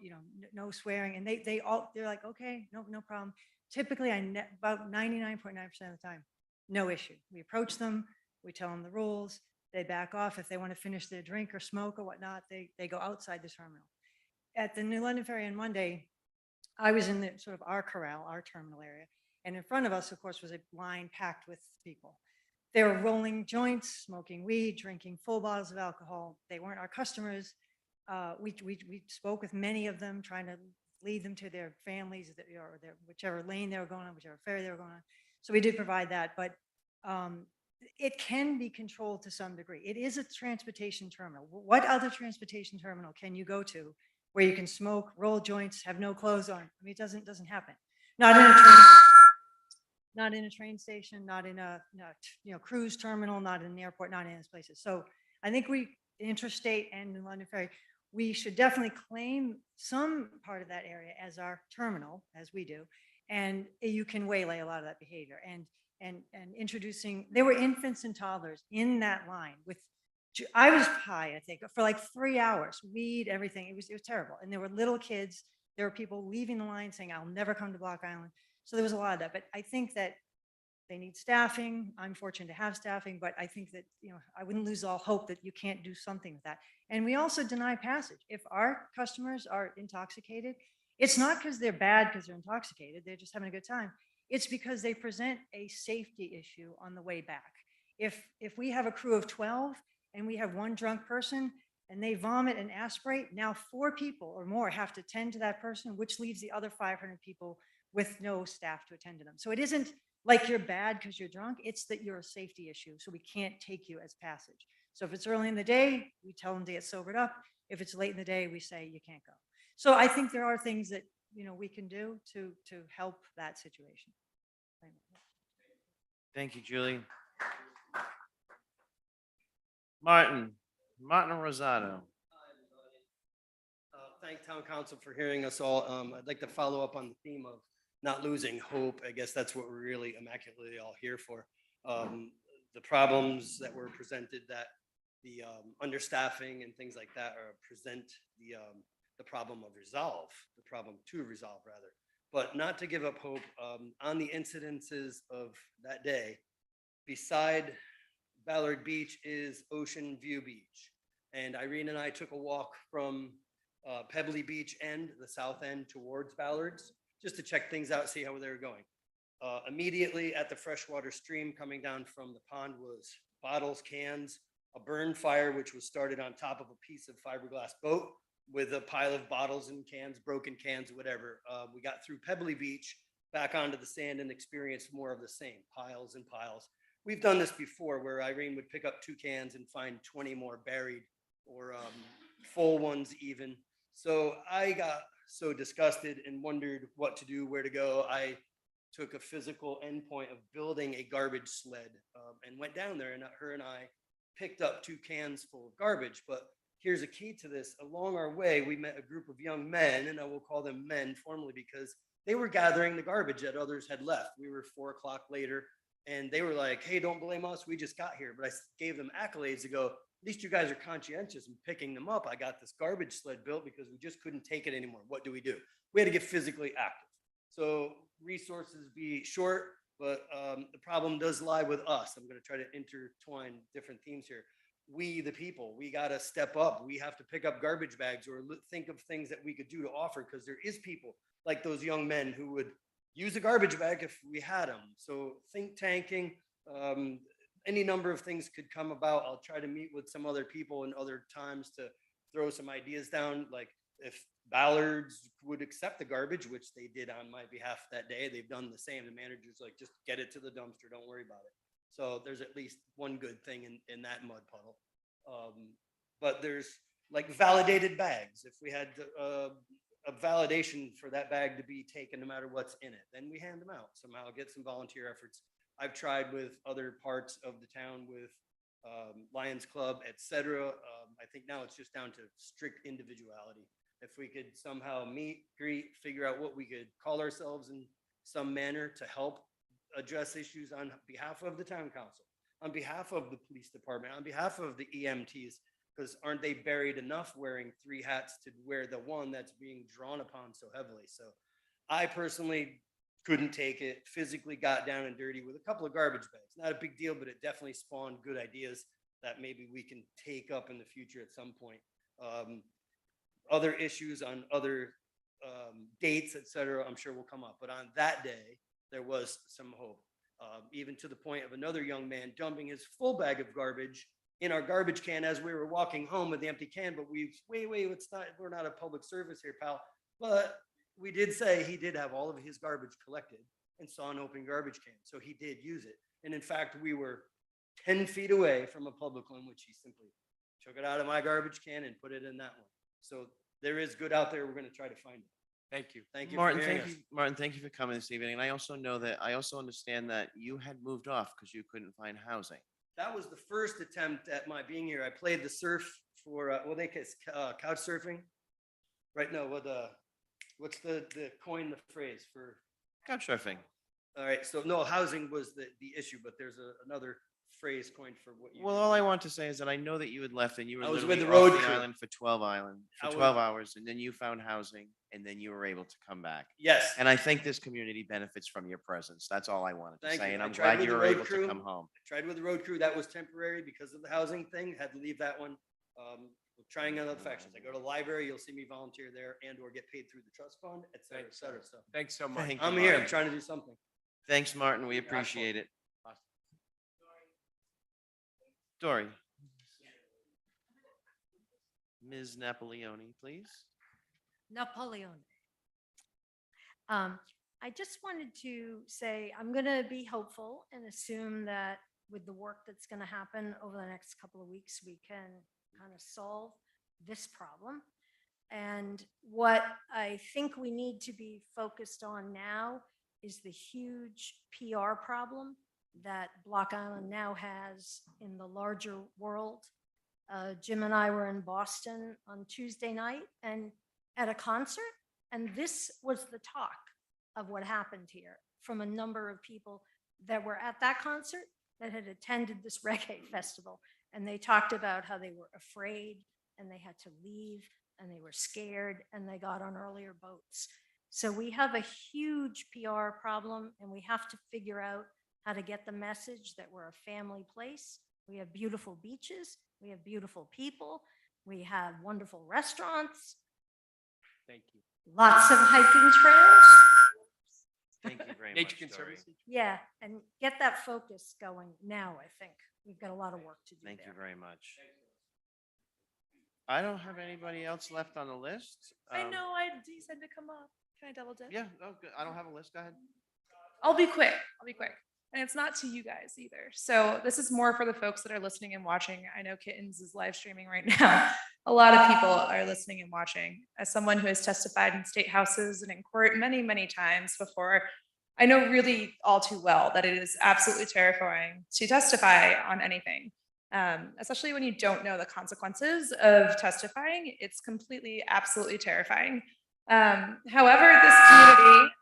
no swearing. And they're like, okay, no problem. Typically about 99.9% of the time, no issue. We approach them, we tell them the rules, they back off. If they want to finish their drink or smoke or whatnot, they go outside the terminal. At the New London Ferry on Monday, I was in the sort of our corral, our terminal area. And in front of us, of course, was a line packed with people. They were rolling joints, smoking weed, drinking full bottles of alcohol. They weren't our customers. We spoke with many of them, trying to lead them to their families or whichever lane they were going on, whichever ferry they were going on. So we did provide that, but it can be controlled to some degree. It is a transportation terminal. What other transportation terminal can you go to where you can smoke, roll joints, have no clothes on? I mean, it doesn't happen. Not in a train station, not in a cruise terminal, not in an airport, not in those places. So I think Interstate and New London Ferry, we should definitely claim some part of that area as our terminal, as we do, and you can waylay a lot of that behavior. And introducing, there were infants and toddlers in that line with, I was high, I think, for like 3 hours, weed, everything. It was terrible. And there were little kids. There were people leaving the line saying, I'll never come to Block Island. So there was a lot of that. But I think that they need staffing. I'm fortunate to have staffing, but I think that, I wouldn't lose all hope that you can't do something with that. And we also deny passage. If our customers are intoxicated, it's not because they're bad because they're intoxicated. They're just having a good time. It's because they present a safety issue on the way back. If we have a crew of 12 and we have one drunk person and they vomit and aspirate, now 4 people or more have to tend to that person, which leaves the other 500 people with no staff to attend to them. So it isn't like you're bad because you're drunk, it's that you're a safety issue. So we can't take you as passage. So if it's early in the day, we tell them to get sobered up. If it's late in the day, we say you can't go. So I think there are things that we can do to help that situation. Thank you, Julie. Martin Rosado. Thank Town Council for hearing us all. I'd like to follow up on the theme of not losing hope. I guess that's what we're really immaculately all here for. The problems that were presented, that the understaffing and things like that present the problem to resolve rather, but not to give up hope. On the incidences of that day, beside Ballard Beach is Ocean View Beach. And Irene and I took a walk from Pebbly Beach end, the south end, towards Ballard's, just to check things out, see how they were going. Immediately at the freshwater stream coming down from the pond was bottles, cans, a burn fire, which was started on top of a piece of fiberglass boat with a pile of bottles and cans, broken cans, whatever. We got through Pebbly Beach, back onto the sand, and experienced more of the same, piles and piles. We've done this before where Irene would pick up 2 cans and find 20 more buried, or full ones even. So I got so disgusted and wondered what to do, where to go. I took a physical endpoint of building a garbage sled and went down there, and her and I picked up 2 cans full of garbage. But here's a key to this. Along our way, we met a group of young men, and I will call them men formally because they were gathering the garbage that others had left. We were 4 o'clock later. And they were like, hey, don't blame us. We just got here. But I gave them accolades to go, at least you guys are conscientious in picking them up. I got this garbage sled built because we just couldn't take it anymore. What do? We had to get physically active. So resources be short, but the problem does lie with us. I'm going to try to intertwine different themes here. We, the people, we got to step up. We have to pick up garbage bags or think of things that we could do to offer, because there is people like those young men who would use a garbage bag if we had them. So think tanking, any number of things could come about. I'll try to meet with some other people in other times to throw some ideas down. Like if Ballards would accept the garbage, which they did on my behalf that day, they've done the same. The manager's like, just get it to the dumpster. Don't worry about it. So there's at least one good thing in that mud puddle. But there's like validated bags. If we had a validation for that bag to be taken no matter what's in it, then we hand them out somehow, get some volunteer efforts. I've tried with other parts of the town with Lions Club, etc. I think now it's just down to strict individuality. If we could somehow meet, greet, figure out what we could call ourselves in some manner to help address issues on behalf of the town council, on behalf of the police department, on behalf of the EMTs, because aren't they buried enough wearing 3 hats to wear the one that's being drawn upon so heavily? So I personally couldn't take it, physically got down and dirty with a couple of garbage bags. Not a big deal, but it definitely spawned good ideas that maybe we can take up in the future at some point. Other issues on other dates, etc., I'm sure will come up. But on that day, there was some hope, even to the point of another young man dumping his full bag of garbage in our garbage can as we were walking home with the empty can. But wait, we're not a public service here, pal. But we did say he did have all of his garbage collected and saw an open garbage can. So he did use it. And in fact, we were 10 feet away from a public one, which he simply took it out of my garbage can and put it in that one. So there is good out there. We're going to try to find it. Thank you. Thank you. Martin, for hearing thank us. you. Martin, thank you for coming this evening. And I also understand that you had moved off because you couldn't find housing. That was the first attempt at my being here. I played the surf for, they call couch surfing. Right, no, what's the coin, the phrase for? Couch surfing. All right, so no, housing was the issue, but there's another phrase coined for what you. Well, all I want to say is that I know that you had left and you were I was literally with the off road the crew. island for 12 hours, and then you found housing, and then you were able to come back. Yes. And I think this community benefits from your presence. That's all I wanted to Thank say, you. and I I'm tried glad with you the were road able crew. to come home. I tried with the road crew. That was temporary because of the housing thing. Had to leave that one. We're trying other factions. I go to the library. You'll see me volunteer there and or get paid through the trust fund, et cetera, et cetera. So Thanks so much. Thank you, I'm here. I'm Martin. trying to do something. Thanks, Martin. We appreciate it. Dory. Ms. Napoleone, please. Napoleon. I just wanted to say, I'm going to be hopeful and assume that with the work that's going to happen over the next couple of weeks, we can kind of solve this problem. And what I think we need to be focused on now is the huge PR problem that Block Island now has in the larger world. Jim and I were in Boston on Tuesday night and at a concert, and this was the talk of what happened here from a number of people that were at that concert that had attended this reggae festival. And they talked about how they were afraid and they had to leave and they were scared and they got on earlier boats. So we have a huge PR problem, and we have to figure out how to get the message that we're a family place. We have beautiful beaches. We have beautiful people. We have wonderful restaurants. Thank you. Lots of hiking trails. Thank you very Nature much, Dory. Conservancy. Yeah, and get that focus going now, I think. We've got a lot of work to do Thank you there. very much. I don't have anybody else left on the list. I know, you said to come up. Can I double dip? Yeah, oh, good. I don't have a list. Go ahead. I'll be quick. And it's not to you guys either. So this is more for the folks that are listening and watching. I know Kittens is live streaming right now. A lot of people are listening and watching. As someone who has testified in state houses and in court many, many times before, I know really all too well that it is absolutely terrifying to testify on anything, especially when you don't know the consequences of testifying. It's completely, absolutely terrifying. However, this community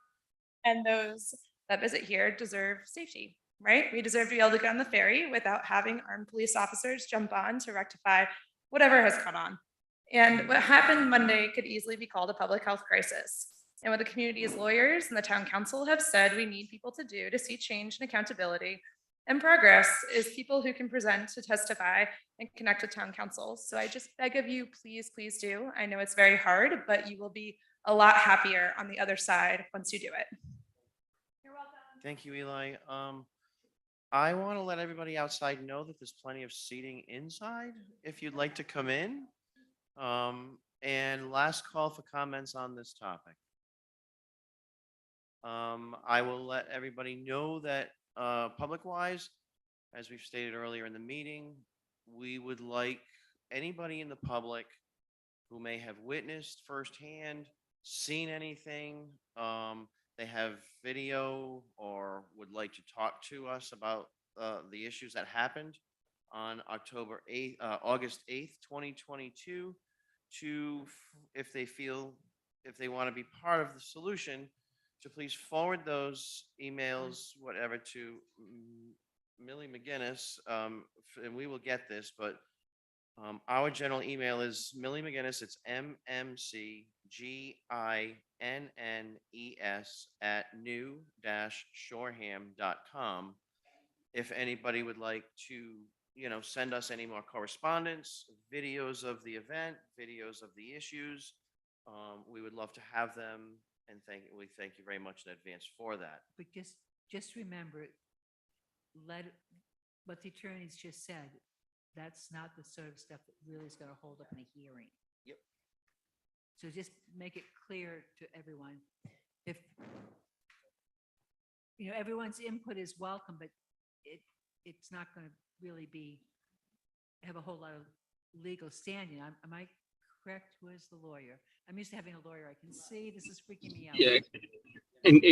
and those that visit here deserve safety. right? We deserve to be able to get on the ferry without having armed police officers jump on to rectify whatever has caught on. And what happened Monday could easily be called a public health crisis. And what the community's lawyers and the town council have said we need people to do to see change and accountability and progress is people who can present to testify and connect with town council. So I just beg of you, please, please do. I know it's very hard, but you will be a lot happier on the other side once you do it. You're welcome. Thank you, Eli. I want to let everybody outside know that there's plenty of seating inside if you'd like to come in. And last call for comments on this topic. I will let everybody know that public-wise, as we've stated earlier in the meeting, we would like anybody in the public who may have witnessed firsthand, seen anything, they have video or would like to talk to us about the issues that happened on August 8th, 2022, if they want to be part of the solution, to please forward those emails, whatever, to Millie McGinnis, and we will get this, but our general email is Millie McGinnis, it's mmcginnes@new-shoreham.com. If anybody would like to, send us any more correspondence, videos of the event, videos of the issues, we would love to have them. And we thank you very much in advance for that. But just remember, what the attorneys just said, that's not the sort of stuff that really is going to hold up in a hearing. Yep. So just make it clear to everyone. If, everyone's input is welcome, but it's not going to really have a whole lot of legal standing. Am I correct? Who is the lawyer? I'm used to having a lawyer. I can see this is freaking me out. Yeah. And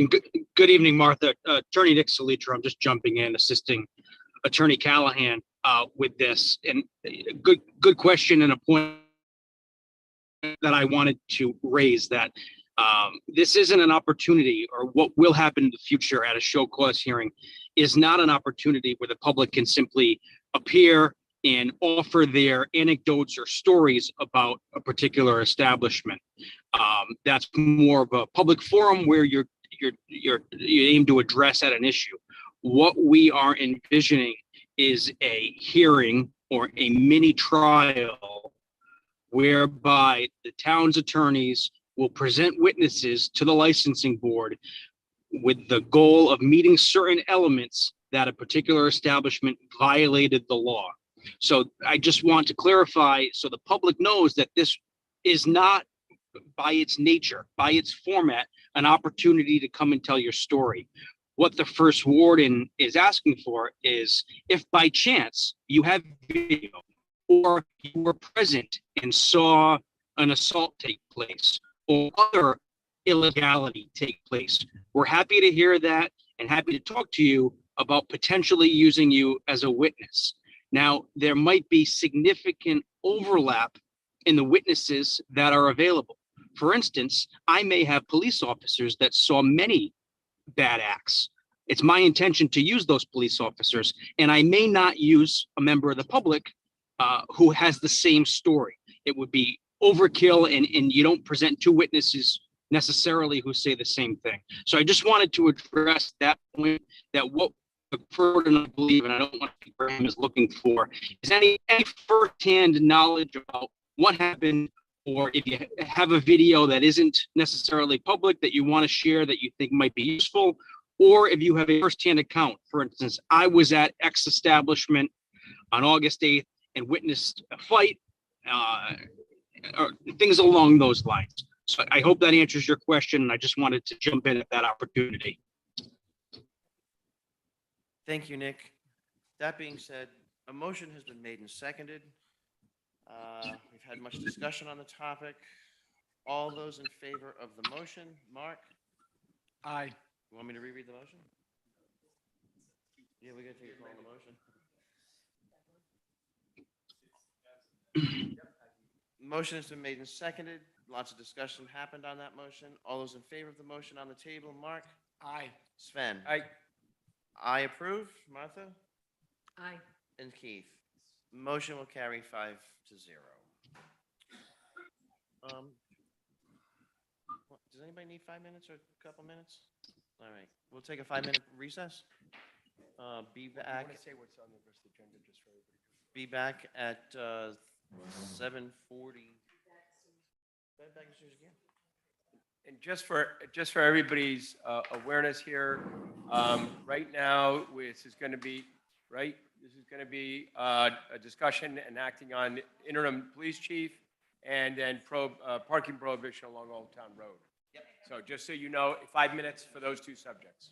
good evening, Martha. Attorney Nick Salitra. I'm just jumping in, assisting Attorney Callahan with this. And good question and a point that I wanted to raise, that this isn't an opportunity, or what will happen in the future at a show cause hearing is not an opportunity where the public can simply appear and offer their anecdotes or stories about a particular establishment. That's more of a public forum where you aim to address at an issue. What we are envisioning is a hearing or a mini trial whereby the town's attorneys will present witnesses to the licensing board with the goal of meeting certain elements that a particular establishment violated the law. So I just want to clarify so the public knows that this is not, by its nature, by its format, an opportunity to come and tell your story. What the first warden is asking for is, if by chance you have video or you were present and saw an assault take place or other illegality take place, we're happy to hear that and happy to talk to you about potentially using you as a witness. Now, there might be significant overlap in the witnesses that are available. For instance, I may have police officers that saw many bad acts. It's my intention to use those police officers, and I may not use a member of the public who has the same story. It would be overkill, and you don't present two witnesses necessarily who say the same thing. So I just wanted to address that point, that what Ford and I believe, and I don't want to speak for him, is looking for is any firsthand knowledge about what happened, or if you have a video that isn't necessarily public that you want to share that you think might be useful, or if you have a firsthand account. For instance, I was at X establishment on August 8th and witnessed a fight, or things along those lines. So I hope that answers your question, and I just wanted to jump in at that opportunity. Thank you, Nick. That being said, a motion has been made and seconded. We've had much discussion on the topic. All those in favor of the motion, Mark? Aye. You want me to reread the motion? Yeah, we got to take a call on the motion. Motion has been made and seconded. Lots of discussion happened on that motion. All those in favor of the motion on the table, Mark? Aye. Sven? Aye. I approve. Martha Aye. and Keith. Motion will carry 5-0. Does anybody need 5 minutes or a couple minutes? All right, we'll take a 5-minute recess. Be I back, want to say what's on the rest of the agenda just for everybody. be back at 7:40. Back as soon as you can. And just for everybody's awareness here, right now, this is going to be, right? This is going to be a discussion and acting on interim police chief and then parking prohibition along Old Town Road. Yep. So just so you know, 5 minutes for those two subjects.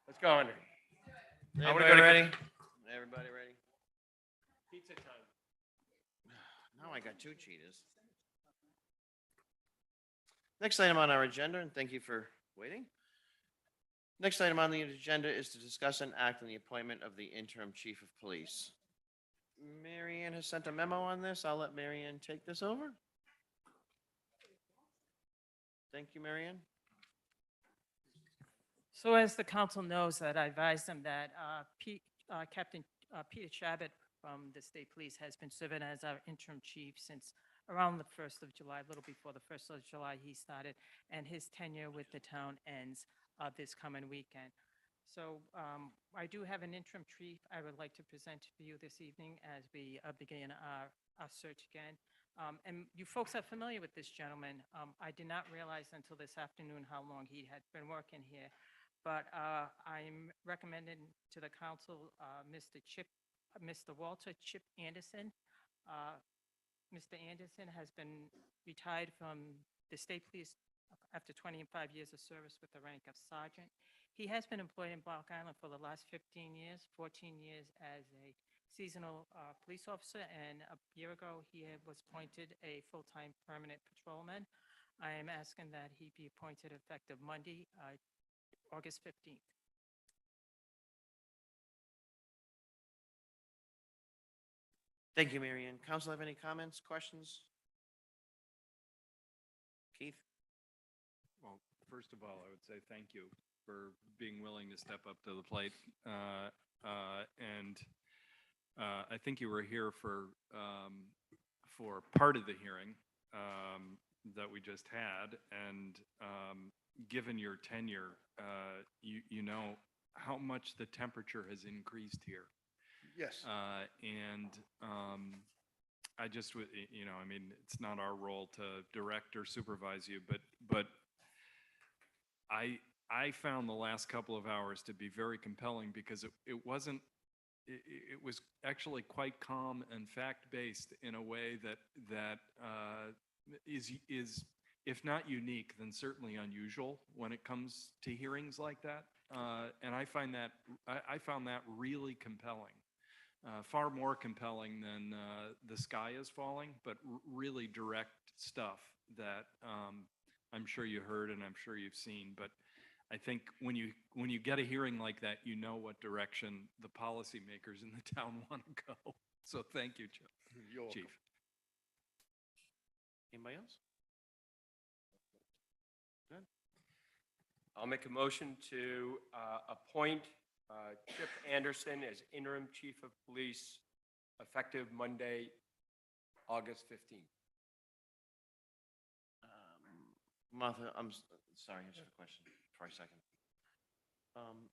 Let's go, Henry. I wanna go Everybody to- ready? Everybody ready? Pizza time. Now I got two cheetahs. Next item on our agenda, and thank you for waiting. Next item on the agenda is to discuss and act on the appointment of the interim chief of police. Mary Ann has sent a memo on this. I'll let Mary Ann take this over. Thank you, Mary Ann. So as the council knows that I advised them that Captain Peter Chabot from the state police has been serving as our interim chief since around the 1st of July, a little before the 1st of July he started, and his tenure with the town ends this coming weekend. So I do have an interim chief I would like to present to you this evening as we begin our search again. And you folks are familiar with this gentleman. I did not realize until this afternoon how long he had been working here. But I'm recommending to the council Mr. Walter Chip Anderson. Mr. Anderson has been retired from the state police after 25 years of service with the rank of sergeant. He has been employed in Block Island for the last 15 years, 14 years as a seasonal police officer, and a year ago he was appointed a full-time permanent patrolman. I am asking that he be appointed effective Monday, August 15th. Thank you, Mary Ann. Council have any comments, questions? Keith? Well, first of all, I would say thank you for being willing to step up to the plate. And I think you were here for part of the hearing that we just had. And given your tenure, you know how much the temperature has increased here. Yes. And I just would, I mean, it's not our role to direct or supervise you, but I found the last couple of hours to be very compelling because it wasn't, it was actually quite calm and fact-based in a way that is, if not unique, then certainly unusual when it comes to hearings like that. And I found that really compelling. Far more compelling than The Sky is Falling, but really direct stuff that I'm sure you heard and I'm sure you've seen. But I think when you get a hearing like that, you know what direction the policymakers in the town want to go. So thank you, Chief. Anybody else? Good. I'll make a motion to appoint Chip Anderson as interim chief of police effective Monday, August 15th. Martha, sorry, here's a question for a second.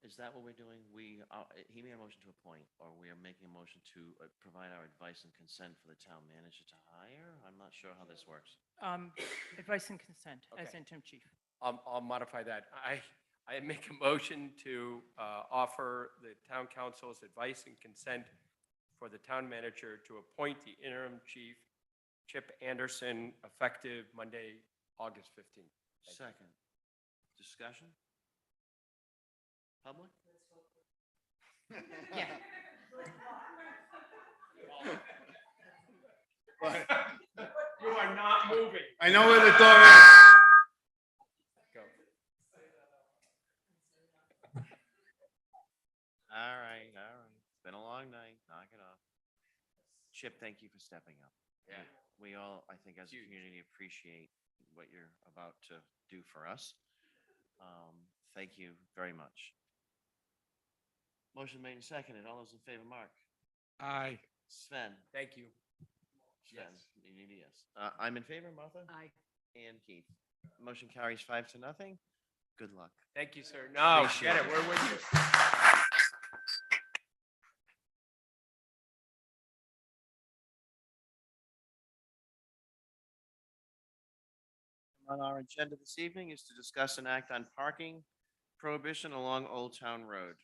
Is that what we're doing? He made a motion to appoint, or we are making a motion to provide our advice and consent for the town manager to hire? I'm not sure how this works. Advice and consent as Okay. interim chief. I'll modify that. I make a motion to offer the town council's advice and consent for the town manager to appoint the interim chief, Chip Anderson, effective Monday, August 15th. Second. Discussion? Public? Yeah. You are not moving. I know where the door is. Go. All right. It's been a long night. Knock it off. Chip, thank you for stepping up. Yeah. We all, I think, as a community, appreciate what you're about to do for us. Thank you very much. Motion made and seconded. All those in favor, Mark? Aye. Sven? Thank you. Sven, you need a yes. I'm in favor, Martha? Aye. And Keith. Motion carries 5-0. Good luck. Thank you, sir. No, Appreciate get it. it. We're with you. On our agenda this evening is to discuss and act on parking prohibition along Old Town Road.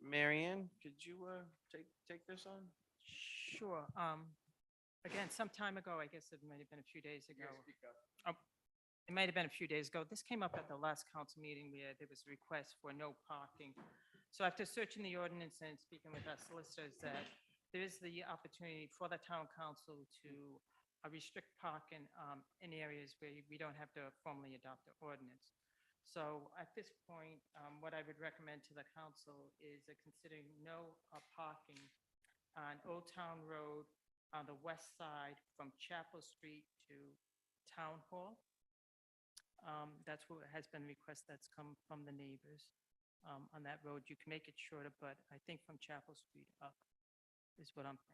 Mary Ann, could you take this on? Sure. Again, some time ago, I guess it might have been a few days ago. it might have been a few days ago. This came up at the last council meeting where there was a request for no parking. So after searching the ordinance and speaking with our solicitors, that there is the opportunity for the town council to restrict parking in areas where we don't have to formally adopt the ordinance. So at this point, what I would recommend to the council is considering no parking on Old Town Road on the west side from Chapel Street to Town Hall. That's what has been requested, that's come from the neighbors on that road. You can make it shorter, but I think from Chapel Street up is what I'm thinking.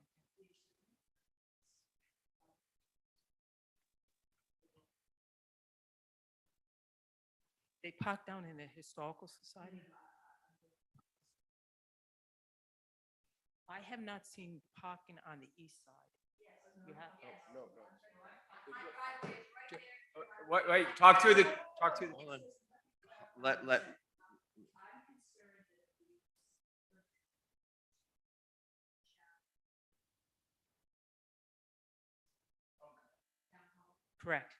They park down in the Historical Society. I have not seen parking on the east side. You have? No. Wait, talk through the. Hold on. Let. Correct.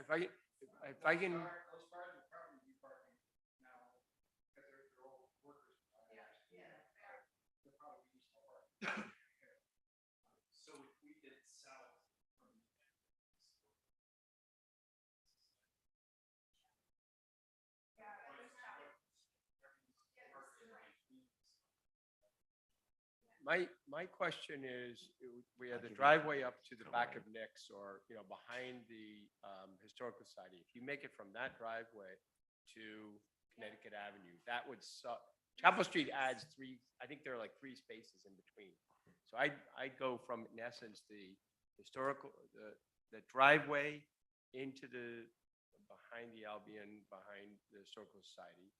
If I can. My question is, we have the driveway up to the back of Nick's or, behind the Historical Society. If you make it from that driveway to Connecticut Avenue, that would suck. Chapel Street adds I think there are like 3 spaces in between. So I'd go from, in essence, the driveway into behind the Albion, behind the Historical Society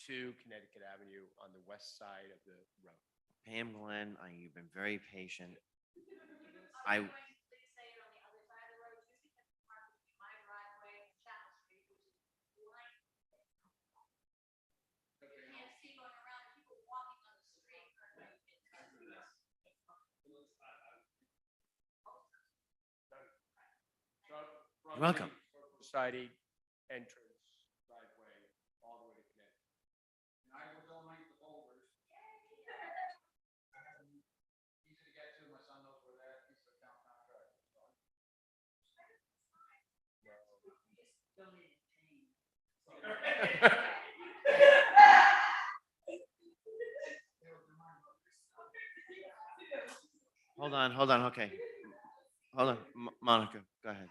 to Connecticut Avenue on the west side of the road. Pam, Glenn, you've been very patient. You're welcome. Society entrance driveway all the way to Connecticut. And I will donate the boulders. Easy to get to, my son knows where that is, the town contractor. Hold on, okay. Hold on, Monica, go ahead.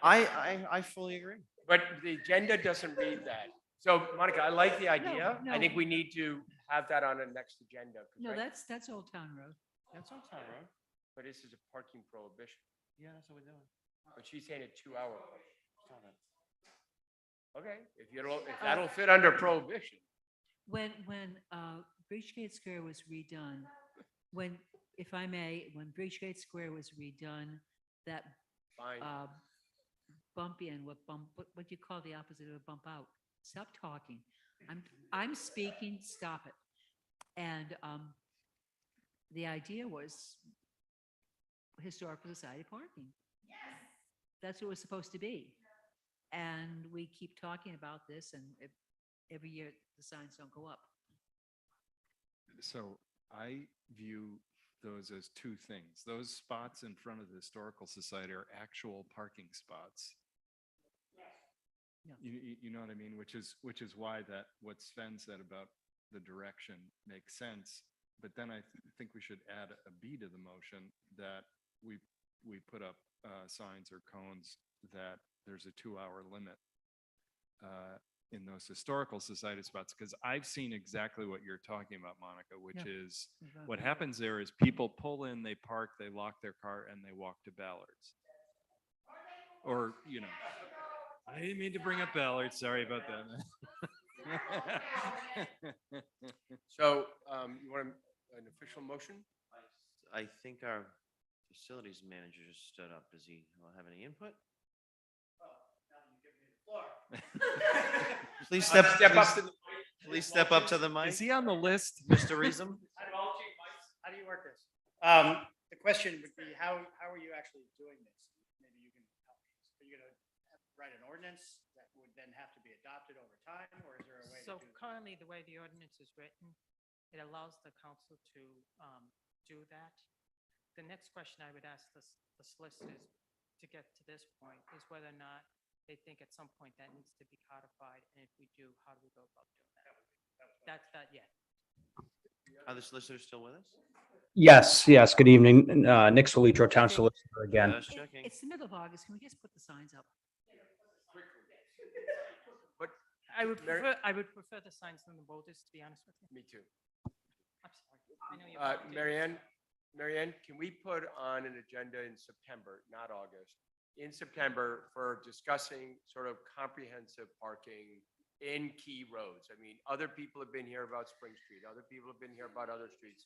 I fully agree. But the agenda doesn't read that. So Monica, I like the idea. No, I think no. we need to have that on the next agenda. 'cause No, right- that's Old Town Road. That's on Town Road. But this is a parking prohibition. Yeah, that's what we're doing. But she's saying a 2-hour. Stop it. Okay, if that'll fit under prohibition. When Bridgegate Square was redone, when if I may, when Bridgegate Square was redone, that Fine. bump in, what do you call the opposite of a bump out? Stop talking. I'm speaking, stop it. And the idea was historical society parking. Yes. That's what it was supposed to be. And we keep talking about this, and every year the signs don't go up. So I view those as two things. Those spots in front of the Historical Society are actual parking spots. Yeah. You know what I mean? Which is why that what Sven said about the direction makes sense. But then I think we should add a B to the motion that we put up signs or cones that there's a 2-hour limit in those Historical Society spots, because I've seen exactly what you're talking about, Monica, which is what happens there is people pull in, they park, they lock their car, and they walk to Ballards. Or, you know, I didn't mean to bring up Ballards. Sorry about that. So you want an official motion? I think our facilities manager just stood up. Does he have any input? Please step up to the Please step up to the mic. Is he on the list? Mr. Reesum? How do you work this? The question would be, how are you actually doing this? Maybe you can help me. Are you going to write an ordinance that would then have to be adopted over time, or is there a way to So do that? currently, the way the ordinance is written, it allows the council to do that. The next question I would ask the solicitors to get to this point is whether or not they think at some point that needs to be codified, and if we do, how do we go about doing that? That's that, yeah. Are the solicitors still with us? Yes, yes. Good evening. Nick Solitro, Town Solicitor again. Just checking. It's the middle of August. Can we just put the signs up? But I would Mary- prefer the signs than the boulders, to be honest with you. Me too. I'm sorry. I know you're. Marianne, can we put on an agenda in September, not August, in September for discussing sort of comprehensive parking in key roads? I mean, other people have been here about Spring Street. Other people have been here about other streets.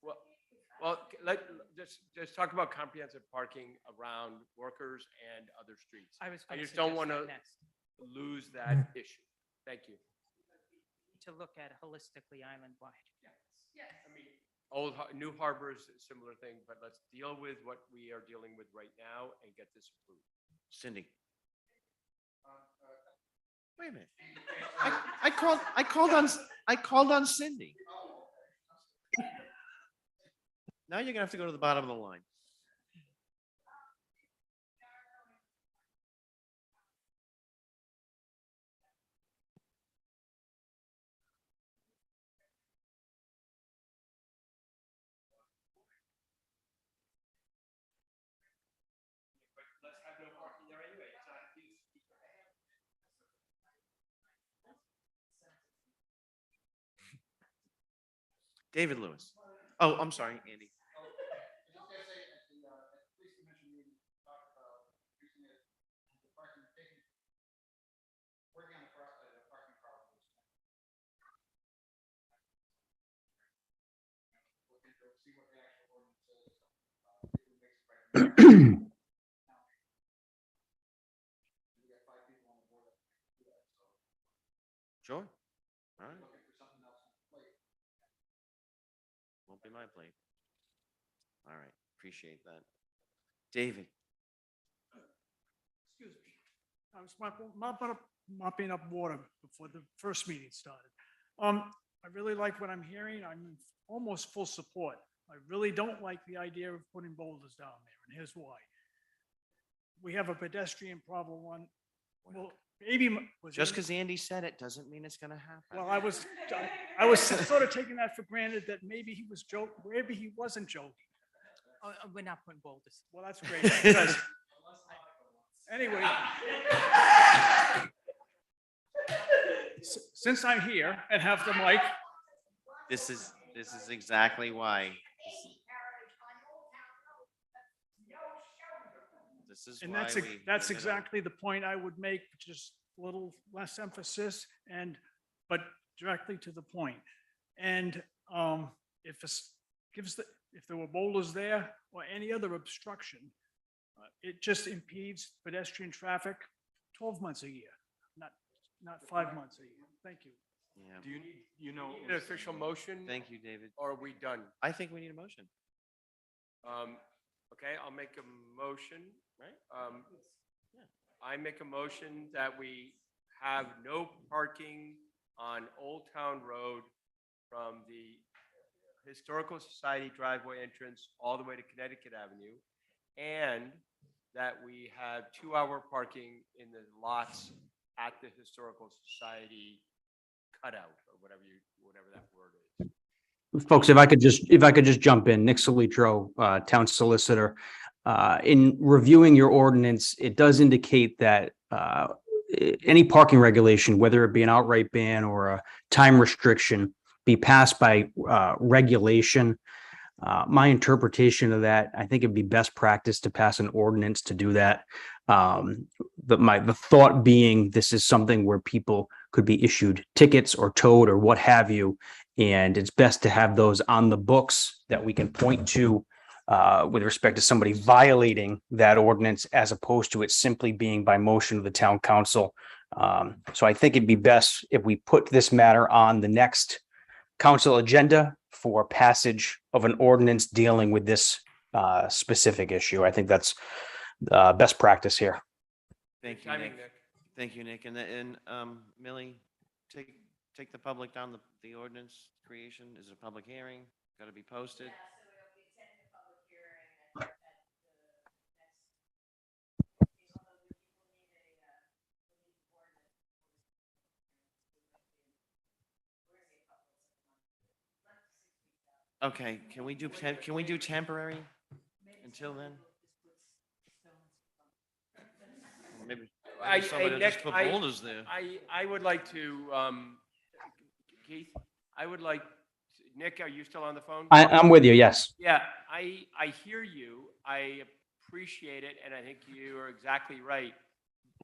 Well, just talk about comprehensive parking around workers and other streets. I was I gonna just don't suggest want to that next. lose that issue. Thank you. To look at holistically island-wide. I mean, New Harbor is a similar thing, but let's deal with what we are dealing with right now and get this approved. Cindy. Wait a minute. I called on Cindy. Now you're gonna have to go to the bottom of the line. Let's have no parking there anyway. It's not used. David Lewis. Oh, I'm sorry, Andy. Sure. All right. Won't be my plate. All right. Appreciate that. David. Excuse me. I was mopping up water before the first meeting started. I really like what I'm hearing. I'm in almost full support. I really don't like the idea of putting boulders down there, and here's why. We have a pedestrian problem one. Well, maybe. Just because Andy said it doesn't mean it's gonna happen. Well, I was sort of taking that for granted that maybe he was joking, maybe he wasn't joking. Oh, we're not putting boulders. Well, that's great. Because anyway, since I'm here and have the mic, This is exactly why. This is and why that's we. that's exactly the point I would make, just a little less emphasis but directly to the point. And if gives the, if there were boulders there or any other obstruction, it just impedes pedestrian traffic 12 months a year, not 5 months a year. Thank you. Yeah. Do you need, an official motion? Thank you, David. Or are we done? I think we need a motion. Okay, I'll make a motion, right? I make a motion that we have no parking on Old Town Road from the Historical Society driveway entrance all the way to Connecticut Avenue, and that we have 2-hour parking in the lots at the Historical Society cutout, or whatever that word is. Folks, if I could just jump in, Nick Solitro, Town Solicitor. In reviewing your ordinance, it does indicate that any parking regulation, whether it be an outright ban or a time restriction, be passed by regulation. My interpretation of that, I think it'd be best practice to pass an ordinance to do that. The thought being, this is something where people could be issued tickets or towed or what have you. And it's best to have those on the books that we can point to with respect to somebody violating that ordinance, as opposed to it simply being by motion of the town council. So I think it'd be best if we put this matter on the next council agenda for passage of an ordinance dealing with this specific issue. I think that's best practice here. Thank you, Nick. Thank you, Nick. And Millie, take the public down the ordinance creation. Is it a public hearing? Got to be posted? Okay, can we do temporary until then? Maybe somebody will just put boulders there. I would like to, Keith, Nick, are you still on the phone? I'm with you, yes. Yeah, I hear you. I appreciate it, and I think you are exactly right.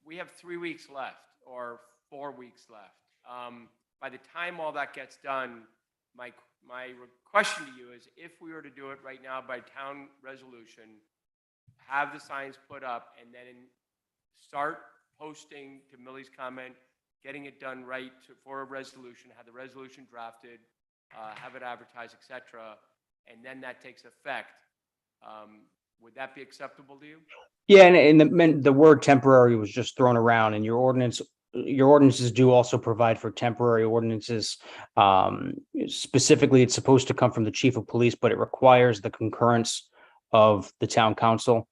We have 3 weeks left, or 4 weeks left. By the time all that gets done, my question to you is, if we were to do it right now by town resolution, have the signs put up, and then start posting, to Millie's comment, getting it done right for a resolution, have the resolution drafted, have it advertised, etc., and then that takes effect. Would that be acceptable to you? Yeah, and the word temporary was just thrown around, and your ordinances do also provide for temporary ordinances. Specifically, it's supposed to come from the chief of police, but it requires the concurrence of the town council.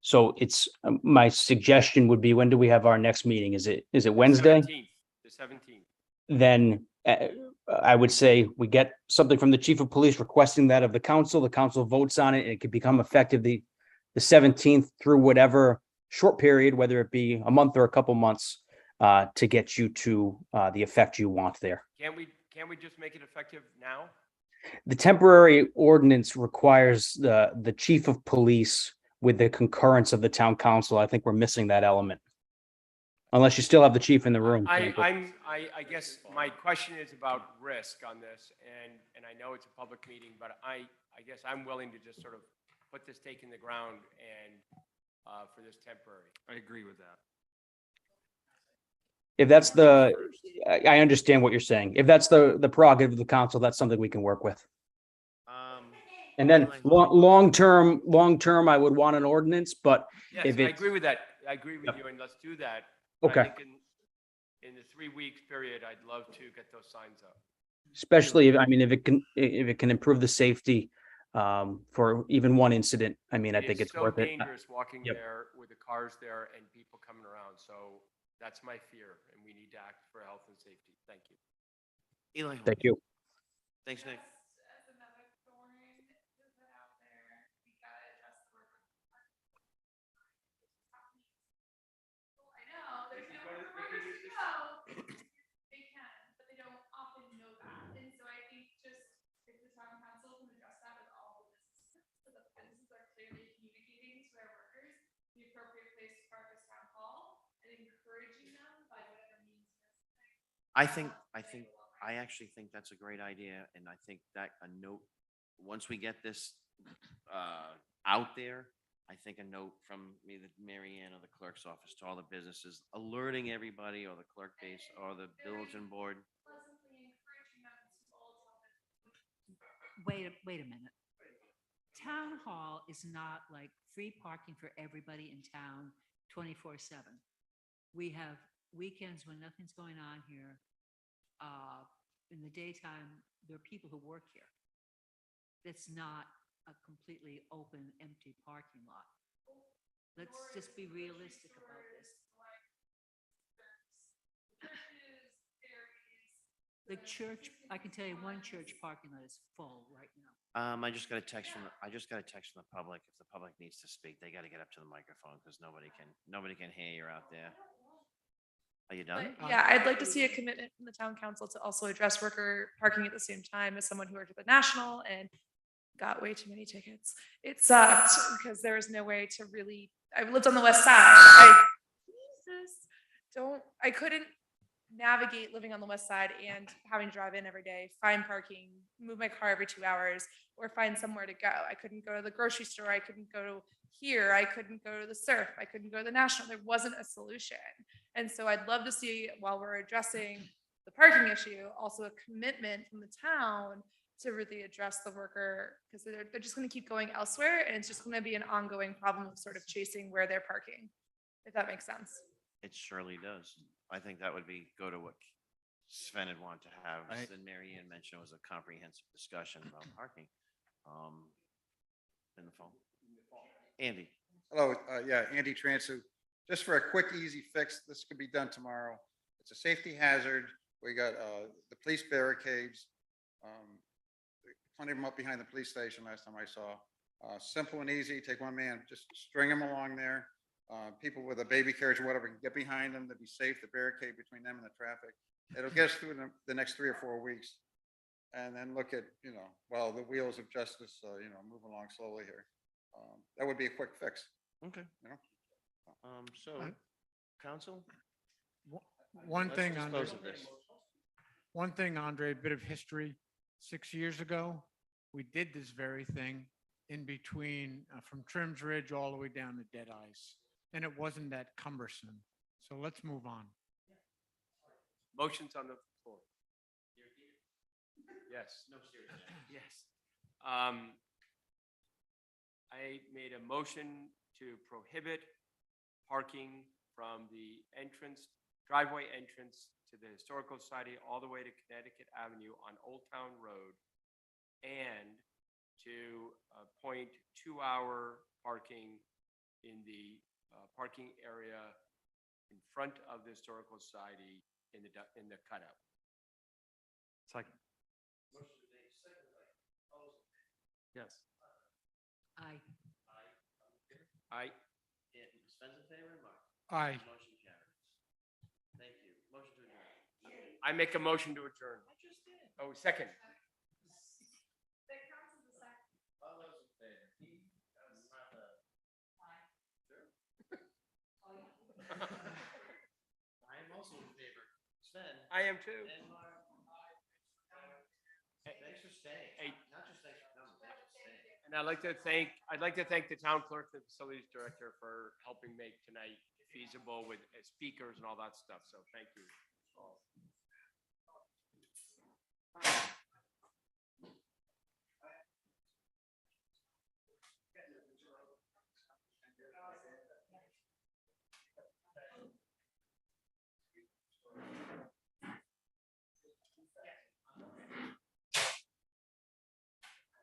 So it's my suggestion would be, when do we have our next meeting? Is it Wednesday? The 17th. Then I would say we get something from the chief of police requesting that of the council votes on it, and it could become effective the 17th through whatever short period, whether it be a month or a couple months, to get you to the effect you want there. Can't we just make it effective now? The temporary ordinance requires the chief of police with the concurrence of the town council. I think we're missing that element. Unless you still have the chief in the room. I guess my question is about risk on this, and I know it's a public meeting, but I guess I'm willing to just sort of put this stake in the ground and for this temporary. I agree with that. If that's I understand what you're saying. If that's the prerogative of the council, that's something we can work with. And then long term, I would want an ordinance, but Yes, if I it's, agree with that. I agree with you, and let's do that. Okay. I think in the 3 weeks period, I'd love to get those signs up. especially if it can improve the safety for even one incident, I think it's worth it. so dangerous walking Yep. there with the cars there and people coming around. So that's my fear, and we need to act for health and safety. Thank you. Eli. Thank you. Thanks, Nick. I think I actually think that's a great idea, and I think that a note, once we get this out there, I think a note from either Mary Ann or the clerk's office to all the businesses, alerting everybody, or the clerk base, or the bulletin board. Wait a minute. Town hall is not like free parking for everybody in town 24/7. We have weekends when nothing's going on here. In the daytime, there are people who work here. It's not a completely open, empty parking lot. Let's just be realistic about this. The church, I can tell you one church parking lot is full right now. I just got a text from the public. If the public needs to speak, they got to get up to the microphone because nobody can hear you out there. Are you done? But yeah, I'd like to see a commitment from the town council to also address worker parking at the same time. As someone who worked at the National and got way too many tickets, it sucked because there was no way to really. I lived on the west side. I couldn't navigate living on the west side and having to drive in every day, find parking, move my car every 2 hours, or find somewhere to go. I couldn't go to the grocery store. I couldn't go to here. I couldn't go to the surf. I couldn't go to the National. There wasn't a solution. And so I'd love to see, while we're addressing the parking issue, also a commitment from the town to really address the worker, because they're just going to keep going elsewhere, and it's just going to be an ongoing problem of sort of chasing where they're parking, if that makes sense. It surely does. I think that would go to what Sven had wanted to have, and Mary Ann mentioned was a comprehensive discussion about parking. In the phone. Andy. Hello, yeah, Andy Transu. Just for a quick, easy fix, this could be done tomorrow. It's a safety hazard. We got the police barricades. Plenty of them up behind the police station last time I saw. Simple and easy. Take one man, just string them along there. People with a baby carriage or whatever can get behind them to be safe, the barricade between them and the traffic. It'll get us through the next 3 or 4 weeks. And then look at, well, the wheels of justice, move along slowly here. That would be a quick fix. Okay. So, council? One thing, Let's Andre, dispose of this. a bit of history. 6 years ago, we did this very thing in between from Trims Ridge all the way down to Dead Eyes. And it wasn't that cumbersome. So let's move on. Motion's on the floor. Yes. No, seriously. Yes. I made a motion to prohibit parking from the driveway entrance to the Historical Society all the way to Connecticut Avenue on Old Town Road, and to appoint 2-hour parking in the parking area in front of the Historical Society in the cutout. Second. Yes. Aye. Aye. Sven's in favor, Mark? Aye. Motion carries. Thank you. Motion to adjourn. I make a motion to adjourn. I just did. Oh, second. All those in favor? Martha? Sure. I am also in favor. Sven? I am too. And Mark? Thanks for staying. Hey. Not just thanks for coming, thanks for staying. And I'd like to thank the town clerk, the facilities director, for helping make tonight feasible with speakers and all that stuff. So thank you all.